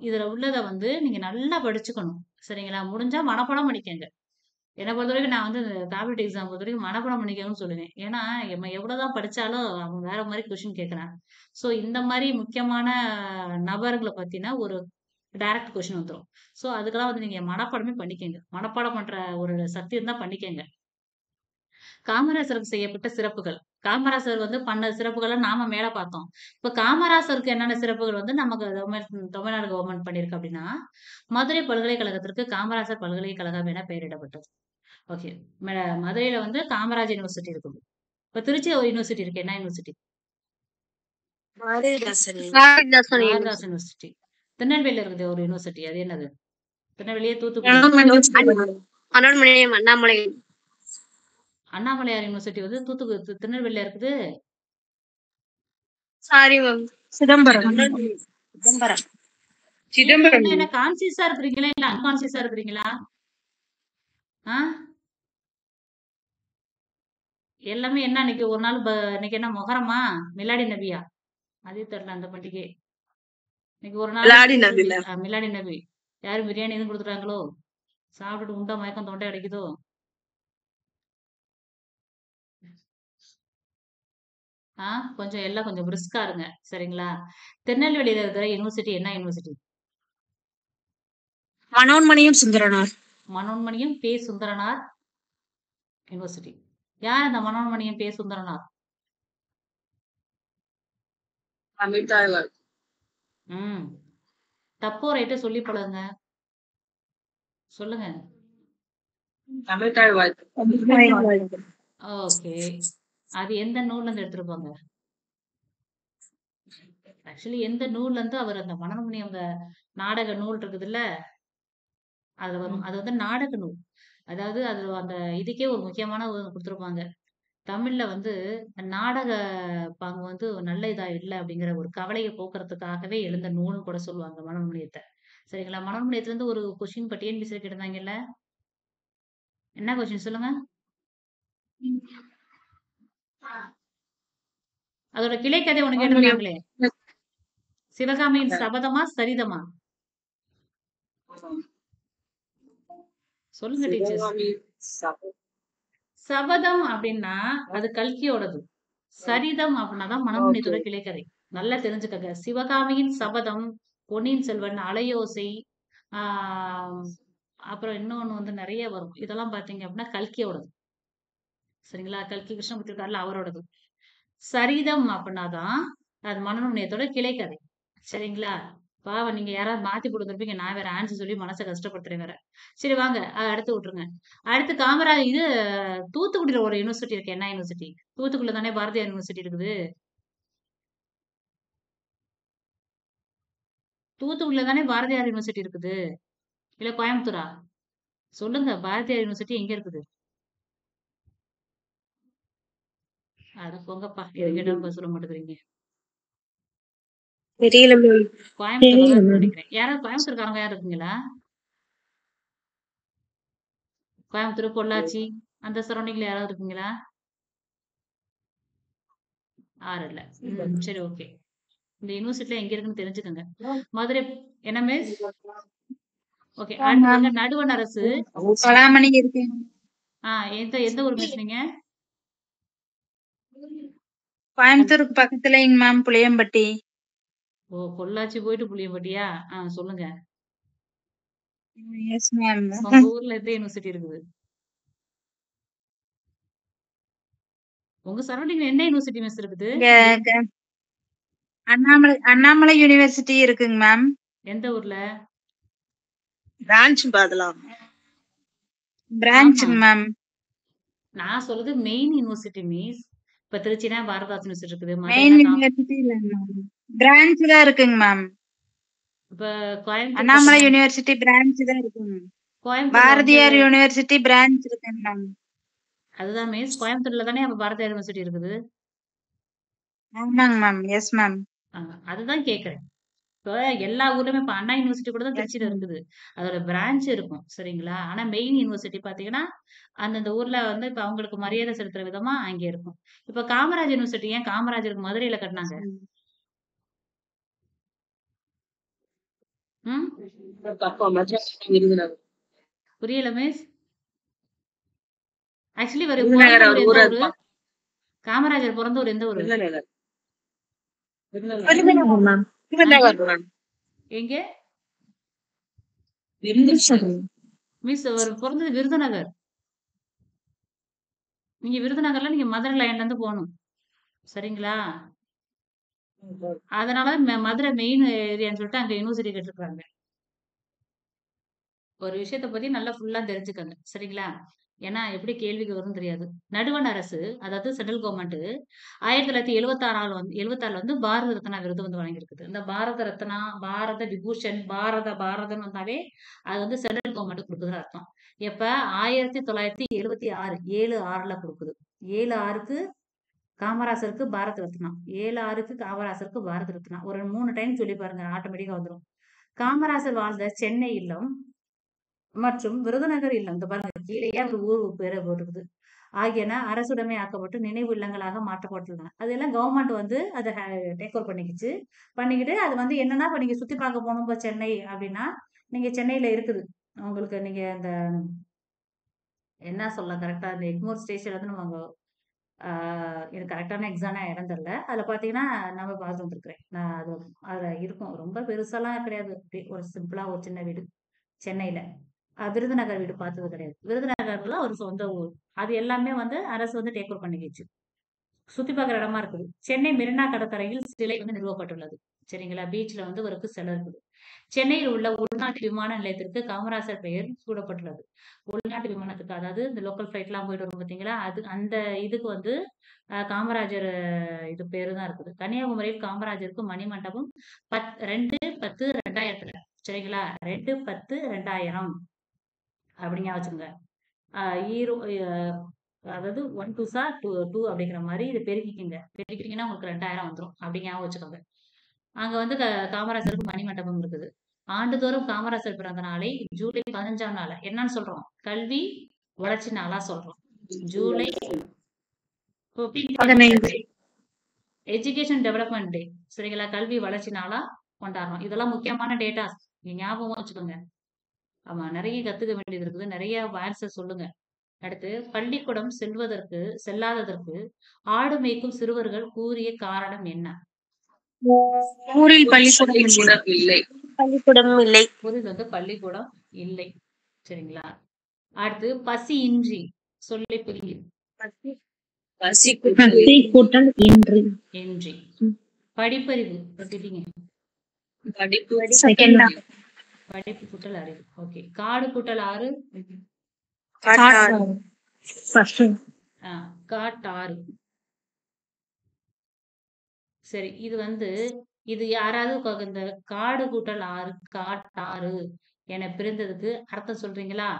இதுல உள்ளத வந்து நீங்க நல்லா படிச்சுக்கணும். சரிங்களா? முடிஞ்சா மனப்பாடம் பண்ணிக்கங்க. என்ன பொறுத்தவரைக்கும் நான் வந்து இந்த காம்படிட்டிவ் எக்ஸாம் பொறுத்தவரைக்கும் மனப்பாடம் பண்ணிக்கணும்னு சொல்லுவேன். ஏன்னா, நம்ம எவ்வளவுதான் படிச்சாலும் அவன் வேற மாரி கொஸ்டின் கேட்கறான். சோ இந்த மாரி முக்கியமான நபர்கள பத்தின ஒரு டைரக்ட் கொஸ்டின் வந்துரும். சோ அதுக்கெல்லாம் வந்து நீங்க மனப்பாடமே பண்ணிக்கங்க. மனப்பாடம் பண்ற ஒரு சக்தி இருந்தா பண்ணிக்கங்க. காமராசருக்கு செய்யப்பட்ட சிறப்புகள். காமராசர் வந்து பண்ண சிறப்புகள நாம மேல பார்த்தோம். இப்ப காமராசருக்கு என்னென்ன சிறப்புகள் வந்து நமக்கு தமிழ்நாடு கவர்மெண்ட் பண்ணியிருக்கு அப்படின்னா, மதுரை பல்கலைக்கழகத்திற்கு காமராசர் பல்கலைக்கழகம் என பெயரிடப்பட்டது. ஓகே. மதுரையில வந்து காமராஜர் யூனிவர்சிட்டி இருக்குது. இப்ப திருச்சியில ஒரு யூனிவர்சிட்டி இருக்கு. என்ன யூனிவர்சிட்டி? பாரதிதாசன் யூனிவர்சிட்டி. திருநெல்வேலியில இருக்குது ஒரு யூனிவர்சிட்டி. அது என்னது? திருநெல்வேலியே தூத்துக்குடி. அண்ணாமலையார் யூனிவர்சிட்டி வந்து திருநெல்வேலியில இருக்குது. சிதம்பரம். என்ன கான்சியஸா இருக்கிறீங்களா இல்ல அன்கான்சியஸா இருக்கிறீங்களா? எல்லாமே என்ன இன்னைக்கு ஒரு நாள் இன்னைக்கு என்ன மொஹரமா? மிலாடி நபியா? அதே தெரியல அந்த பண்டிகை. இன்னைக்கு ஒரு நாள் மிலாடி நபி. யாரும் பிரியாணி எதுவும் கொடுத்துட்டாங்களோ? சாப்பிட்டுட்டு உண்டா மயக்கம் தொண்டை அடைக்குதோ? கொஞ்சம் எல்லாம் கொஞ்சம் பிரிஸ்கா இருங்க. சரிங்களா? திருநெல்வேலியில இருக்கிற யூனிவர்சிட்டி என்ன யூனிவர்சிட்டி? மனோன்மணியம் சுந்தரனார். மனோன்மணியம் பே. சுந்தரனார் யூனிவர்சிட்டி. யார் அந்த மனோன்மணியம் பே. சுந்தரனார்? தப்போ ரைட்டோ சொல்லி பழகுங்க. சொல்லுங்க. ஓகே. அது எந்த நூல்ல இருந்து எடுத்திருப்பாங்க? ஆக்சுவலி எந்த நூல்ல இருந்து அவர் அந்த மனோன்மணியம் அந்த நாடக நூல் இருக்குதுல்ல, அது வரும். அது வந்து நாடக நூல். அதாவது அது அந்த இதுக்கே ஒரு முக்கியமான குடுத்திருப்பாங்க. தமிழ்ல வந்து நாடக பாங்கு வந்து நல்ல இதா இல்ல அப்படிங்கிற ஒரு கவலைய போக்குறதுக்காகவே எழுந்த நூல்னு கூட சொல்லுவாங்க மனோன்மணியத்த. சரிங்களா? மனோன்மணியத்துல இருந்து ஒரு கொஸ்டின் இப்ப டிஎன்பிசில கேட்டிருந்தாங்கல்ல? என்ன கொஸ்டின் சொல்லுங்க? அதோட கிளைக்கதை ஒண்ணு கேட்டிருந்தாங்களே. சிவகாமியின் சபதமா சரிதமா? சொல்லுங்க டீச்சர்ஸ். சபதம் அப்படின்னா அது கல்கியோடது. சரிதம் அப்படின்னாதான் மனோன்மணியத்தோட கிளைக்கதை. நல்லா தெரிஞ்சுக்கங்க. சிவகாமியின் சபதம், பொன்னியின் செல்வன், அலையோசை, ஆஹ் அப்புறம் இன்னொன்னு வந்து நிறைய வரும். இதெல்லாம் பாத்தீங்க அப்படின்னா கல்கியோடது. சரிங்களா? கல்கி கிருஷ்ணமூர்த்தி இருக்காருல்ல, அவரோடது. சரிதம் அப்படின்னாதான் அது மனோன்மணியத்தோட கிளைக்கதை. சரிங்களா? பாவம் நீங்க யாராவது மாத்தி கொடுத்துருப்பீங்க. நான் வேற ஆன்சர் சொல்லி மனசை கஷ்டப்படுத்துறேன் வேற. சரி வாங்க, அடுத்து விட்டுருங்க. அடுத்து காமராஜ் இது தூத்துக்குடியில ஒரு யூனிவர்சிட்டி இருக்கு. என்ன யூனிவர்சிட்டி? தூத்துக்குடியில தானே பாரதியார் யூனிவர்சிட்டி இருக்குது. தூத்துக்குடியில தானே பாரதியார் யூனிவர்சிட்டி இருக்குது. இல்ல கோயம்புத்தூரா? சொல்லுங்க, பாரதியார் யூனிவர்சிட்டி எங்க இருக்குது? அட போங்கப்பா, எது கேட்டாலும் சொல்ல மாட்டேங்கிறீங்க. தெரியல மேம். கோயம்புத்தூர்ல தான் இருக்குன்னு நினைக்கிறேன். யாராவது கோயம்புத்தூர்காரங்க யாரும் இருக்குங்களா? கோயம்புத்தூர், பொள்ளாச்சி அந்த சரௌண்டிங்ல யாராவது இருக்குங்களா? யாரும் இல்ல. சரி, ஓகே. இந்த யூனிவர்சிட்டில எங்க இருக்குன்னு தெரிஞ்சுக்கோங்க. மதுரை என்ன மிஸ்? ஓகே. அடுத்து பாருங்க, நடுவண் அரசு. பலாமணி இருக்கு. எந்த எந்த ஊர் மிஸ் நீங்க? கோயம்புத்தூருக்கு பக்கத்துலங்க மேம், புளியம்பட்டி. ஓ, பொள்ளாச்சி போயிட்டு புளியம்பட்டியா? சொல்லுங்க. Yes ma'am. உங்க ஊர்ல எந்த யூனிவர்சிட்டி இருக்குது? உங்க சரௌண்டிங்ல என்ன யூனிவர்சிட்டி மிஸ் இருக்குது? அண்ணாமலை யூனிவர்சிட்டி இருக்குங்க மேம். எந்த ஊர்ல? பிரான்ச் பாதலாம். பிரான்ச்சுங்க மேம். நான் சொல்றது மெயின் யூனிவர்சிட்டி மிஸ். இப்ப திருச்சினா பாரதாஸ் யூனிவர்சிட்டி இருக்குது. மெயின் யூனிவர்சிட்டி இல்ல மேம், பிரான்ச் தான் இருக்குங்க மேம். இப்ப கோயம்புத்தூர் அண்ணாமலை யூனிவர்சிட்டி பிரான்ச் தான் இருக்குங்க. பாரதியார் யூனிவர்சிட்டி பிரான்ச் இருக்குங்க மேம். அதுதான் மிஸ், கோயம்புத்தூர்ல தானே அப்ப பாரதியார் யூனிவர்சிட்டி இருக்குது. ஆமாங்க மேம். Yes ma'am. அதுதான் கேக்குறேன். இப்போ எல்லா ஊர்லயுமே இப்ப அண்ணா யூனிவர்சிட்டி கூட தான் திருச்சியில இருக்குது. அதோட பிரான்ச் இருக்கும், சரிங்களா? ஆனா மெயின் யூனிவர்சிட்டி பாத்தீங்கன்னா அந்தந்த ஊர்ல வந்து இப்ப அவங்களுக்கு மரியாதை செலுத்துற விதமா அங்க இருக்கும். இப்ப காமராஜர் யூனிவர்சிட்டி ஏன் காமராஜருக்கு மதுரையில கட்டினாங்க? புரியல மிஸ். ஆக்சுவலி காமராஜர் பிறந்த ஊர் எந்த ஊரு? எங்க மிஸ்? அவர் பிறந்தது விருதுநகர். நீங்க விருதுநகர்ல நீங்க மதுரை லைன்ல இருந்து போகணும், சரிங்களா? அதனால மதுரை மெயின் ஏரியான்னு சொல்லிட்டு அங்க யூனிவர்சிட்டி கட்டிருக்காங்க. ஒரு விஷயத்த பத்தி நல்லா ஃபுல்லா தெரிஞ்சுக்கங்க, சரிங்களா? ஏன்னா எப்படி கேள்விக்கு வரும் தெரியாது. நடுவண் அரசு, அதாவது சென்ட்ரல் கவர்மெண்ட் 1976 வந்து பாரத ரத்னா விருது வந்து வழங்கியிருக்குது. இந்த பாரத ரத்னா, பாரத விபூஷன், பாரதம் வந்தாவே அது வந்து சென்ட்ரல் கவர்மெண்ட் கொடுக்குதுன்னு அர்த்தம். எப்ப 1976 7/6ல கொடுக்குது. 7/6க்கு காமராசருக்கு பாரத ரத்னா, 7/6க்கு காமராசருக்கு பாரத ரத்னா. ஒரு 3 டைம் சொல்லி பாருங்க, ஆட்டோமேட்டிக்கா வந்துடும். காமராசர் வாழ்ந்த சென்னை இல்லம் மற்றும் விருதுநகர் இல்லம், இந்த பாருங்க கீழேயே ஒரு ஊர் பேரை போட்டுருக்குது, ஆகியன அரசுடைமை ஆக்கப்பட்டு நினைவு இல்லங்களாக மாற்றப்பட்டுள்ளன. அதெல்லாம் கவர்மெண்ட் வந்து அதை டேக் ஓவர் பண்ணிக்கிட்டு அது வந்து என்னன்னா, இப்ப நீங்க சுத்தி பார்க்க போகணும் இப்ப சென்னை அப்படின்னா, நீங்க சென்னையில இருக்குது உங்களுக்கு, நீங்க அந்த என்ன சொல்ல கரெக்டா, இந்த எக்மோர் ஸ்டேஷன் வந்து நம்ம எனக்கு கரெக்டான எக்ஸாக்டான இடம் தெரியல. அதுல பாத்தீங்கன்னா நம்ம பார்த்து வந்துருக்கிறேன் நான். அதுல இருக்கும், ரொம்ப பெருசாலாம் கிடையாது, ஒரு சிம்பிளா ஒரு சின்ன வீடு சென்னையில. விருதுநகர் வீடு பார்த்தது கிடையாது. விருதுநகர்ல ஒரு சொந்த ஊர். அது எல்லாமே வந்து அரசு வந்து டேக் ஓவர் பண்ணிக்கிச்சு. சுத்தி பார்க்குற இடமா இருக்குது. சென்னை மெரினா கடற்கரையில் சிலை வந்து நிறுவப்பட்டுள்ளது, சரிங்களா? பீச்ல வந்து ஒரு சிலை இருக்குது. சென்னையில் உள்ள உள்நாட்டு விமான நிலையத்திற்கு காமராசர் பெயர் சூடப்பட்டுள்ளது. உள்நாட்டு விமானத்துக்கு, அதாவது இந்த லோக்கல் ஃபிளைட் எல்லாம் போயிட்டு வரும் பாத்தீங்களா, அந்த இதுக்கு வந்து காமராஜர் இது பேரு தான் இருக்குது. கன்னியாகுமரியில் காமராஜருக்கு மணிமண்டபம் 2/10/2000, சரிங்களா? 2/10/2000 அப்படிங்க வச்சுங்க. அதாவது 1 2 அப்படிங்கிற மாதிரி இது பெருக்கிட்டீங்கன்னா உங்களுக்கு 2000 வந்துடும், அப்படிங்க வச்சுக்கோங்க. அங்க வந்து காமராசருக்கு மணிமண்டபம் இருக்குது. ஆண்டுதோறும் காமராசர் பிறந்த நாளை ஜூலை 15ஆம் நாள் என்னன்னு சொல்றோம்? கல்வி வளர்ச்சி நாளா சொல்றோம். ஜூலை எஜுகேஷன் டெவலப்மெண்ட் டே, சரிங்களா? கல்வி வளர்ச்சி நாளா கொண்டாடுறோம். இதெல்லாம் முக்கியமான டேட்டாஸ், நீங்க ஞாபகம் வச்சுக்கோங்க. ஆமா, நிறைய கத்துக்க வேண்டியது இருக்குது, நிறைய ஆன்சர் சொல்லுங்க. அடுத்து, பள்ளிக்கூடம் செல்லாததற்கு ஆடு மேய்க்கும் சிறுவர்கள் கூறிய காரணம் என்ன? ஊரில் பள்ளிக்கூடம் இல்லை. ஊரில் வந்து பள்ளிக்கூடம் இல்லை, சரிங்களா? அடுத்து, பசியின்றி சொல்லி பிரிங்க. பசி கூட்டல் இன்றி. படிப்பறிவு பிரிங்க. படிப்பு செகண்ட் படிப்பு கூட்டல் அறிவு. ஓகே. காடு கூட்டல் ஆறு. காட்டாறு ஃபர்ஸ்ட் காட்டாறு. சரி, இது வந்து இது யாராவது இந்த காடு கூட்டல் ஆறு காட்டாறு என பிரிந்ததுக்கு அர்த்தம் சொல்றீங்களா?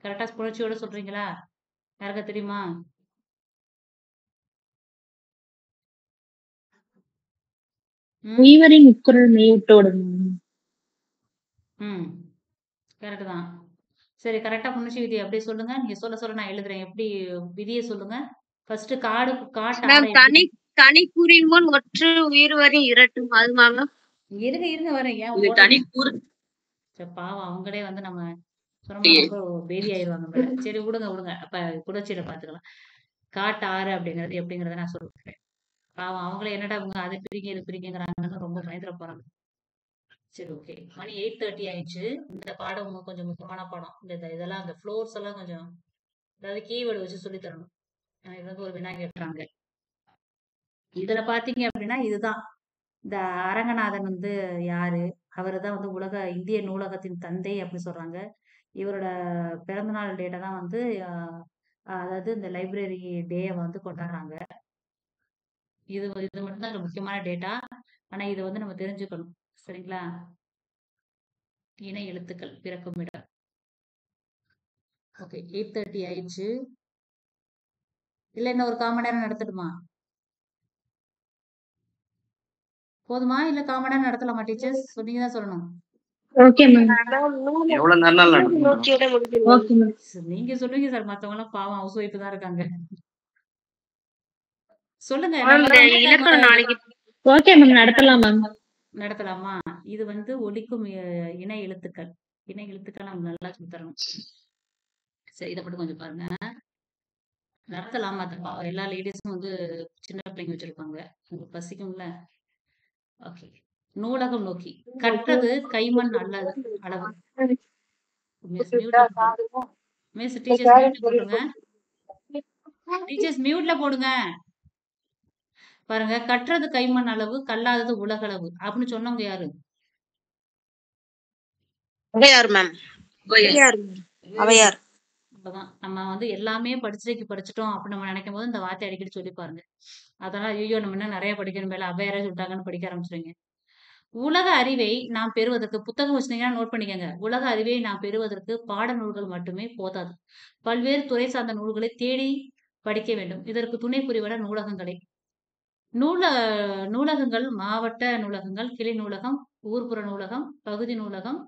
கரெக்டா புணர்ச்சியோட சொல்றீங்களா? யாருக்கா தெரியுமா? உய்வரின் உட்குரல் மெய்விட்டோடு. கரெக்ட் தான். சரி, கரெக்டா புணர்ச்சி விதி அப்படியே சொல்லுங்க. நீங்க சொல்ல நான் எழுதுறேன். எப்படி விதியை சொல்லுங்க. ஃபர்ஸ்ட் காட்டாறு தனி கூறின் முன் ஒற்று உயிர் வரி இரட்டும் அதுமா மேம்? இருங்க வரேன். ஏன் இது தனி கூறு. பாவம், அவங்களே வந்து நம்ம சொன்னோம்னா ரொம்ப பேதி ஆயிடுவாங்க மேல. சரி, விடுங்க. அப்ப புணர்ச்சியில பாத்துக்கலாம். காட்டாறு அப்படிங்கிறது எப்படிங்கறத நான் சொல்றேன். பாவம், அவங்களே என்னடா இவங்க அதை பிரிங்க இது பிரிங்கிறாங்கன்னு ரொம்ப பயந்துட போறாங்க. சரி, ஓகே. மணி 8:30 ஆயிடுச்சு. இந்த பாடம் கொஞ்சம் முக்கியமான பாடம். இதெல்லாம் அந்த ஃப்ளோர்ஸ் எல்லாம் கொஞ்சம், அதாவது கீவேர்டு வச்சு சொல்லி தரணும். இது வந்து ஒரு வினா கேட்டுறாங்க. இதுல பாத்தீங்க அப்படின்னா இதுதான் இந்த அரங்கநாதன் வந்து யாரு? அவருதான் வந்து இந்திய நூலகத்தின் தந்தை அப்படின்னு சொல்றாங்க. இவரோட பிறந்தநாள் டேட்டை தான் வந்து அதாவது இந்த லைப்ரரி டே வந்து கொண்டாடுறாங்க. இது இது மட்டும் தான் முக்கியமான டேட்டா. ஆனா இதை வந்து நம்ம தெரிஞ்சுக்கணும். சரிங்களா? இணை எழுத்துக்கள் பிறக்கும் இடம். ஓகே, 8:30 ஆயிடுச்சு. இல்ல இன்னும் ஒரு 1/4 மணி நேரம் நடத்தட்டுமா? போதுமா? இல்ல 1/4 மணி நேரம் நடத்தலாமா டீச்சர்ஸ்? நீங்க தான் சொல்லணும். Okay ma'am. எவ்வளவு நேரம் நடக்கும்? Okay ma'am. நீங்க சொல்லுங்க சார். மத்தவங்க எல்லாம் பாவம் ஹவுஸ் ஒய்ஃப் தான் இருக்காங்க. சொல்லுங்க. இலக்கணம் நாளைக்கு ஓகே மேம், நடத்தலாம் மேம். நடத்தலாமா? இது வந்து ஒலிக்கும் இணை எழுத்துக்கள். இணை எழுத்துக்கள் நம்ம நல்லா சொல்லி தரணும். சரி, இதை மட்டும் கொஞ்சம் பாருங்க. நடத்தலாமா? எல்லா லேடிஸும் வந்து சின்ன பிள்ளைங்க வச்சிருப்பாங்க. உங்களுக்கு பசிக்கும்ல. ஓகே. நூலகம் நோக்கி கற்றது கைமண் அல்லது அளவு. மிஸ் டீச்சர்ஸ் மியூட்ல போடுங்க. டீச்சர்ஸ் மியூட்ல போடுங்க. பாருங்க, கற்றது கைமண் அளவு கல்லாதது உலகளவு அப்படின்னு சொன்னவங்க யாரு? அவையார் மேம். அவையார். அப்பதான் நம்ம வந்து எல்லாமே படிச்சிட்டோம் அப்படின்னு நம்ம நினைக்கும் போது இந்த வார்த்தை அடிக்கடி சொல்லி பாருங்க. அதெல்லாம் ஐயோ நம்ம இன்னும் நிறைய படிக்கணும் மேல அவையாரே சொல்லிட்டாங்கன்னு படிக்க ஆரம்பிச்சிருங்க. உலக அறிவை நாம் பெறுவதற்கு புத்தகம் வச்சிருந்தீங்கன்னா நோட் பண்ணிக்கோங்க. உலக அறிவை நாம் பெறுவதற்கு பாட நூல்கள் மட்டுமே போதாது. பல்வேறு துறை சார்ந்த நூல்களை தேடி படிக்க வேண்டும். இதற்கு துணை புரிவன நூலகங்களே. நூலகங்கள் மாவட்ட நூலகங்கள், கிளை நூலகம், ஊர்ப்புற நூலகம், பகுதி நூலகம்,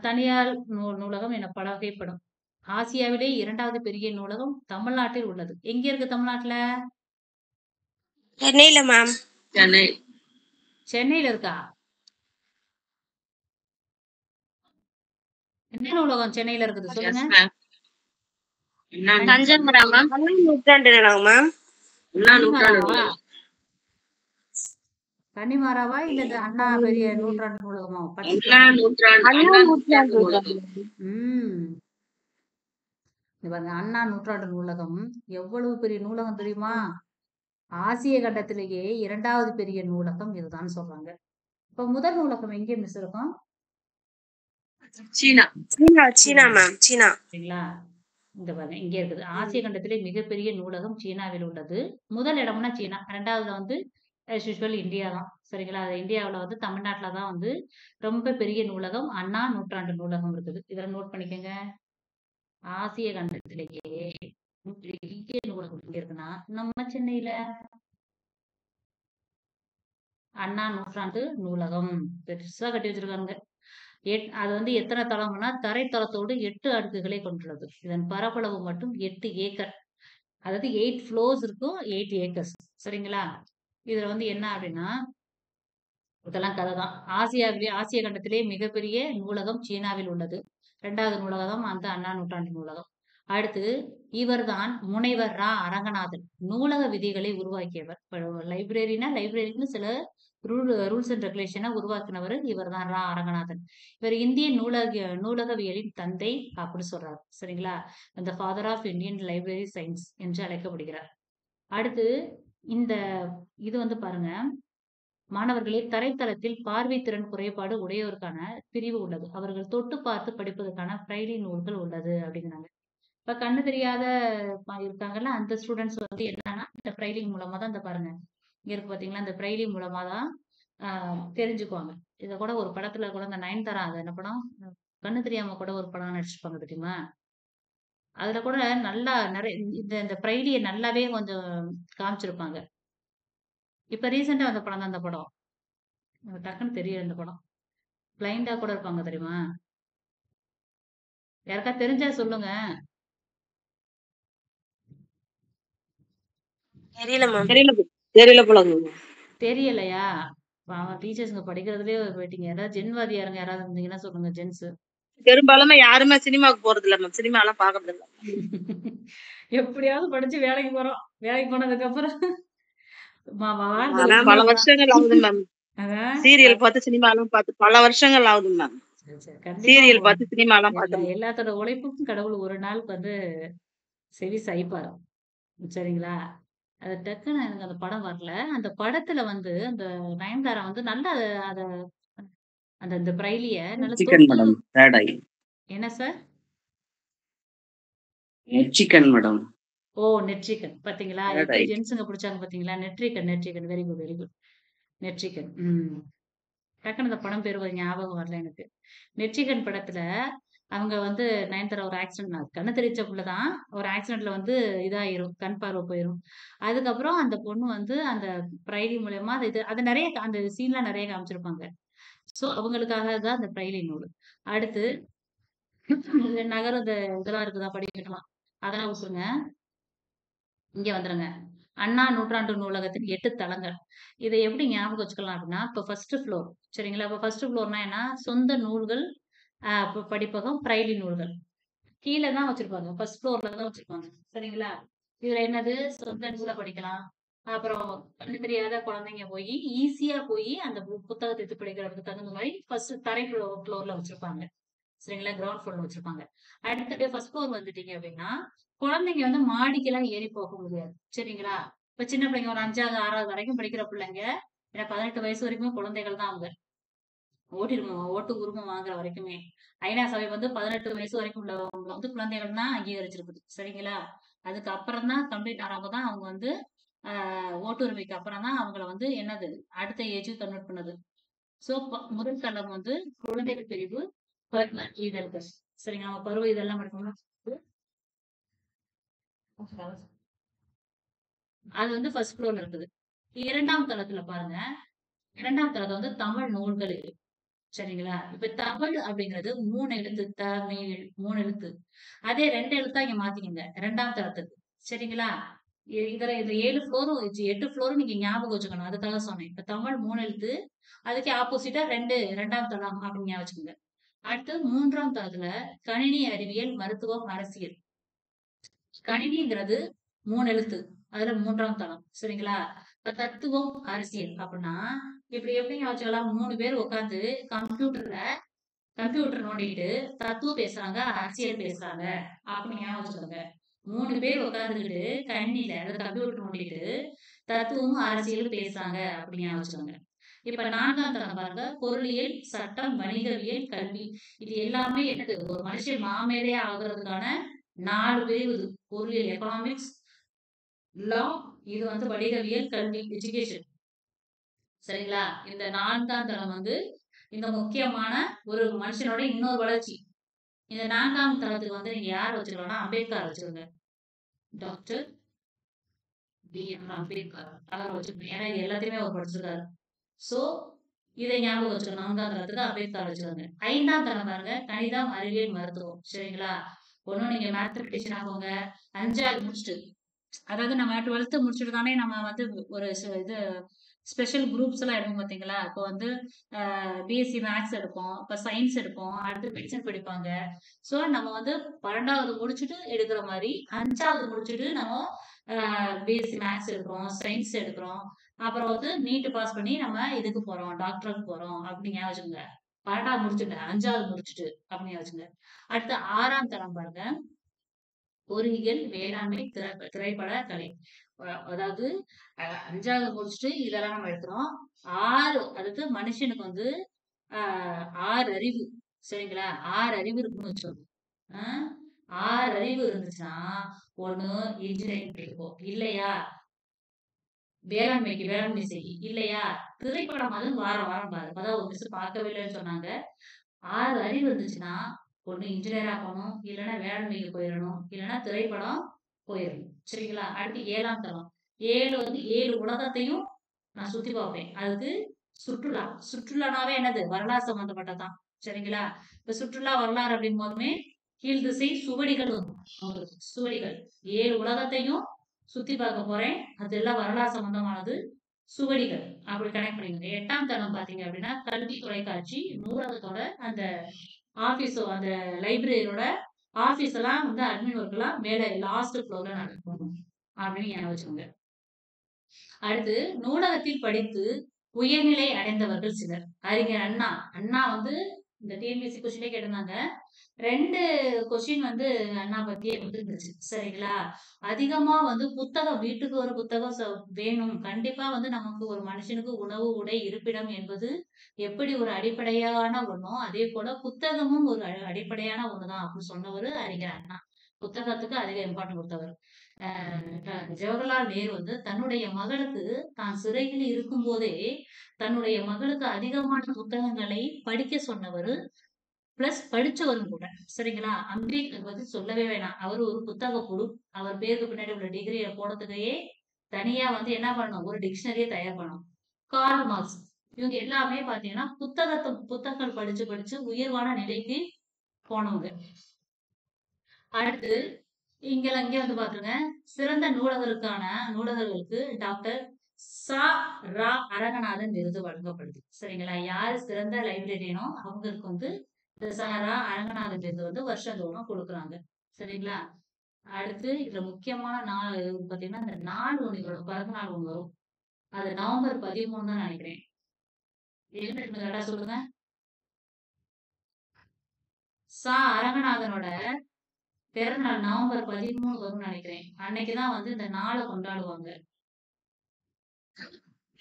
தனியார் நூலகம் என பல வகைப்படும். ஆசியாவிலே 2வது பெரிய நூலகம் தமிழ்நாட்டில் உள்ளது. எங்க இருக்கு தமிழ்நாட்டுல? சென்னையில மேம். சென்னையில இருக்கா? என்ன நூலகம் சென்னையில இருக்குது சொல்லுங்க. கன்னிமாராவா இல்ல இந்த அண்ணா பெரிய நூற்றாண்டு நூலகமா? அண்ணா நூற்றாண்டு நூலகம் எவ்வளவு பெரிய நூலகம் தெரியுமா? ஆசிய கண்டத்திலேயே 2வது பெரிய நூலகம் இதுதான் சொல்றாங்க. இப்ப முதல் நூலகம் எங்கே மிஸ் இருக்கும்? சீனா மேம். சரிங்களா? இந்த பாருங்க, இங்க இருக்குது. ஆசிய கண்டத்திலே மிகப்பெரிய நூலகம் சீனாவில் உள்ளது. முதல் இடம்னா சீனா, 2வதுல வந்து இந்தியா தான். சரிங்களா? இந்தியாவில் வந்து தமிழ்நாட்டுல தான் வந்து ரொம்ப பெரிய நூலகம் அண்ணா நூற்றாண்டு நூலகம் இருக்குது. இதெல்லாம் நோட் பண்ணிக்கோங்க. ஆசிய கண்டத்திலேயே பெரிய நூலகம் எங்க இருக்குன்னா நம்ம சென்னையில அண்ணா நூற்றாண்டு நூலகம் பெருசா கட்டி வச்சிருக்காங்க. அது வந்து எத்தனை தளம்னா தரைத்தளத்தோடு 8 அடுக்குகளை கொண்டுள்ளது. இதன் பரப்பளவு மட்டும் 8 ஏக்கர். அதாவது 8 ஃப்ளோர்ஸ் இருக்கும், 8 ஏக்கர்ஸ். சரிங்களா? இதுல வந்து என்ன அப்படின்னா இதெல்லாம் கதை தான். ஆசிய கண்டத்திலே மிகப்பெரிய நூலகம் சீனாவில் உள்ளது. 2வது நூலகம் அந்த அண்ணா நூற்றாண்டு நூலகம். அடுத்து இவர்தான் முனைவர் ரா அரங்கநாதன். நூலக விதிகளை உருவாக்கியவர். லைப்ரரின்னு சில ரூல்ஸ் அண்ட் ரெகுலேஷனை உருவாக்கினவர் இவர் தான் ரா அரங்கநாதன். இவர் இந்திய நூலகவியலின் தந்தை அப்படின்னு சொல்றாரு. சரிங்களா? இந்த father of Indian library science என்று அழைக்கப்படுகிறார். அடுத்து இது வந்து பாருங்க, மாணவர்களே, தரைத்தளத்தில் பார்வை திறன் குறைபாடு உடையோருக்கான பிரிவு உள்ளது. அவர்கள் தொட்டு பார்த்து படிப்பதற்கான பிரெய்லி நூல்கள் உள்ளது அப்படிங்கிறாங்க. இப்ப கண்ணு தெரியாத இருக்காங்கல்ல, அந்த ஸ்டூடெண்ட்ஸ் வந்து என்னன்னா இந்த பிரெய்லி மூலமா தான் இந்த பாருங்க இங்க இருக்கு பாத்தீங்களா, இந்த பிரெய்லி மூலமா தான் தெரிஞ்சுக்குவாங்க. இத கூட ஒரு படத்துல கூட இந்த நயன்தாரா அது என்ன படம், கண்ணு தெரியாம கூட ஒரு படம் நடிச்சிருப்பாங்க தெரியுமா? அதுல கூட நல்லா நிறைய இந்த இந்த பிரெய்லிய நல்லாவே கொஞ்சம் காமிச்சிருப்பாங்க. இப்ப ரீசெண்டா வந்த படம் தான் அந்த படம். எனக்கு டக்குன்னு தெரியல இந்த படம். பிளைண்டா கூட இருப்பாங்க தெரியுமா? யாருக்கா தெரிஞ்சா சொல்லுங்க. தெரியல மேம். தெரியல போலங்க. தெரியலையா? பாவம் டீச்சர்ஸ்ங்க படிக்கிறதுலயே போயிட்டீங்க. யாராவது ஜென்வாதியாருங்க யாராவது இருந்தீங்கன்னா சொல்லுங்க ஜென்ஸ். பெரும்பாலுமே யாருமே சினிமாவுக்கு போறது இல்ல மேம். சினிமா எல்லாம் பாக்குறது இல்ல. எப்படியாவது படிச்சு வேலைக்கு போறோம். வேலைக்கு போனதுக்கு அப்புறம் பல வருஷங்கள் ஆகுது மேம். சீரியல் பார்த்து சினிமா எல்லாம் பார்த்து பல வருஷங்கள் ஆகுது மேம். சீரியல் பார்த்து சினிமா எல்லாம் பார்த்து எல்லாத்தோட உழைப்புக்கும் கடவுள் ஒரு நாள் வந்து செவி சாய்ப்பாரு. சரிங்களா? அது டக்குன்னு எனக்கு அந்த படம் வரல. அந்த படத்துல வந்து அந்த நயன்தாரா வந்து நல்லா அத அந்த இந்த பிரெய்லிய நல்லா சிக்கன் தொட்டு மேடம். Third eye. என்ன sir? Chicken madam. Oh! Netrikan. பாத்தீங்களா? எப்படி ஜென்ஸுங்க பிடிச்சாங்க பாத்தீங்களா? Netrikan. Very good, very good. Netrikan. டக்குனு அந்த படம் பேரு ஞாபகம் வரல எனக்கு. நெட்ரிகன் படத்துல அவங்க வந்து நயன்தாரா ஒரு ஆக்சிடென்ட் கண்ணு தெரிச்ச புள்ள தான். ஒரு ஆக்சிடென்ட்ல வந்து இதாயிரும். கண் பார்வை போயிரும். அதுக்கப்புறம் அந்த பொண்ணு வந்து அந்த பிரெய்லி மூலியமா அது நெறைய அந்த சீன்லாம் நெறைய காமிச்சிருப்பாங்க. சோ அவங்களுக்காக தான் அந்த பிரெய்லி நூல். அடுத்து நகர இதெல்லாம் இருக்குதா படிக்கலாம். அதெல்லாம் விட்டுருங்க. இங்க வந்துருங்க. அண்ணா நூற்றாண்டு நூலகத்தின் 8 தளங்கள். இத எப்படி ஞாபகம் வச்சுக்கலாம் அப்படின்னா, இப்ப ஃபர்ஸ்ட் ஃப்ளோர் சரிங்களா? இப்ப ஃபர்ஸ்ட் ஃப்ளோர்னா என்ன? சொந்த நூல்கள், படிப்பகம், பிரெய்லி நூல்கள். கீழ தான் வச்சிருப்பாங்க. ஃபர்ஸ்ட் ஃப்ளோர்ல தான் வச்சிருப்பாங்க. சரிங்களா? இதுல என்னது? சொந்த நூல படிக்கலாம். அப்புறம் கண்ணு தெரியாத குழந்தைங்க போய் ஈஸியா போய் அந்த புத்தகத்த எடுத்து படிக்கிறதுக்கு தகுந்த மாரி ஃபர்ஸ்ட் தரை ஃப்ளோர்ல வச்சிருப்பாங்க. சரிங்களா? கிரவுண்ட் ஃப்ளோர்ல வச்சிருப்பாங்க. அடுத்தது ஃபர்ஸ்ட் ஃப்ளோர் வந்துட்டீங்க அப்படின்னா, குழந்தைங்க வந்து மாடிக்கெல்லாம் ஏறி போக முடியாது. சரிங்களா? இப்ப சின்ன பிள்ளைங்க ஒரு 5வது, 6வது வரைக்கும் படிக்கிற பிள்ளைங்க, ஏன்னா 18 வயசு வரைக்குமே குழந்தைகள் தான் அவங்க. ஓட்டு உரிமம் வாங்குற வரைக்குமே. ஐநா சபை வந்து 18 வயசு வரைக்கும் உள்ளவங்க வந்து குழந்தைகள் தான் அங்கீகரிச்சிருக்குது. சரிங்களா? அதுக்கு அப்புறம் தான் கம்ப்ளீட் ஆனவங்க தான் அவங்க வந்து ஓட்டுரிமைக்கு அப்புறம் தான் அவங்கள வந்து என்னது அடுத்த ஏஜ் கன்வெர்ட் பண்ணுது. சோ முதல் தளம் வந்து குழந்தைகள் பிரிவு பருவ இதழ்கள். சரிங்க, நம்ம பருவ இதெல்லாம் படிக்கணும். அது வந்து ஃபர்ஸ்ட் ஃப்ளோர்ல இருக்குது. 2ஆம் தளத்துல பாருங்க. 2ஆம் தளத்துல வந்து தமிழ் நூல்கள் இருக்கு. சரிங்களா? இப்ப தமிழ் அப்படிங்கிறது 3 எழுத்து. தமிழ் 3 எழுத்து. அதே 2 எழுத்தா இங்க மாத்திக்கங்க 2ஆம் தளத்துக்கு. சரிங்களா? இதுல 7 ஃப்ளோரும் 8 ஃப்ளோரும் நீங்க ஞாபகம் வச்சுக்கணும். அதுக்காக சொன்னேன். இப்ப தமிழ் 3 எழுத்து. அதுக்கு ஆப்போசிட்டா 2ஆம் தளம் அப்படின்னு ஞாபகம் வச்சுக்கோங்க. அடுத்து 3ஆம் தளத்துல கணினி அறிவியல், மருத்துவம், அரசியல். கணினிங்கிறது 3 எழுத்து. அதுல 3ஆம் தளம். சரிங்களா? இப்ப தத்துவம், அரசியல் அப்படின்னா இப்படி எப்படி வச்சுக்கலாம்? 3 பேர் உட்கார்ந்து கம்ப்யூட்டர் நோண்டிட்டு தத்துவம் பேசுறாங்க, அரசியல் பேசுறாங்க அப்படின்னு ஞாபகம் வச்சுக்கோங்க. 3 பேர் உட்கார்ந்துகிட்டு கணினியில அதாவது கம்ப்யூட்டர் நோண்டிட்டு தத்துவமும் அரசியலும் பேசுறாங்க அப்படின்னு ஞாபகம் வச்சுக்கோங்க. இப்ப 4ஆம் தளம் பாருங்க. பொருளியல், சட்டம், வணிகவியல், கல்வி. இது எல்லாமே என்னது? ஒரு மனுஷன் மாமேதையா ஆகுறதுக்கான 4 பிரிவு. பொருளியல் எக்கனாமிக்ஸ், லா, இது வந்து வணிகவியல், கல்வி எஜுகேஷன். சரிங்களா? இந்த 4ஆம் தளம் வந்து இந்த முக்கியமான ஒரு மனுஷனோட இன்னொரு வளர்ச்சி. இந்த 4ஆம் தளத்துக்கு வந்து நீங்க யார் வச்சுக்கலாம்னா அம்பேத்கர் வச்சுருங்க. Doctor B.R.. அம்பேத்கர் அவர் வச்சுக்கணும். ஏன்னா இது எல்லாத்தையுமே அவர் படிச்சிருக்காரு. சோ இதை ஞாபகம் வச்சுக்கணும். 4ஆம் தளத்துக்கு அம்பேத்கர் வச்சுக்கோங்க. 5ஆம் தளம் பாருங்க. கணிதம், அறிவியல், மருத்துவம். சரிங்களா? ஒண்ணும் நீங்க மேத்தமெட்டிஷியன் ஆகுங்க. 5வது முடிச்சுட்டு அதாவது நம்ம 12th முடிச்சுட்டு தானே நம்ம வந்து ஒரு இது ஸ்பெஷல் குரூப்ஸ் எல்லாம் எடுப்போம் பாத்தீங்களா? இப்போ வந்து பிஎஸ்சி மேத்ஸ் எடுப்போம், இப்ப சயின்ஸ் எடுப்போம், அடுத்து மெடிசன் படிப்பாங்க. சோ நம்ம வந்து 12வது முடிச்சுட்டு எடுக்கிற மாதிரி 5வது முடிச்சுட்டு நம்ம பிஎஸ்சி மேத்ஸ் எடுக்கிறோம், சயின்ஸ் எடுக்கிறோம். அப்புறம் வந்து நீட் பாஸ் பண்ணி நம்ம இதுக்கு போறோம், டாக்டருக்கு போறோம் அப்படின்னு வச்சுங்க. 12வது முடிச்சுட்டு 5வது முடிச்சுட்டு அப்படின்னு வச்சுங்க. அடுத்து 6ஆம் தளம் பாருங்க. பொறியியல், வேளாண்மை, திரைப்பட கலை. அதாவது 5வது முடிச்சுட்டு இதெல்லாம் நம்ம எடுக்கிறோம். 6 அடுத்து மனுஷனுக்கு வந்து 6 அறிவு. சரிங்களா? 6 அறிவு இருக்குன்னு வச்சுக்கோங்க. 6 அறிவு இருந்துச்சுன்னா ஒண்ணு இன்ஜினியரிங் படிப்போம், இல்லையா வேளாண்மைக்கு வேளாண்மை செய், இல்லையா திரைப்படம் அது வாரம் வாரம் பாரு. அதாவது ஒரு மிஸ் பார்க்கவே இல்லைன்னு சொன்னாங்க. 6 அறிவு இருந்துச்சுன்னா ஒண்ணு இன்ஜினியரா போகணும், இல்லைன்னா வேளாண்மைக்கு போயிடணும், இல்லைன்னா திரைப்படம் போயிடணும். சரிங்களா? அடுத்து 7ஆம் தளம். 7 வந்து 7 உலகத்தையும் நான் சுத்தி பார்ப்பேன். அதுக்கு சுற்றுலா. சுற்றுலானாவே என்னது? வரலாறு சம்பந்தப்பட்டதான். சரிங்களா? இப்ப சுற்றுலா வரலாறு அப்படின் போதுமே கீழ் திசை சுவடிகள் வரும். உங்களுக்கு சுவடிகள் 7 உலகத்தையும் சுத்தி பார்க்க போறேன். அதெல்லாம் வரலாறு சம்பந்தமானது. சுவடிகள் அப்படி கனெக்ட் பண்ணிக்கோங்க. 8ஆம் தளம் பாத்தீங்க அப்படின்னா கல்வி தொலைக்காட்சி நூலகத்தோட அந்த ஆபீஸோ அந்த லைப்ரரியோட ஆபீஸ் எல்லாம் வந்து அட்மின் ஒர்க் எல்லாம் மேல லாஸ்ட் ஃப்ளோர்ல நடக்கும் அப்படின்னு ஞாபகம் வச்சுக்கோங்க. அடுத்து நூலகத்தில் படித்து உயர்நிலை அடைந்தவர்கள் சிலர். அறிஞர் அண்ணா. அண்ணா வந்து இந்த டிஎன்பிஎஸ்சி கொஸ்டினே கேட்டிருந்தாங்க. 2 கொஸ்டின் வந்து அண்ணா பத்தியே இருந்துச்சு. சரிங்களா? அதிகமா வந்து புத்தகம் வீட்டுக்கு ஒரு புத்தகம் வேணும். கண்டிப்பா வந்து நமக்கு ஒரு மனுஷனுக்கு உணவு, உடை, இருப்பிடம் என்பது எப்படி ஒரு அடிப்படையான ஒண்ணோ, அதே போல புத்தகமும் ஒரு அடிப்படையான ஒண்ணுதான் அப்படின்னு சொன்னவரு அறிஞர் அண்ணா. புத்தகத்துக்கு அதிக இம்பார்ட்டன்ட் கொடுத்தவர். ஜவஹர்லால் நேரு வந்து தன்னுடைய மகளுக்கு தான் சிறையில் இருக்கும் போதே தன்னுடைய மகளுக்கு அதிகமான புத்தகங்களை படிக்க சொன்னவர், பிளஸ் படிச்சவரும் கூட. சரிங்களா? அம்பேத்கர் பத்தி சொல்லவே வேணாம். அவர் ஒரு புத்தக புழு. அவர் பேருக்கு பின்னாடி உள்ள டிகிரியை போடுறதுக்கையே தனியா வந்து என்ன பண்ணணும்? ஒரு டிக்ஷனரியே தயார் பண்ணணும். கார்ல் மார்க்ஸ் இவங்க எல்லாமே பாத்தீங்கன்னா புத்தகங்கள் படிச்சு படிச்சு உயர்வான நிலைக்கு போனவங்க. அடுத்து இங்க வந்து பாத்துருங்க. சிறந்த நூலகர்களுக்கு டாக்டர் சா. ரா. அரங்கநாதன் விருது வழங்கப்படுது. சரிங்களா? யாரு சிறந்த லைப்ரரியனோ அவங்களுக்கு வந்து இந்த சா. ரா. அரங்கநாதன் விருது வந்து வருஷந்தோறும் கொடுக்குறாங்க. சரிங்களா? அடுத்து இதுல முக்கியமான நாள் பாத்தீங்கன்னா இந்த நாள் ஒண்ணு வரும், பிறந்த நாள் ஒண்ணு வரும். அது நவம்பர் 13 தான் நினைக்கிறேன். என்ன சொல்லுங்க. சா. அரங்கநாதனோட பிறந்தநாள் நவம்பர் 13 வரும்னு நினைக்கிறேன். அன்னைக்குதான் வந்து இந்த நாளை கொண்டாடுவாங்க.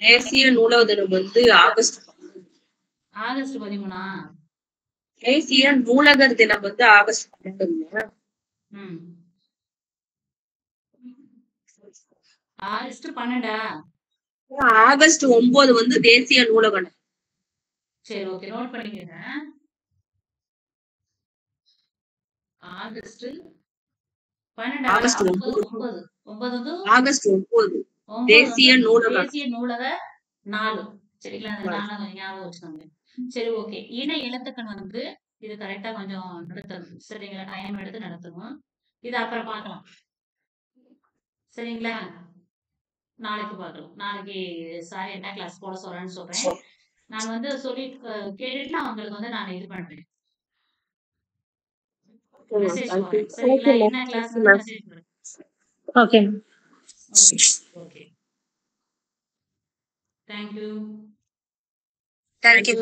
தேசிய நூலக தினம் வந்து ஆகஸ்ட் 13. தேசிய நூலகர் தினம் வந்து ஆகஸ்ட் 12. ஆகஸ்ட் 12. ஆகஸ்ட் 9 வந்து தேசிய நூலக தினம். சரி, ஓகே, நோட் பண்ணிக்கங்க. ஆகஸ்ட் 12. ஆகஸ்ட் 9 ஆகஸ்ட் 9 தேசிய நூலக நாள். சரிங்களா? அந்த நாளை ஞாபகம் வச்சுக்கோங்க. சரி, ஓகே. இன எழுத்துக்கள் வந்து இது கரெக்டா கொஞ்சம் நடத்தணும். சரிங்களா? டைம் எடுத்து நடத்தணும். இது அப்புறம் பார்க்கலாம். சரிங்களா? நாளைக்கு பார்க்கலாம். நாளைக்கு சாரி என்ன கிளாஸ் போட சொல்றேன்னு சொல்றேன். நான் வந்து சொல்லி கேட்டுட்டு நான் உங்களுக்கு வந்து நான் இது பண்றேன். மெசேஜ் போடுறேன். சரிங்களா? என்ன கிளாஸ் மெசேஜ் போடுறேன். Okay. Okay. Thank you. Thank you.